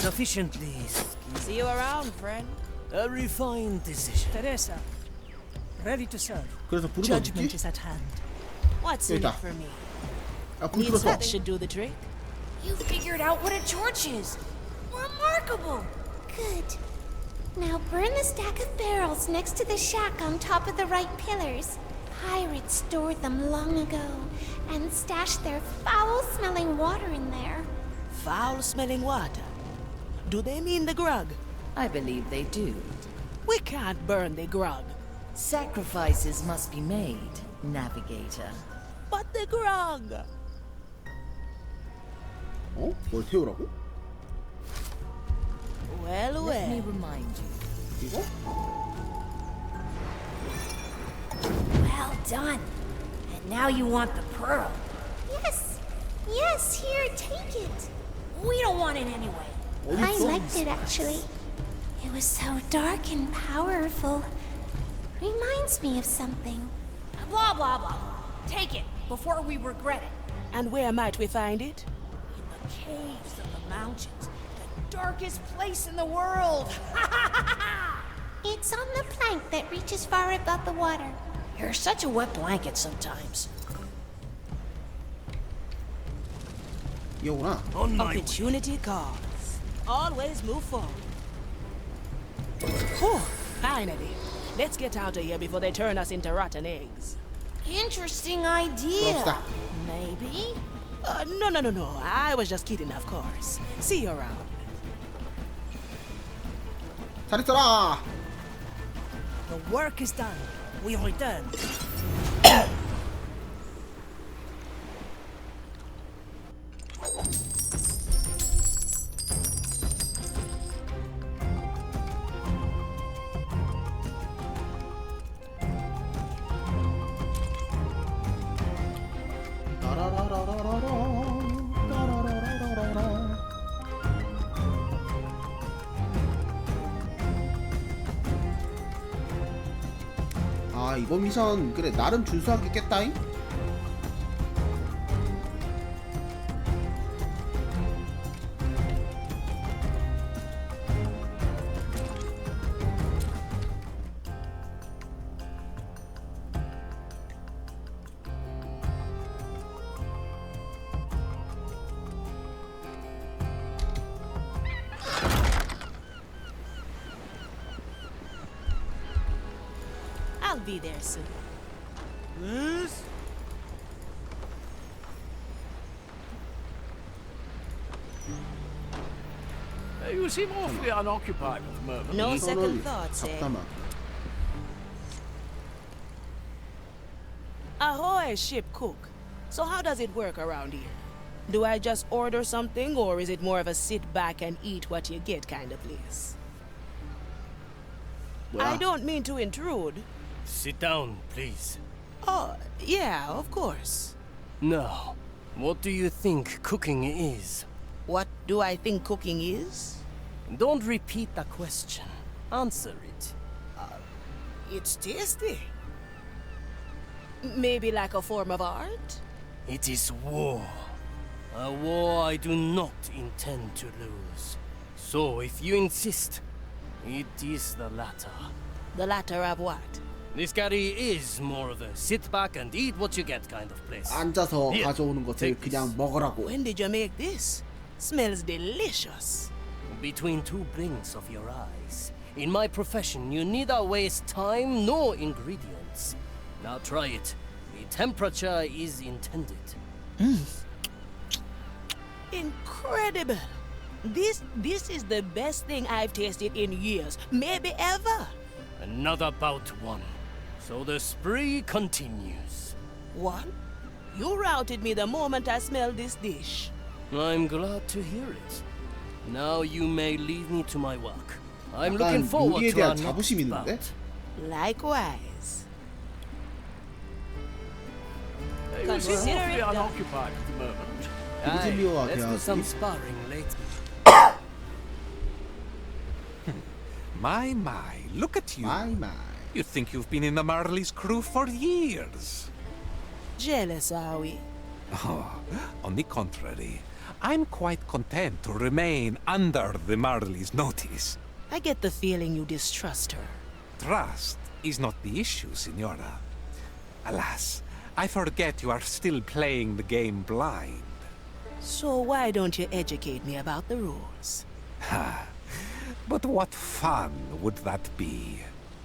Sufficiently See you around, friend. a refined decision. Teresa, ready to serve. 그래서 불은 Judgment 어딨지? is at hand. What's in it 여기다. for me? 아 불 Needs 들었어. that should do the trick. You figured out what a torch is. Remarkable. Good. Now burn the stack of barrels next to the shack on top of the right pillars. Pirates stored them long ago and stashed their foul-smelling water in there. Foul-smelling water? Do they mean the grog? I believe they do. We can't burn the grog. Sacrifices must be made, Navigator. But the grog! 어? 뭘 태우라고? Well, Let me remind you. 이거? Well done. And now you want the pearl. Yes. Yes, here, take it. We don't want it anyway. I liked it, actually. It was so dark and powerful. Reminds me of something. Blah, blah, blah. Take it before we regret it. And where might we find it? In the caves of the mountains. The darkest place in the world. It's on the plank that reaches far above the water. You're such a wet blanket sometimes. 이거구나. Opportunity calls. Always move forward. Whew, finally. Let's get out of here before they turn us into rotten eggs. Interesting idea. 부럽다. Maybe? No. I was just kidding, of course. See you around. 잘 있어라. The work is done. We return. 아, 이번 미션 그래 나름 준수하게 깼다잉. I'll be there soon. Yes? You seem awfully unoccupied at the moment. No second thoughts, eh? 잡담아. Ahoy, ship cook. So how does it work around here? Do I just order something, or is it more of a sit back and eat what you get kind of place? I don't mean to intrude. Sit down, please. Oh, yeah, of course. Now, what do you think cooking is? What do I think cooking is? Don't repeat the question. Answer it. It's tasty. Maybe like a form of art? It is war. A war I do not intend to lose. So, if you insist, it is the latter. The latter of what? This carry is more of a sit back and eat what you get kind of place. 앉아서 Here, 가져오는 것을 take 그냥 먹으라고. When did you make this? Smells delicious. Between two blinks of your eyes. In my profession, you neither waste time nor ingredients. Now try it. The temperature is intended. Incredible. This is the best thing I've tasted in years, maybe ever. Another bout won. So the spree continues. What? You routed me the moment I smelled this dish. I'm glad to hear it. Now you may leave me to my work. I'm 약간 looking forward 요리에 to our 대한 next 자부심이 있는데? bout. Likewise. You seem Consider awfully it done. unoccupied at the moment. Aye, 비질리오와 let's do some 대화하기. sparring later. My, look at you. My. You think you've been in the Marley's crew for years. Jealous, are we? Oh, on the contrary, I'm quite content to remain under the Marley's notice. I get the feeling you distrust her. Trust is not the issue, Signora. Alas, I forget you are still playing the game blind. So why don't you educate me about the rules? But what fun would that be?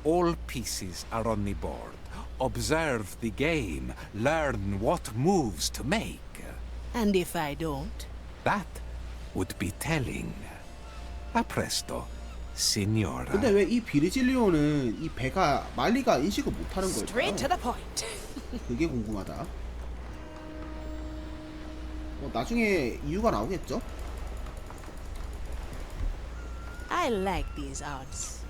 All pieces are on the board. Observe the game. Learn what moves to make. And if I don't? That would be telling. A presto, signora. 근데 왜 이 비르질리오는 이 배가 말리가 인식을 못하는 Straight to 걸까요? the point. 그게 궁금하다. 나중에 이유가 나오겠죠? I like these odds.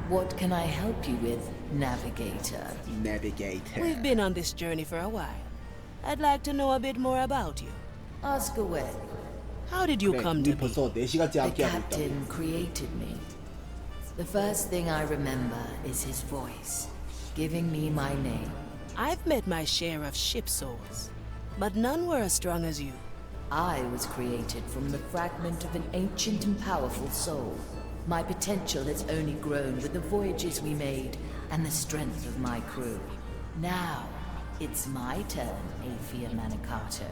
What can I help you with, Navigator? Navigator. We've been on this journey for a while. I'd like to know a bit more about you. Ask away. How did you 그래, come to 우리 be? 벌써 4시간째 The 함께 하고 captain 있다고. created me. The first thing I remember is his voice, giving me my name. I've met my share of ship souls, but none were as strong as you. I was created from the fragment of an ancient and powerful soul. My potential has only grown with the voyages we made and the strength of my crew. Now, it's my turn, Aphia Manicato.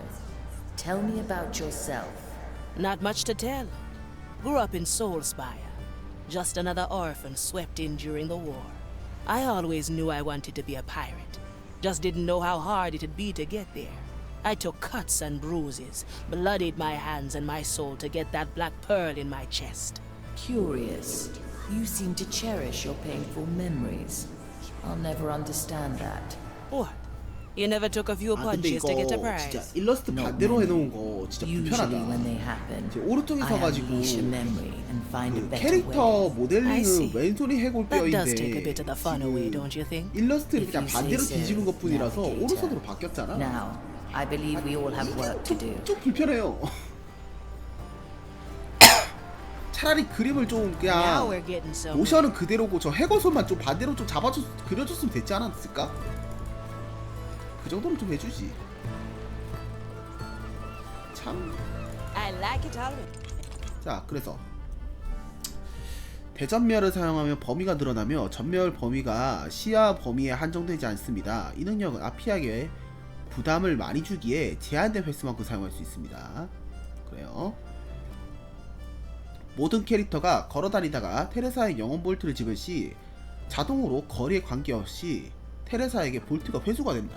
Tell me about yourself. Not much to tell. Grew up in Soulspire. Just another orphan swept in during the war. I always knew I wanted to be a pirate. Just didn't know how hard it'd be to get there. I took cuts and bruises, bloodied my hands and my soul to get that black pearl in my chest. Curious. You seem to cherish your painful memories. I'll never understand that. What? You never took a few 아 근데 punches to get a 이거 prize? 진짜 일러스트 반대로 해놓은 거 진짜 Usually when they 불편하다. happen, 이제 오른쪽에 I 서가지고 unleash a memory and find a 그 better 캐릭터 way. I 모델링은 see. 왼손이 That does take a bit 해골뼈인데 of the fun away, don't you think? 일러스트를 If 그냥 you say 반대로 so, 뒤집은 것뿐이라서 Navigator. 오른손으로 바뀌었잖아. Now, I believe we all have work to do. 좀 불편해요. 차라리 그림을 좀 Now 그냥 we're getting somewhere. 모션은 그대로고 저 해골손만 좀 반대로 좀 그려줬으면 됐지 않았을까? 그 정도는 좀 해주지. 참. I like it already. 자, 그래서 대전멸을 사용하면 범위가 늘어나며 전멸 범위가 시야 범위에 한정되지 않습니다. 이 능력은 아피아에게 부담을 많이 주기에 제한된 횟수만큼 사용할 수 있습니다. 그래요. 모든 캐릭터가 걸어다니다가 테레사의 영혼 볼트를 집을 시 자동으로 거리에 관계없이 테레사에게 볼트가 회수가 된다.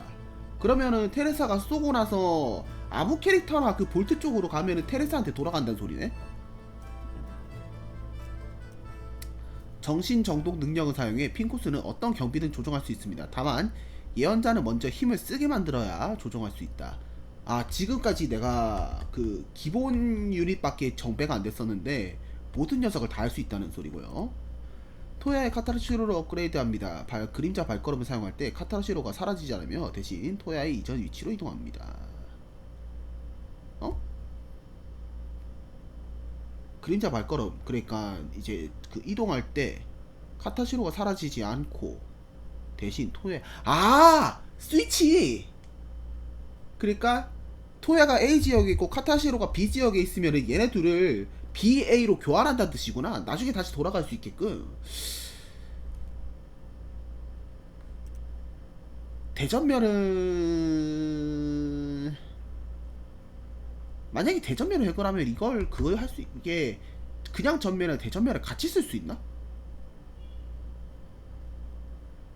그러면은 테레사가 쏘고 나서 아무 캐릭터나 그 볼트 쪽으로 가면은 테레사한테 돌아간다는 소리네. 정신 정독 능력을 사용해 핑코스는 어떤 경비든 조정할 수 있습니다. 다만 예언자는 먼저 힘을 쓰게 만들어야 조정할 수 있다. 아, 지금까지 내가 그 기본 유닛밖에 정배가 안 됐었는데 모든 녀석을 다 할 수 있다는 소리고요. 토야의 카타르시로를 업그레이드합니다. 그림자 발걸음을 사용할 때 카타르시로가 사라지지 않으며 대신 토야의 이전 위치로 이동합니다. 그림자 발걸음, 그러니까 이제 그 이동할 때 카타시로가 사라지지 않고 대신 토야, 스위치! 그러니까 토야가 A 지역에 있고 카타시로가 B 지역에 있으면 얘네 둘을 B, A로 교환한다는 뜻이구나. 나중에 다시 돌아갈 수 있게끔. 대전멸은 만약에 대전멸을 해결하면 이걸 그걸 할 수 이게 그냥 전멸이랑 대전멸을 같이 쓸 수 있나?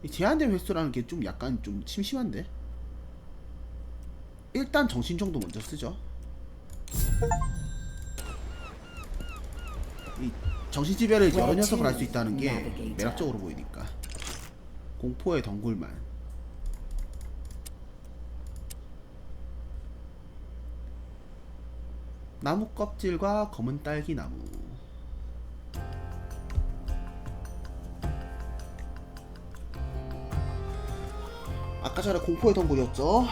이 제한된 횟수라는 게 좀 약간 좀 심심한데. 일단 정신정도 먼저 쓰죠. 이 정신지배를 여러 녀석을 할 수 있다는 게 매력적으로 보이니까. 공포의 덩굴만. 나무 껍질과 검은 딸기 나무. 아까 전에 공포의 덩굴이었죠.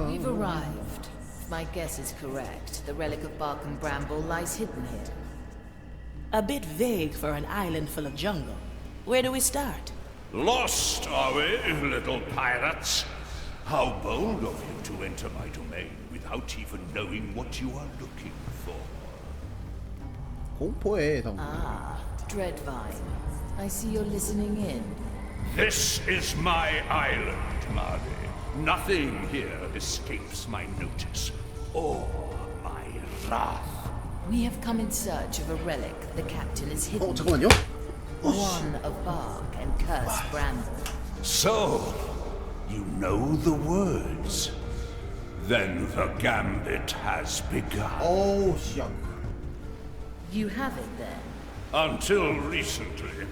We've arrived. If my guess is correct, the relic of bark and bramble lies hidden here. A bit vague for an island full of jungle. Where do we start? Lost, are we, little pirates? How bold of you to enter my domain without even knowing what you are looking for. 공포의 덩굴. Dreadvine. I see you're listening in. This is my island, Marty. Nothing here escapes my notice or my wrath. We have come in search of a relic the captain has hidden. 잠깐만요. One of bark and cursed bramble. So, you know the words. Then the Gambit has begun. Oh, shit. You have it then. Until recently.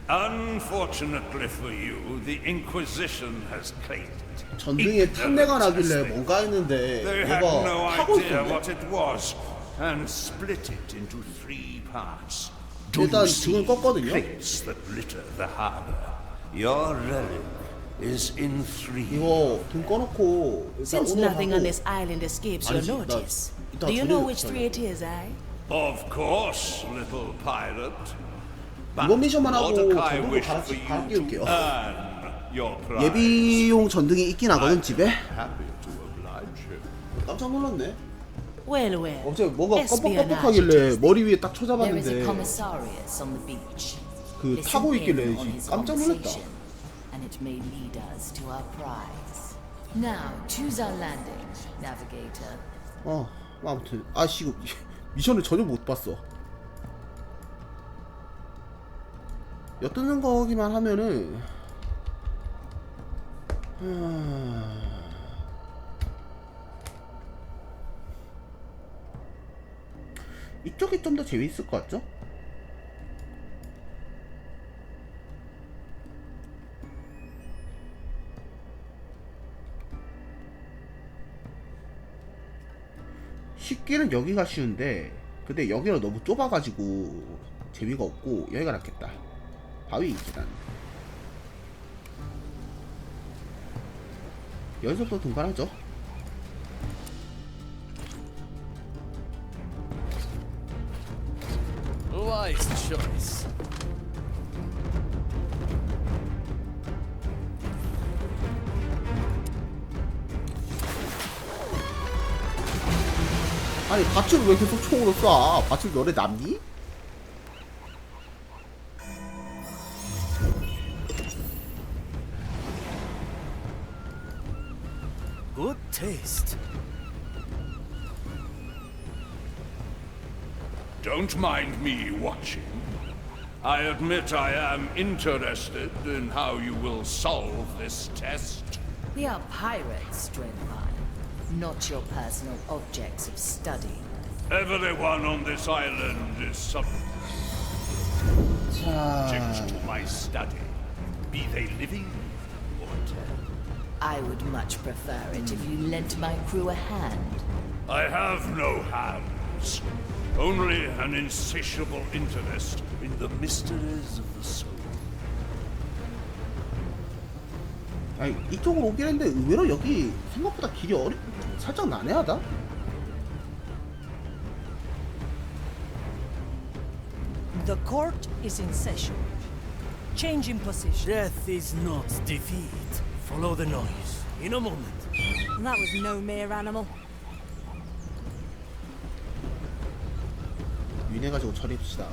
Unfortunately for you, the Inquisition has claimed it. 전등에 탄내가 나길래 뭔가 했는데 They 얘가 had no 타고 idea 있었네. what it was and split it into 3 parts. 일단 등을 껐거든요. Crates that litter the harbor. Your relic is in 3. 이거 등 꺼놓고 일단 Since 오늘 nothing 하고 on this island escapes your 아니지, 나 notice, 이따 do you know 저녁 which 3 it is, eh? Of course, little pirate. 이번 미션만 하고 Mordecai 전등도 wished 갈아 for you 끼울게요. to earn your prize. 예비용 전등이 있긴 하거든 집에. Happy to oblige him. 깜짝 놀랐네. Well, well. 어제 뭐가 espionage 껌뻑껌뻑하길래 머리 위에 딱 There is a 쳐잡았는데 commissariat on the beach. 그 Listen 타고 in 있길래 on his 깜짝 놀랐다. conversation, and it may lead us to our prize. Now, choose our landing, navigator. 아무튼 아씨 이거 미션을 전혀 못 봤어. 엿드는 거기만 하면은 이쪽이 좀 더 재밌을 것 같죠? 쉽기는 여기가 쉬운데 근데 여기는 너무 좁아가지고 재미가 없고 여기가 낫겠다. 바위 계단 여기서부터 등반하죠. Wise choice. 아니 밧줄을 왜 계속 총으로 쏴? 밧줄 너네 남니? Good taste. Don't mind me watching. I admit I am interested in how you will solve this test. We are pirates, Dreadvine, not your personal objects of study. Everyone on this island is subject to my study, be they living or dead. I would much prefer it if you lent my crew a hand. I have no hands, only an insatiable interest in the mysteries of the soul. 아니 이쪽으로 오긴 했는데 의외로 여기 생각보다 길이 살짝 난해하다? The court is in session. Change in position. Death is not defeat. Follow the noise. In a moment. That was no mere animal. 유인해가지고 처리합시다.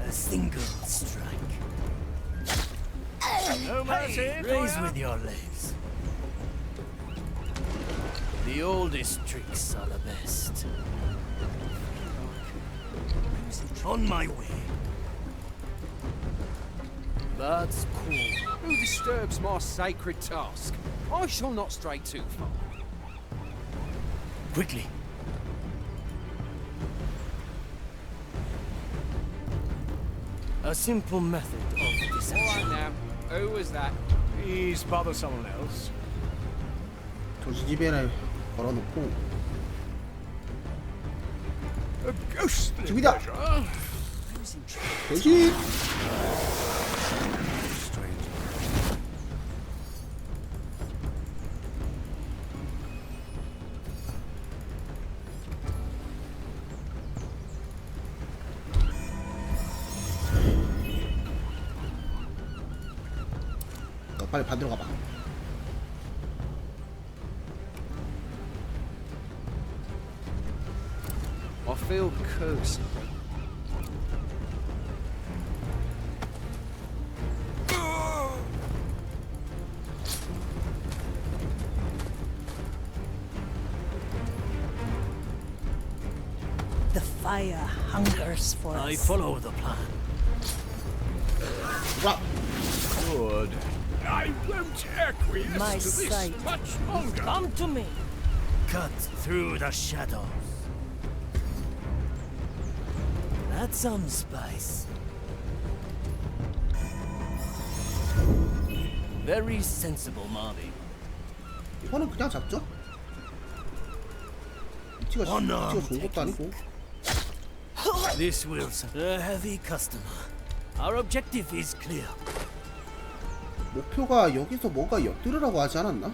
A single strike. No mercy. Raise with your legs. The oldest tricks are the best. On my way. That's cool. Who disturbs my sacred task? I shall not stray too far. Quickly. A simple method of deception. All right now. Who was that? Please bother someone else. 도시지배를 걸어놓고 A ghostly 죽이다. pleasure. 도시. 너 빨리 반대로 가봐. I feel cursed. The fire hungers for I us. follow the plan. Good. I won't acquiesce My to this sight. much longer. Come to me. Cut through the shadows. That's some spice. Very sensible, Marty. 이거는 그냥 잡죠? 위치가 좋은 것도 아니고. This will a heavy customer. Our objective is clear. 목표가 여기서 뭔가 엿들으라고 하지 않았나?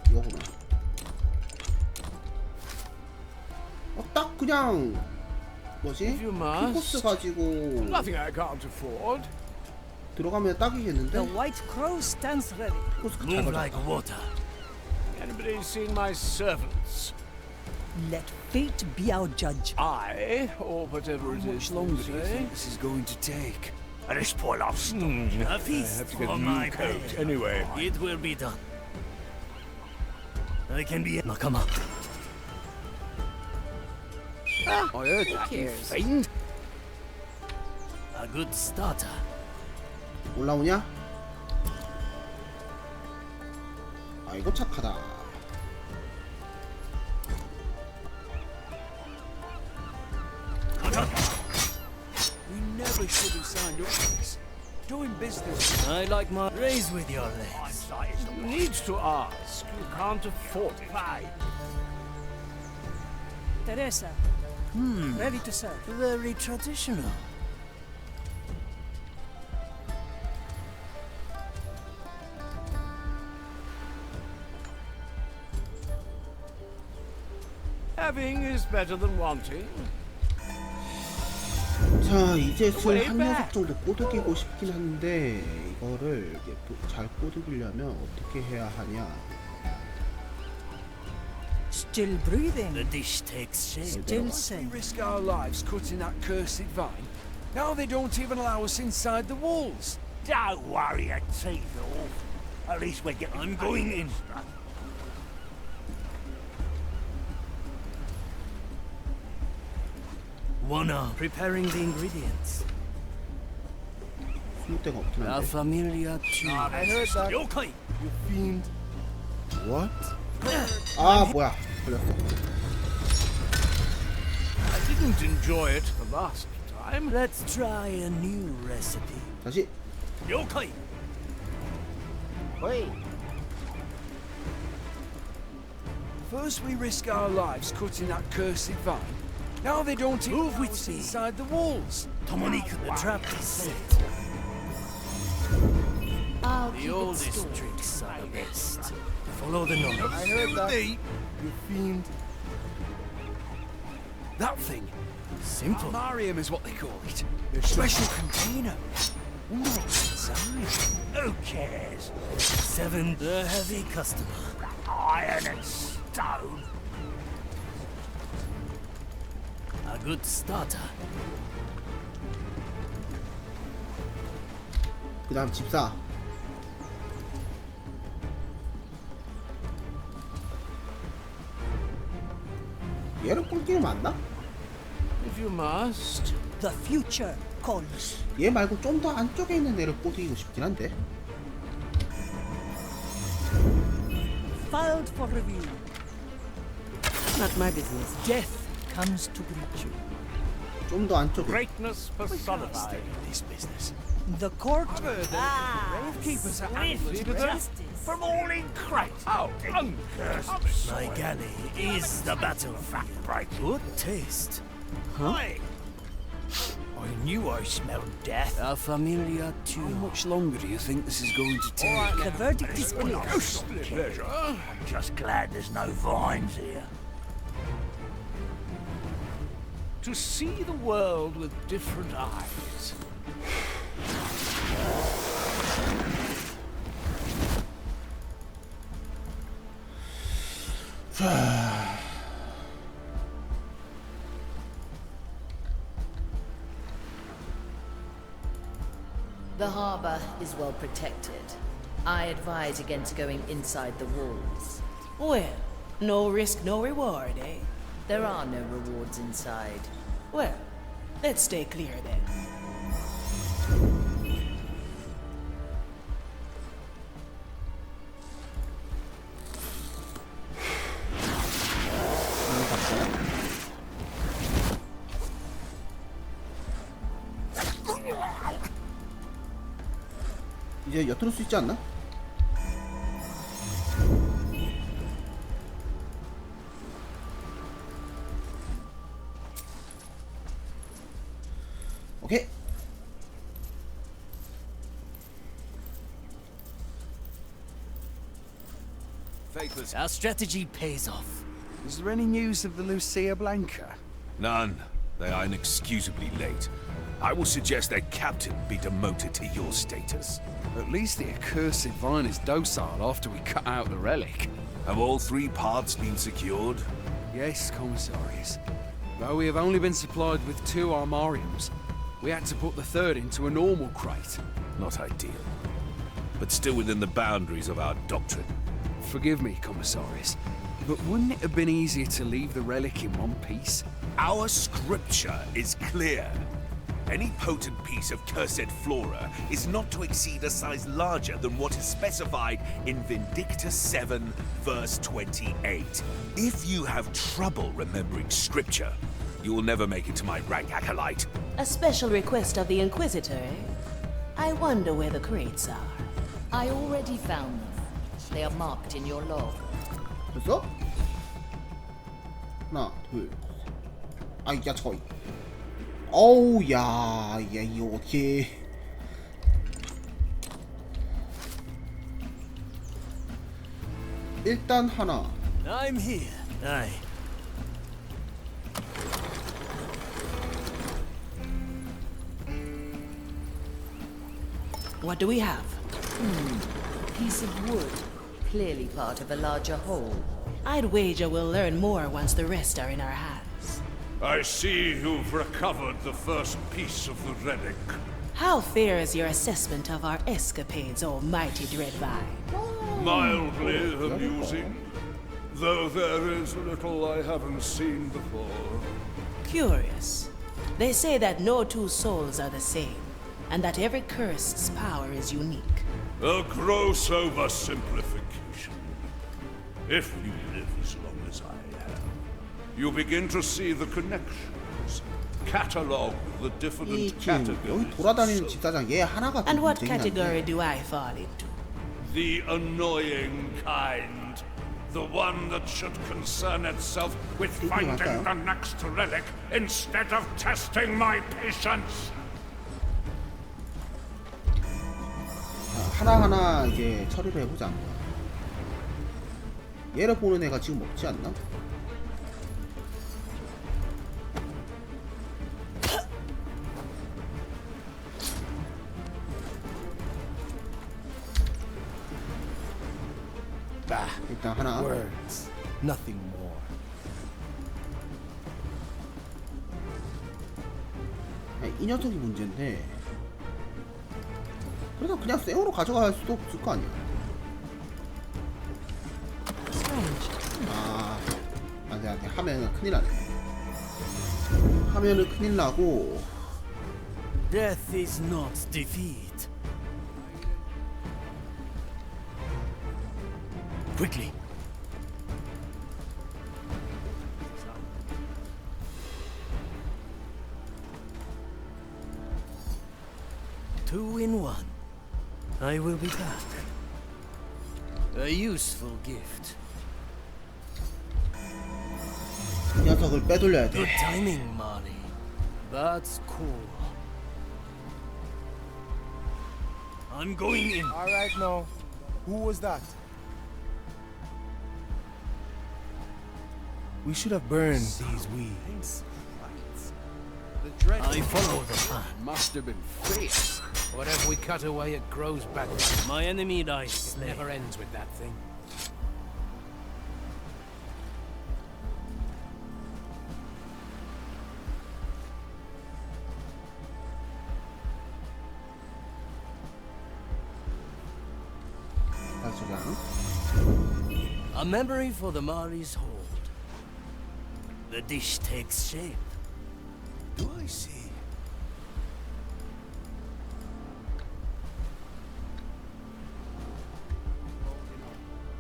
이거구나. 딱 그냥 뭐지? 풀코스 가지고 Nothing I can't afford. 들어가면 딱이겠는데? The white crow stands ready. Move like water. Anybody seen my servants? Let fate be our judge. I, or whatever it is. How much longer do you think this is going to take? At this point, I've stopped. A I feast have to get for a my new coat pay. anyway. It will be done. I can be Nakama. I heard that, you fiend. A good starter. 올라오냐? 아 이거 착하다. We never should have signed up for this. Doing business. I like my raise with your legs. You need to ask. You can't afford it. Teresa, ready to serve. Very traditional. Having is better than wanting. 자 이제 슬 한 녀석 정도 꼬드기고 싶긴 한데 이거를 이제 잘 꼬드기려면 어떻게 해야 하냐? Still breathing. The dish takes shape. Still We sane. risk our lives cutting that cursed vine. Now they don't even allow us inside the walls. Don't worry your teeth off. At least we're getting. I'm going in. Wanna preparing the ingredients. 숨을 데가 없긴 La 한데. familia too. I heard that. Yokai. You fiend. What? 아 뭐야? 걸렸어. I didn't enjoy it the last time. Let's try a new recipe. 다시. Yokai. Wait. First we risk our lives cutting that cursed vine. Now they don't even Move allow with us me. inside the walls. Tomonika, the trap is set. I'll The keep it oldest stored. tricks are the best. Follow the knowledge. I heard that. You fiend. That thing. Simple. Marium is what they call it. A special container. Wonder what's inside. Who cares? 7. The heavy customer. Iron and stone. A good starter. 그 다음 집사. 얘를 꼴찌는 맞나? If you must. The future calls. 얘 말고 좀 더 안쪽에 있는 애를 꼬드기고 싶긴 한데. Filed for review. Not my business. Death comes to greet you. 좀 더 안쪽에. Greatness personified in this business. The court. Gravekeepers are angry with us. From all in crate. Oh, uncursed. My galley is the battlefield. Good taste. Huh? I knew I smelled death. La familia too. How much longer do you think this is going to take? The verdict is clear. Ghostly pleasure. I'm just glad there's no vines here. To see the world with different eyes. 자, The harbor is well protected. I advise against going inside the walls. Well, no risk, no reward, eh? There are no rewards inside. Well, let's stay clear then. 이제 엿들을 수 있지 않나? 오케이. Our strategy pays off. Is there any news of the Lucia Blanca? None. They are inexcusably late. I will suggest their captain be demoted to your status. At least the accursed vine is docile after we cut out the relic. Have all 3 parts been secured? Yes, Commissaries. Though we have only been supplied with 2 armariums, we had to put the 3rd into a normal crate. Not ideal. But still within the boundaries of our doctrine. Forgive me, Commissaries, but wouldn't it have been easier to leave the relic in one piece? Our scripture is clear. Any potent piece of cursed flora is not to exceed a size larger than what is specified in Vindictus 7, verse 28. If you have trouble remembering scripture, you will never make it to my rank, acolyte. A special request of the Inquisitor, eh? I wonder where the crates are. I already found them. They are marked in your log. 됐어? 하나, 둘. 아, 야, 저거. 어우, 야, 이거 어떻게. 일단 하나. I'm here. Aye. What do we have? Piece of wood. Clearly part of a larger whole. I'd wager we'll learn more once the rest are in our hands. I see you've recovered the first piece of the relic. How fair is your assessment of our escapades, O mighty Dreadvine? Mildly amusing, though there is little I haven't seen before. Curious. They say that no 2 souls are the same, and that every cursed's power is unique. A gross oversimplification. If you live as long as I have, you begin to see the connections. Catalogue the different 이 지금 categories. 여기 돌아다니는 집사장 얘 하나가 And what 되긴 category 한데. do I fall into? The annoying kind. The one that should concern itself with finding the next relic instead of testing my patience. 하나하나 이제 처리를 해보자. 얘를 보는 애가 지금 없지 않나? 일단 하나. Words, nothing more. 아니, 이 녀석이 문제인데. 그래서 그냥 생으로 가져갈 수도 없을 거 아니야. 아, 안돼 안돼 하면은 큰일 나네. 하면은 큰일 나고. Death is not defeat. Quickly. Two in one. I will be back. A useful gift. 이 녀석을 빼돌려야 돼. Good timing, Marley. That's cool. I'm going in. All right, now. Who was that? We should have burned these weeds. I follow the plan. Must have been fierce. Whatever we cut away, it grows back. My enemy dies. It never ends with that thing. 저장. A memory for the Mari's hold. The dish takes shape. Do I see?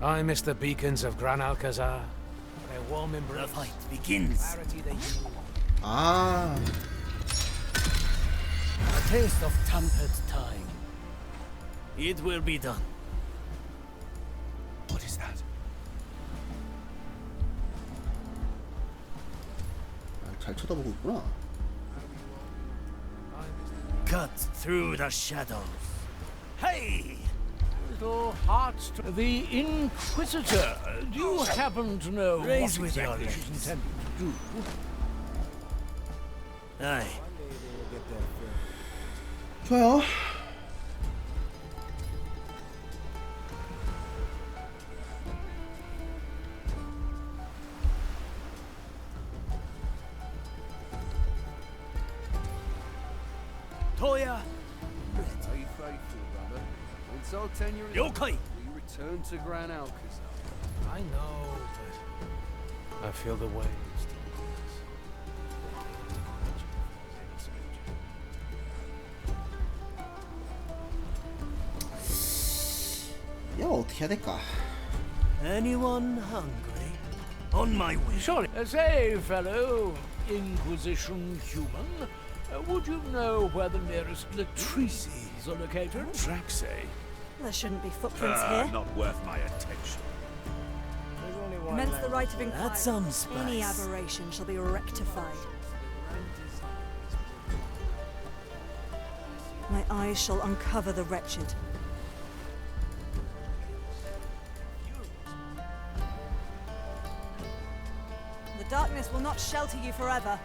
I miss the beacons of Gran Alcazar. Their warm embrace. The fight begins. 아, A taste of tampered time. It will be done. What is that? 잘 쳐다보고 있구나. Cut through the shadows. Hey! Little hearts to the Inquisitor. Do you happen to know Raise what with your exactly she's legs. intending to do? Aye. 좋아요. Toya! Stay faithful, brother. Once our tenure is Yokai! we return to Gran Alcazar. I know, but I feel the waves. 야, 어떻게 해야 될까? Anyone hungry? On my way. Sorry. Say, fellow Inquisition human, would you know where the nearest latrices are located? Traxay? There shouldn't be footprints here. Not worth my attention. Commence the right of inquiry. That's some spice. Any aberration shall be rectified. My eyes shall uncover the wretched. The darkness will not shelter you forever.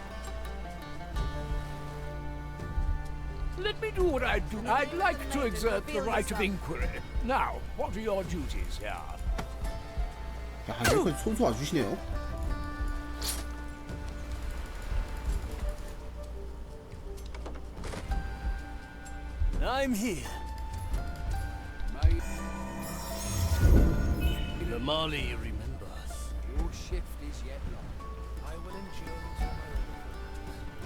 Let me do what I do. I'd like to exert the right of inquiry. Now, what are your duties here? 야, 이렇게 손수 와주시네요. I'm here. The Mali remembers. Your shift is yet long. I will endure until my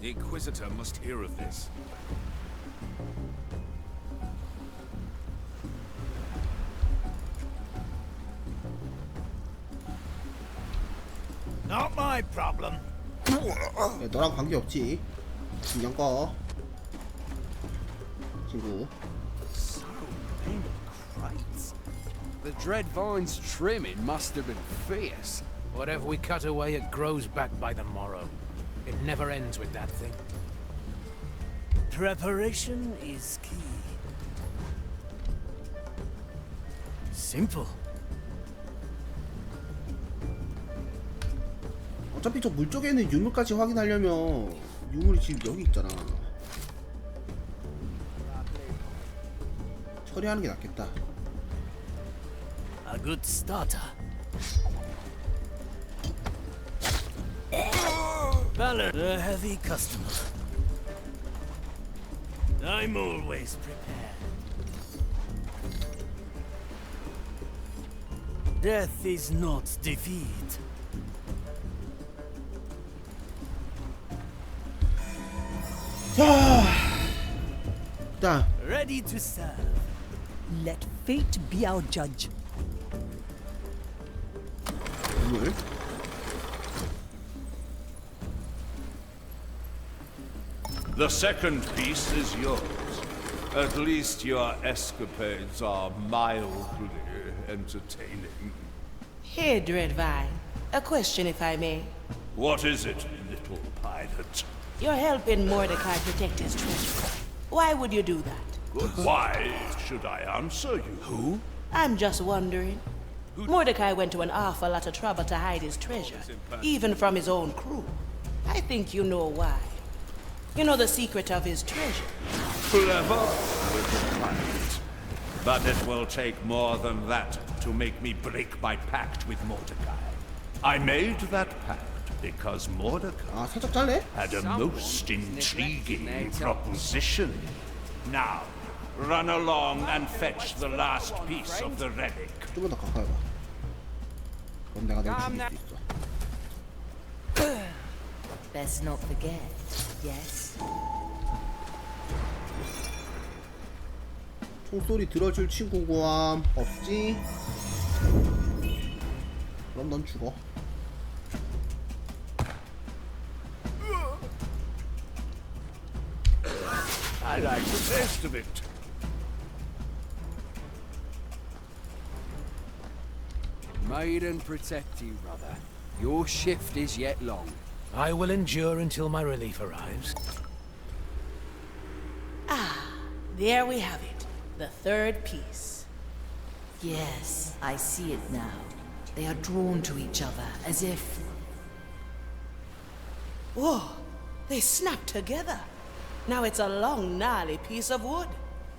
The Inquisitor must hear of this. Not my problem. 야, 너랑 관계 없지. 신경 꺼. 친구. So many crates. The dread vine's trimming must have been fierce. Whatever we cut away, it grows back by the morrow. It never ends with that thing. Preparation is key. Simple. 어차피 저 물 쪽에 있는 유물까지 확인하려면 유물이 지금 여기 있잖아. 처리하는 게 낫겠다. A good starter. Balance, a heavy customer. I'm always prepared. Death is not defeat. 자, 일단 Ready to serve. Let fate be our judge. 유물. The second piece is yours. At least your escapades are mildly entertaining. Hey, Dreadvine. A question, if I may. What is it, little pilot? You're helping Mordecai protect his treasure. Why would you do that? Why should I answer you? Who? I'm just wondering. Mordecai went to an awful lot of trouble to hide his treasure, even from his own crew. I think you know why. You know the secret of his treasure. Clever, little pilot. But it will take more than that to make me break my pact with Mordecai. I made that pact because Mordecai 살짝 잘래? had a most intriguing proposition. Now, run along and fetch the last piece of the relic. 좀만 더 가까이 가. 그럼 내가 널 죽일 수 있어. Best not forget, yes? 총소리 들어줄 친구 구함 없지? 그럼 넌 죽어. I like the taste of it. Made and protected, brother. Your shift is yet long. I will endure until my relief arrives. There we have it. The third piece. Yes, I see it now. They are drawn to each other, as if... Whoa! They snapped together. Now it's a long, gnarly piece of wood.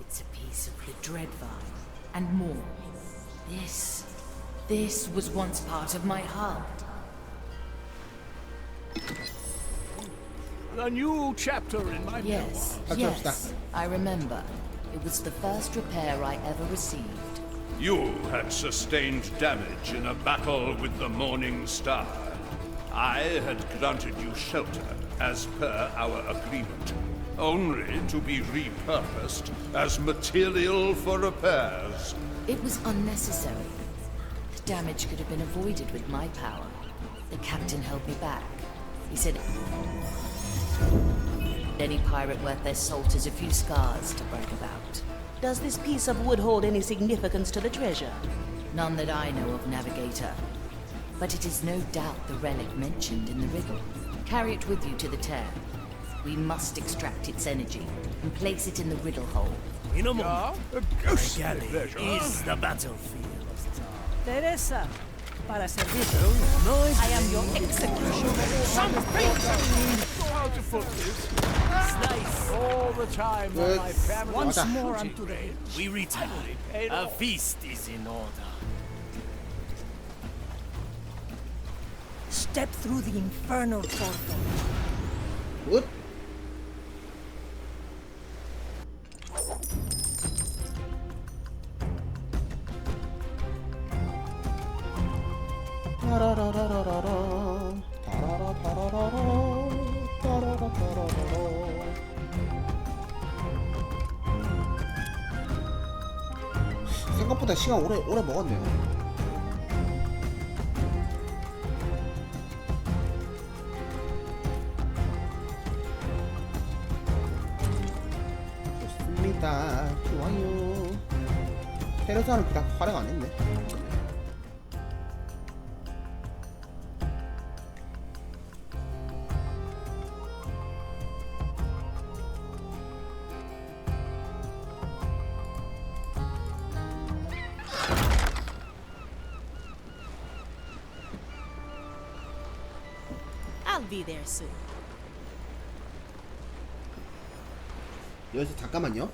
It's a piece of the Dreadvine, and more. This was once part of my heart. A new chapter in my Yes, yes, I remember. It was the first repair I ever received. You had sustained damage in a battle with the Morning Star. I had granted you shelter as per our agreement, only to be repurposed as material for repairs. It was unnecessary. The damage could have been avoided with my power. The captain held me back. He said, any pirate worth their salt has a few scars to brag about. Does this piece of wood hold any significance to the treasure? None that I know of, Navigator. But it is no doubt the relic mentioned in the riddle. Carry it with you to the Terre. We must extract its energy and place it in the riddle hole. In a moment, ghostly galley pleasure. is the battlefield. Teresa, para servir. I am your executioner. How to put this? Nice. All the time when my family Once was more shooting unto the range. We return. paid A off. feast is in order. Step through the infernal portal. 굿. 생각보다 시간 오래 먹었네요. 좋습니다. 좋아요. 테레사는 그닥 활용 안 했네. I'll be there soon. 여기서 잠깐만요.